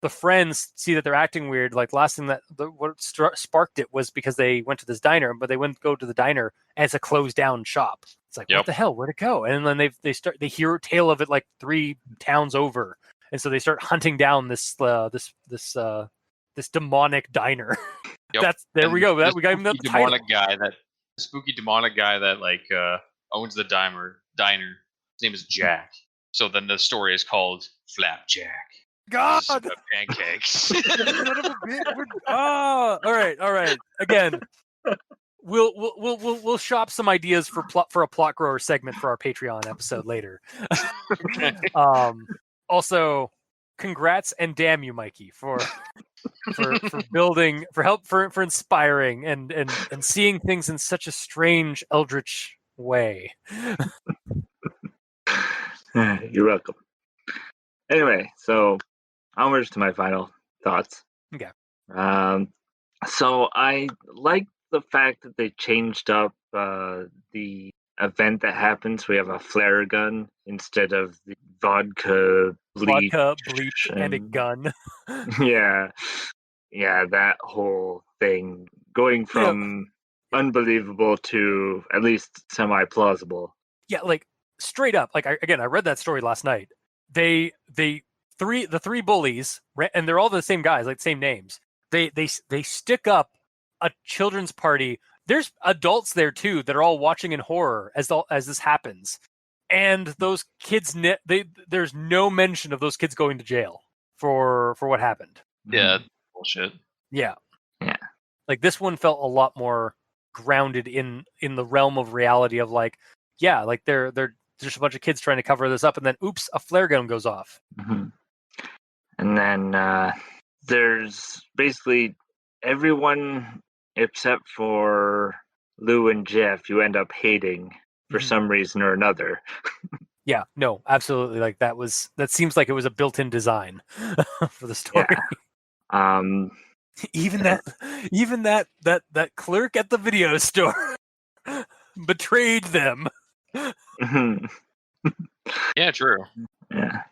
friends see that they're acting weird, like last thing that what sparked it was because they went to this diner, but they went to go to the diner and it's a closed down shop. It's like, what the hell? Where'd it go? And then they hear a tale of it like 3 towns over, and so they start hunting down this demonic diner. Yep. We go. We got him the demonic guy the spooky demonic guy that like owns the diner. His name is Jack. So then the story is called Flapjack. God, pancakes. All right. Again, we'll shop some ideas for a plot grower segment for our Patreon episode later. Also, congrats and damn you, Mikey, for building, for inspiring and seeing things in such a strange eldritch way. You're welcome. Anyway, so onwards to my final thoughts. Okay. So I like the fact that they changed up the event that happens. We have a flare gun instead of the vodka, bleach, and a gun. yeah, that whole thing going from unbelievable to at least semi-plausible. Yeah, like straight up. Like I read that story last night. The three bullies, and they're all the same guys, like same names. They stick up a children's party. There's adults there too that are all watching in horror as this happens, and those kids. There's no mention of those kids going to jail for what happened. Yeah, bullshit. Yeah. Like this one felt a lot more grounded in the realm of reality of like, yeah, like they're just a bunch of kids trying to cover this up, and then oops, a flare gun goes off. Mm-hmm. And then there's basically everyone except for Lou and Jeff you end up hating for some reason or another. Yeah, no, absolutely. Like that seems like it was a built-in design for the story. Yeah. Even that clerk at the video store betrayed them. Yeah, true. Yeah.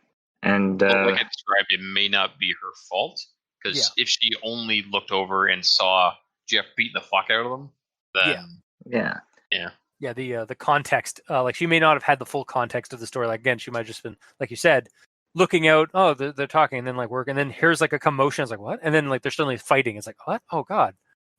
And like I described, it may not be her fault, because if she only looked over and saw Jeff beat the fuck out of them, then the context, like she may not have had the full context of the story. Like again, she might have just been, like you said, looking out. Oh, they're talking, and then like work, and then here's like a commotion. It's like what? And then like they're suddenly fighting. It's like what? Oh god,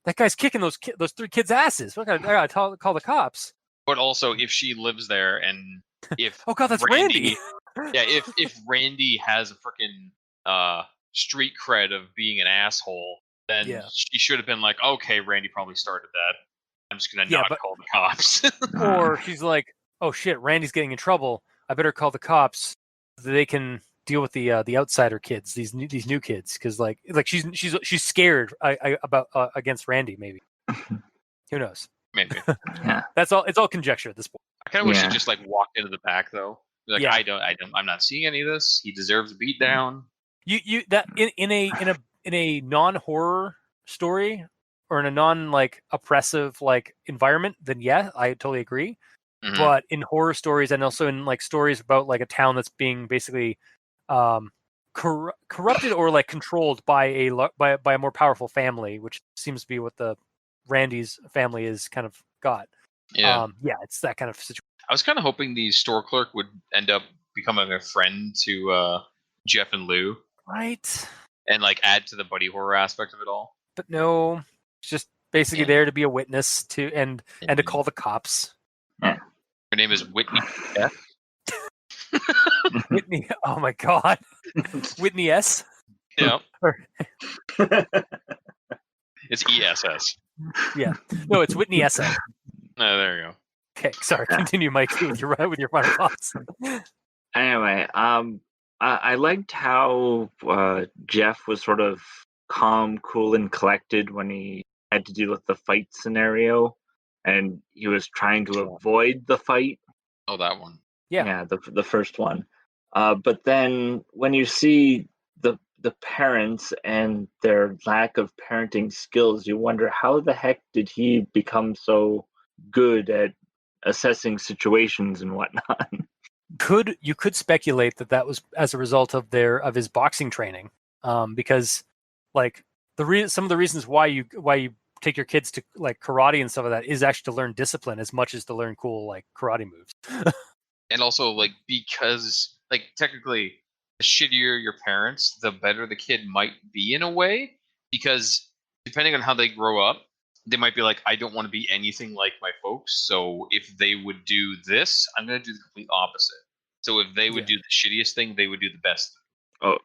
that guy's kicking those 3 kids' asses. I gotta call the cops. But also, if she lives there, and if oh god, that's Randy. if Randy has a freaking street cred of being an asshole, then she should have been like, okay, Randy probably started that. I'm just gonna not call the cops. Or she's like, oh shit, Randy's getting in trouble. I better call the cops so they can deal with the outsider kids, these new kids, because like she's scared about against Randy. Maybe who knows? Maybe. Yeah. That's all. It's all conjecture at this point. I kind of wish she just like walked into the back though. Like I'm not seeing any of this. He deserves a beat down. You that in a non-horror story or in a non like oppressive like environment, then yeah, I totally agree. Mm-hmm. But in horror stories and also in like stories about like a town that's being basically corrupted or like controlled by a more powerful family, which seems to be what the Randy's family is kind of got. Yeah. It's that kind of situation. I was kind of hoping the store clerk would end up becoming a friend to Jeff and Lou. Right. And like add to the buddy horror aspect of it all. But no, it's just basically there to be a witness to and to call the cops. Yeah. Her name is Whitney. Whitney. Oh my god. Whitney S. Yeah, Or- it's ESS. yeah, no, it's Whitney S.A. Oh, there you go. Okay, sorry. Continue, Mikey, with your final thoughts. Anyway, I liked how Jeff was sort of calm, cool, and collected when he had to deal with the fight scenario, and he was trying to avoid the fight. Oh, that one. Yeah. The first one. But then when you see the parents and their lack of parenting skills, you wonder how the heck did he become so good at assessing situations and whatnot. You could speculate that was as a result of his boxing training, because like some of the reasons why you take your kids to like karate and stuff like that is actually to learn discipline as much as to learn cool like karate moves. And also, like, because, like, technically, the shittier your parents, the better the kid might be in a way. Because depending on how they grow up, they might be like, I don't want to be anything like my folks. So if they would do this, I'm going to do the complete opposite. So if they would do the shittiest thing, they would do the best. Oh,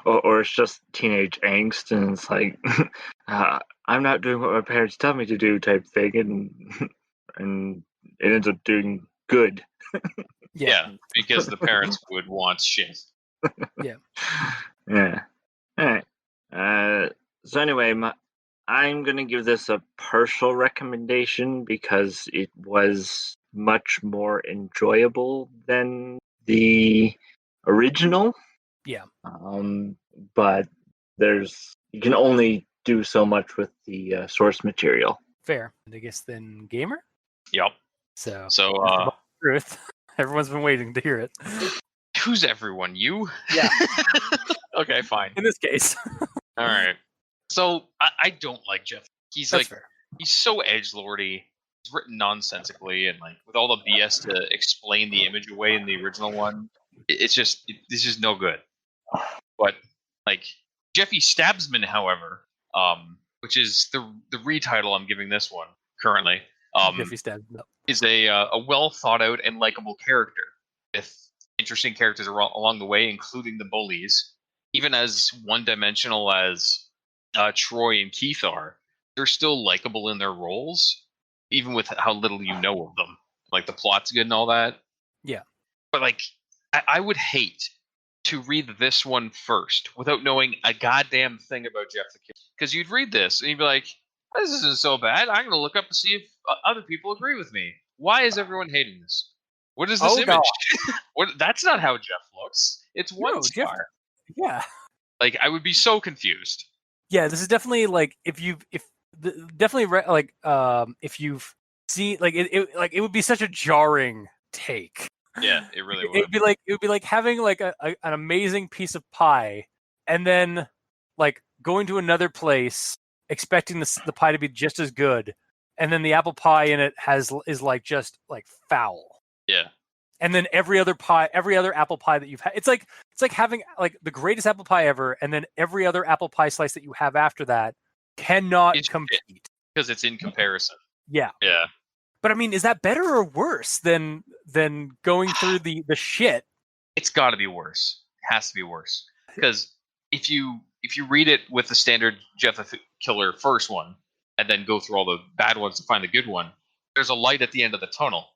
or it's just teenage angst, and it's like, I'm not doing what my parents tell me to do, type thing, and it ends up doing good. Yeah, because the parents would want shit. Yeah. All right. So anyway, I'm gonna give this a partial recommendation because it was much more enjoyable than the original. Yeah. But you can only do so much with the source material. Fair. And I guess then gamer. Yep. So truth. Everyone's been waiting to hear it. Who's everyone? You? Yeah. Okay, fine. In this case. All right. So I don't like Jeff. He's That's like fair. He's so edgelordy. He's written nonsensically, and like with all the BS to explain the image away in the original one, it's just no good. But like Jeffy Stabsman, however, which is the retitle I'm giving this one currently, Jeffy Stabsman is a well thought out and likable character with interesting characters along the way, including the bullies. Even as one dimensional as Troy and Keith are, they're still likable in their roles, even with how little you know of them. Like the plot's good and all that. Yeah. But like, I would hate to read this one first without knowing a goddamn thing about Jeff the Killer. Because you'd read this and you'd be like, this isn't so bad. I'm going to look up and see if other people agree with me. Why is everyone hating this? What is this image? That's not how Jeff looks. It's one star. Yeah. Like, I would be so confused. Yeah, this is definitely like if you've seen like it would be such a jarring take. Yeah, it really would. It would be like having like an amazing piece of pie and then like going to another place expecting the pie to be just as good, and then the apple pie in it is like just like foul. Yeah. And then every other apple pie that you've had, it's like having like the greatest apple pie ever, and then every other apple pie slice that you have after that cannot compete because it's in comparison. Yeah. Yeah. But I mean, is that better or worse than going through the shit? It's got to be worse. It has to be worse because if you read it with the standard Jeff the Killer first one and then go through all the bad ones to find the good one, there's a light at the end of the tunnel.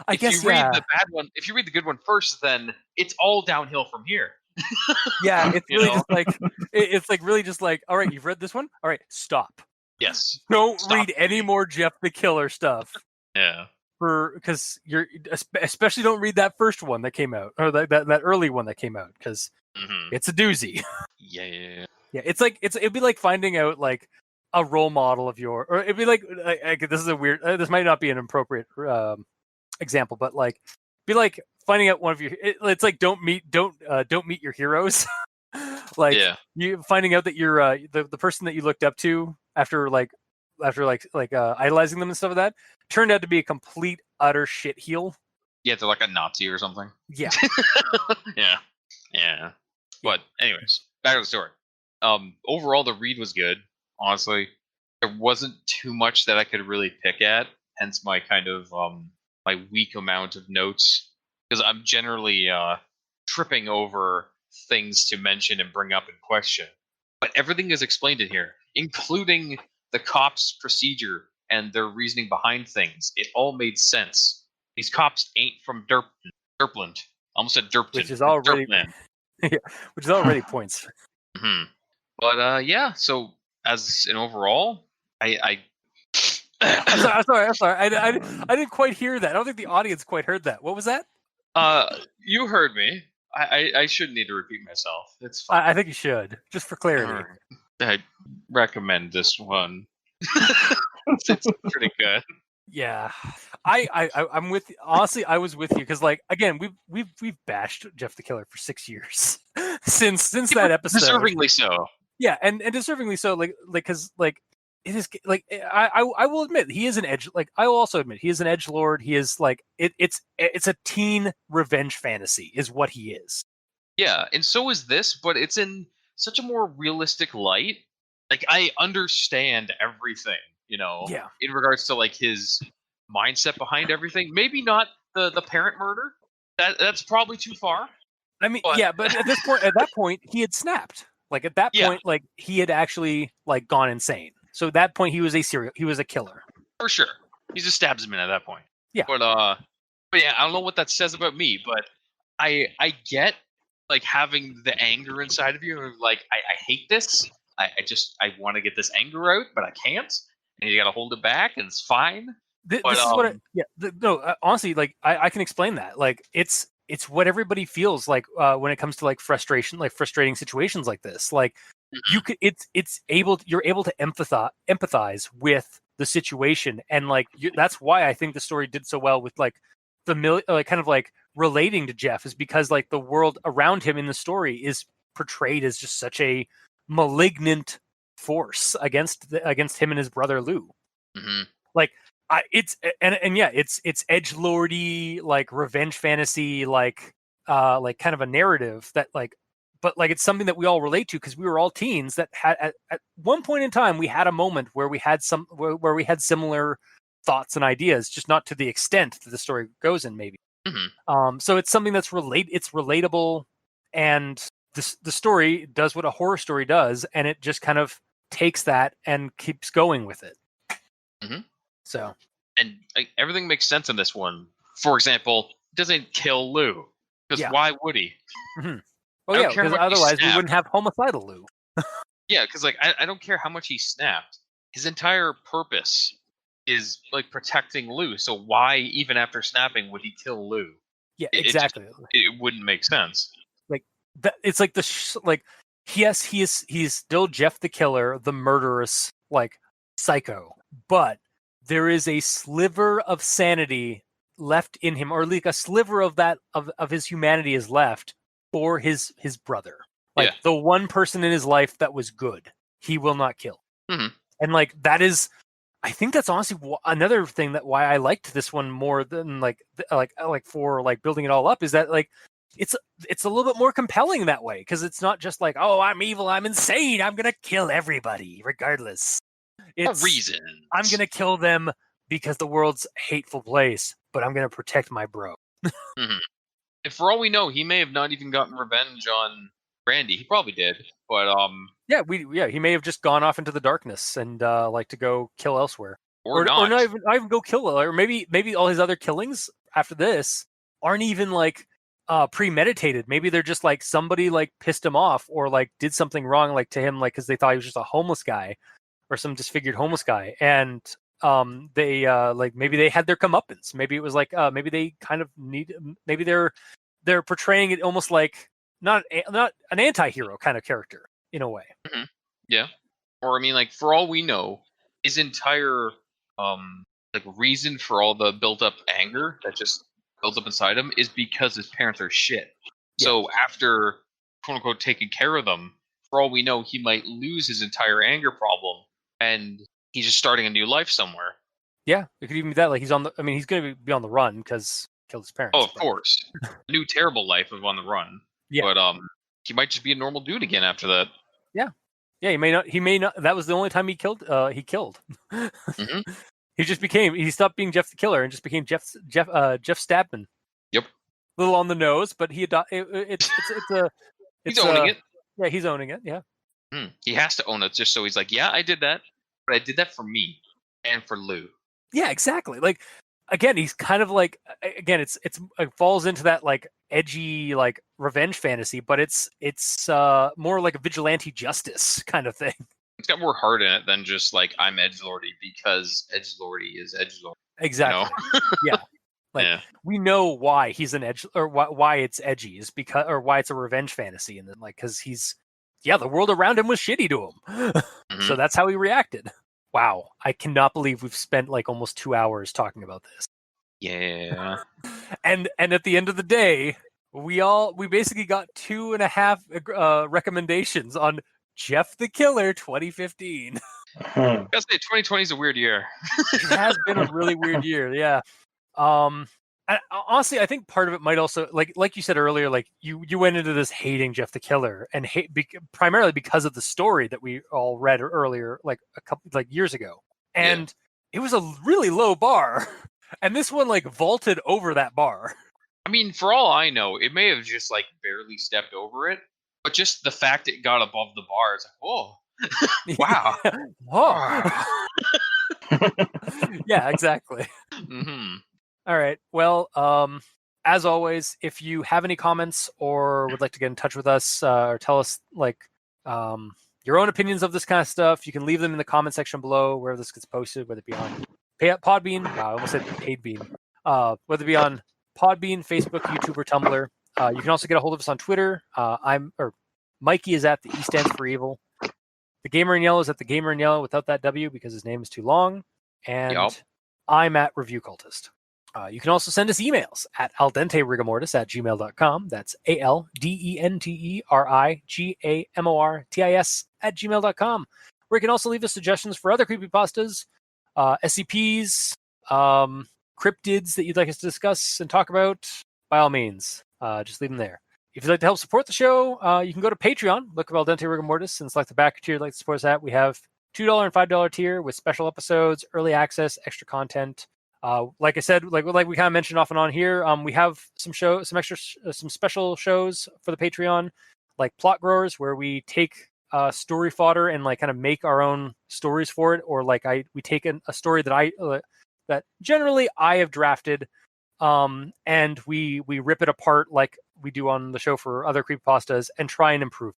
If you read the bad one, if you read the good one first, then it's all downhill from here. Yeah, it's really just like it's like really just like, all right, you've read this one, all right, stop. Yes. Don't read any more Jeff the Killer stuff. Yeah. Because you're especially don't read that first one that came out or that early one that came out because it's a doozy. Yeah. It's like it'd be like finding out like a role model of or it'd be like this is a weird. This might not be an appropriate example, but like be like finding out one of your. It's like don't meet your heroes. Like you finding out that you're the person that you looked up to after idolizing them and stuff like that turned out to be a complete utter shitheel. Yeah, they're like a Nazi or something. Yeah. Yeah. But anyways, back to the story. Overall, the read was good. Honestly, there wasn't too much that I could really pick at. Hence my kind of my weak amount of notes because I'm generally tripping over things to mention and bring up and question. But everything is explained in here, including the cops' procedure and their reasoning behind things. It all made sense. These cops ain't from Derpland. Almost said Derpton. Which is already Derpland. which is already points. Hmm. But yeah, so as an overall, I I'm sorry. I didn't quite hear that. I don't think the audience quite heard that. What was that? you heard me. I shouldn't need to repeat myself. It's fine. I think you should, just for clarity. Alright. I recommend this one. It's pretty good. Yeah, I'm with. Honestly, I was with you because, like, again, we've bashed Jeff the Killer for 6 years since that episode. Deservingly so. Yeah, and deservingly so. Like, because like it is like I will admit he is an edge. Like, I will also admit he is an edgelord. He is like it's a teen revenge fantasy is what he is. Yeah, and so is this, but it's in such a more realistic light. Like, I understand everything, Yeah. in regards to like his mindset behind everything. Maybe not the parent murder. That's probably too far. I mean, But- yeah, but at that point, he had snapped. Like, at that Yeah. point, like, he had actually like gone insane. So at that point, he was a killer. For sure. He just stabs him in at that point. Yeah. But yeah, I don't know what that says about me, but I get like having the anger inside of you, and like I hate this. I want to get this anger out, but I can't. And you got to hold it back, and it's fine. This But, is what honestly, like, I can explain that. Like, it's what everybody feels like when it comes to like frustration, like frustrating situations like this. Like, you could you're able to empathize with the situation, and like that's why I think the story did so well with like like kind of like relating to Jeff, is because like the world around him in the story is portrayed as just such a malignant force against him and his brother Lou. Mm-hmm. Like, it's edgelordy, like revenge fantasy, like kind of a narrative that like, but like it's something that we all relate to because we were all teens that had at one point in time we had a moment where we had where we had similar thoughts and ideas, just not to the extent that the story goes in maybe. Mm-hmm. So it's something that's it's relatable, and the story does what a horror story does, and it just kind of takes that and keeps going with it. Mm-hmm. So, and like, everything makes sense in this one. For example, it doesn't kill Lou, because why would he? Mm-hmm. I Oh don't yeah, care because how much he otherwise we snapped. wouldn't have homicidal Lou. Yeah, because like I don't care how much he snapped. His entire purpose is like protecting Lou. So why, even after snapping, would he kill Lou? Yeah, It exactly. It wouldn't make sense. Like that, it's like like yes, he's still Jeff the Killer, the murderous like psycho, but there is a sliver of sanity left in him, or like a sliver of that of his humanity is left for his brother. Like, the one person in his life that was good, he will not kill. Mm-hmm. And like that is, I think that's honestly another thing that why I liked this one more than like for like building it all up, is that like it's a little bit more compelling that way, because it's not just like, oh, I'm evil, I'm insane, I'm gonna kill everybody regardless. It's A reason. I'm gonna kill them because the world's a hateful place, but I'm gonna protect my bro. Mm-hmm. And for all we know, he may have not even gotten revenge on Randy. He probably did, but he may have just gone off into the darkness and like to go kill elsewhere, or not. not even go kill, or maybe all his other killings after this aren't even like premeditated. Maybe they're just like somebody like pissed him off or like did something wrong like to him, like because they thought he was just a homeless guy or some disfigured homeless guy, and they like maybe they had their comeuppance. Maybe it was like maybe they kind of maybe they're portraying it almost like not an anti-hero kind of character in a way. Mm-hmm. Yeah. Or I mean, like, for all we know, his entire like reason for all the built up anger that just builds up inside him is because his parents are shit. Yeah. So after quote unquote taking care of them, for all we know, he might lose his entire anger problem and he's just starting a new life somewhere. Yeah, it could even be that. Like, he's going to be on the run because he killed his parents. Oh, of course. A new terrible life of on the run. Yeah. But he might just be a normal dude again after that. Yeah. Yeah, he may not. That was the only time he killed. Mm-hmm. He stopped being Jeff the Killer and just became Jeff Stabman. Yep. A little on the nose, but it's He's owning it. Yeah, he's owning it. Yeah. He has to own it just so he's like, yeah, I did that, but I did that for me and for Lou. Yeah, exactly. Like, again, he's kind of like, again, it falls into that like edgy like revenge fantasy, but it's more like a vigilante justice kind of thing. It's got more heart in it than just like I'm edgelordy because edgelordy is edgelord. Exactly. Yeah. Like we know why he's an edge, or why it's edgy is because, or why it's a revenge fantasy, and then like because the world around him was shitty to him, so that's how he reacted. Wow, I cannot believe we've spent like almost 2 hours talking about this. Yeah. and at the end of the day, we basically got 2.5 recommendations on Jeff the Killer 2015. I gotta say, 2020 is a weird year. It has been a really weird year, yeah. Honestly, I think part of it might also, like you said earlier, like you went into this hating Jeff the Killer and primarily because of the story that we all read earlier, like a couple years ago, and it was a really low bar, and this one like vaulted over that bar. I mean, for all I know, it may have just like barely stepped over it, but just the fact it got above the bar, it's like, oh, wow, oh. Yeah, exactly. All right. Well, as always, if you have any comments or would like to get in touch with us or tell us like your own opinions of this kind of stuff, you can leave them in the comment section below wherever this gets posted, whether it be on Podbean. Wow, I almost said paid bean. Whether it be on Podbean, Facebook, YouTube, or Tumblr. You can also get a hold of us on Twitter. Mikey is at the E stands for evil. The Gamer in Yellow is at the Gamer in Yellow without that W because his name is too long. And I'm at Review Cultist. You can also send us emails at aldenterigamortis@gmail.com. That's aldenterigamortis@gmail.com. Where you can also leave us suggestions for other creepypastas, SCPs, cryptids that you'd like us to discuss and talk about. By all means, just leave them there. If you'd like to help support the show, you can go to Patreon, look up Al Dente Rigor Mortis, and select the backer tier you'd like to support us at. We have $2 and $5 tier with special episodes, early access, extra content. Like I said, like we kind of mentioned off and on here, we have some special shows for the Patreon, like Plot Growers, where we take story fodder and like kind of make our own stories for it, or like we take a story that that generally I have drafted, and we rip it apart like we do on the show for other creepypastas and try and improve.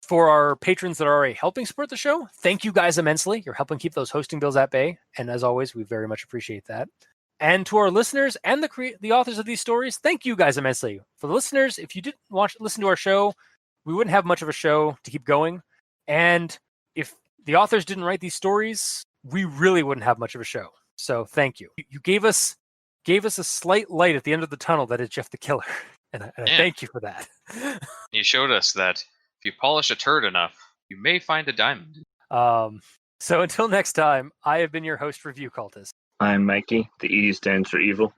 For our patrons that are already helping support the show, thank you guys immensely. You're helping keep those hosting bills at bay, and as always, we very much appreciate that. And to our listeners and the authors of these stories, thank you guys immensely. For the listeners, if you didn't listen to our show, we wouldn't have much of a show to keep going. And if the authors didn't write these stories, we really wouldn't have much of a show. So thank you. You gave us a slight light at the end of the tunnel that is Jeff the Killer, and I thank you for that. You showed us that if you polish a turd enough, you may find a diamond. So until next time, I have been your host, Review Cultist. I'm Mikey. The E stands for evil.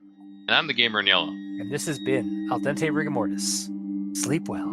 And I'm the Gamer in Yellow. And this has been Al Dente Rigor Mortis. Sleep well.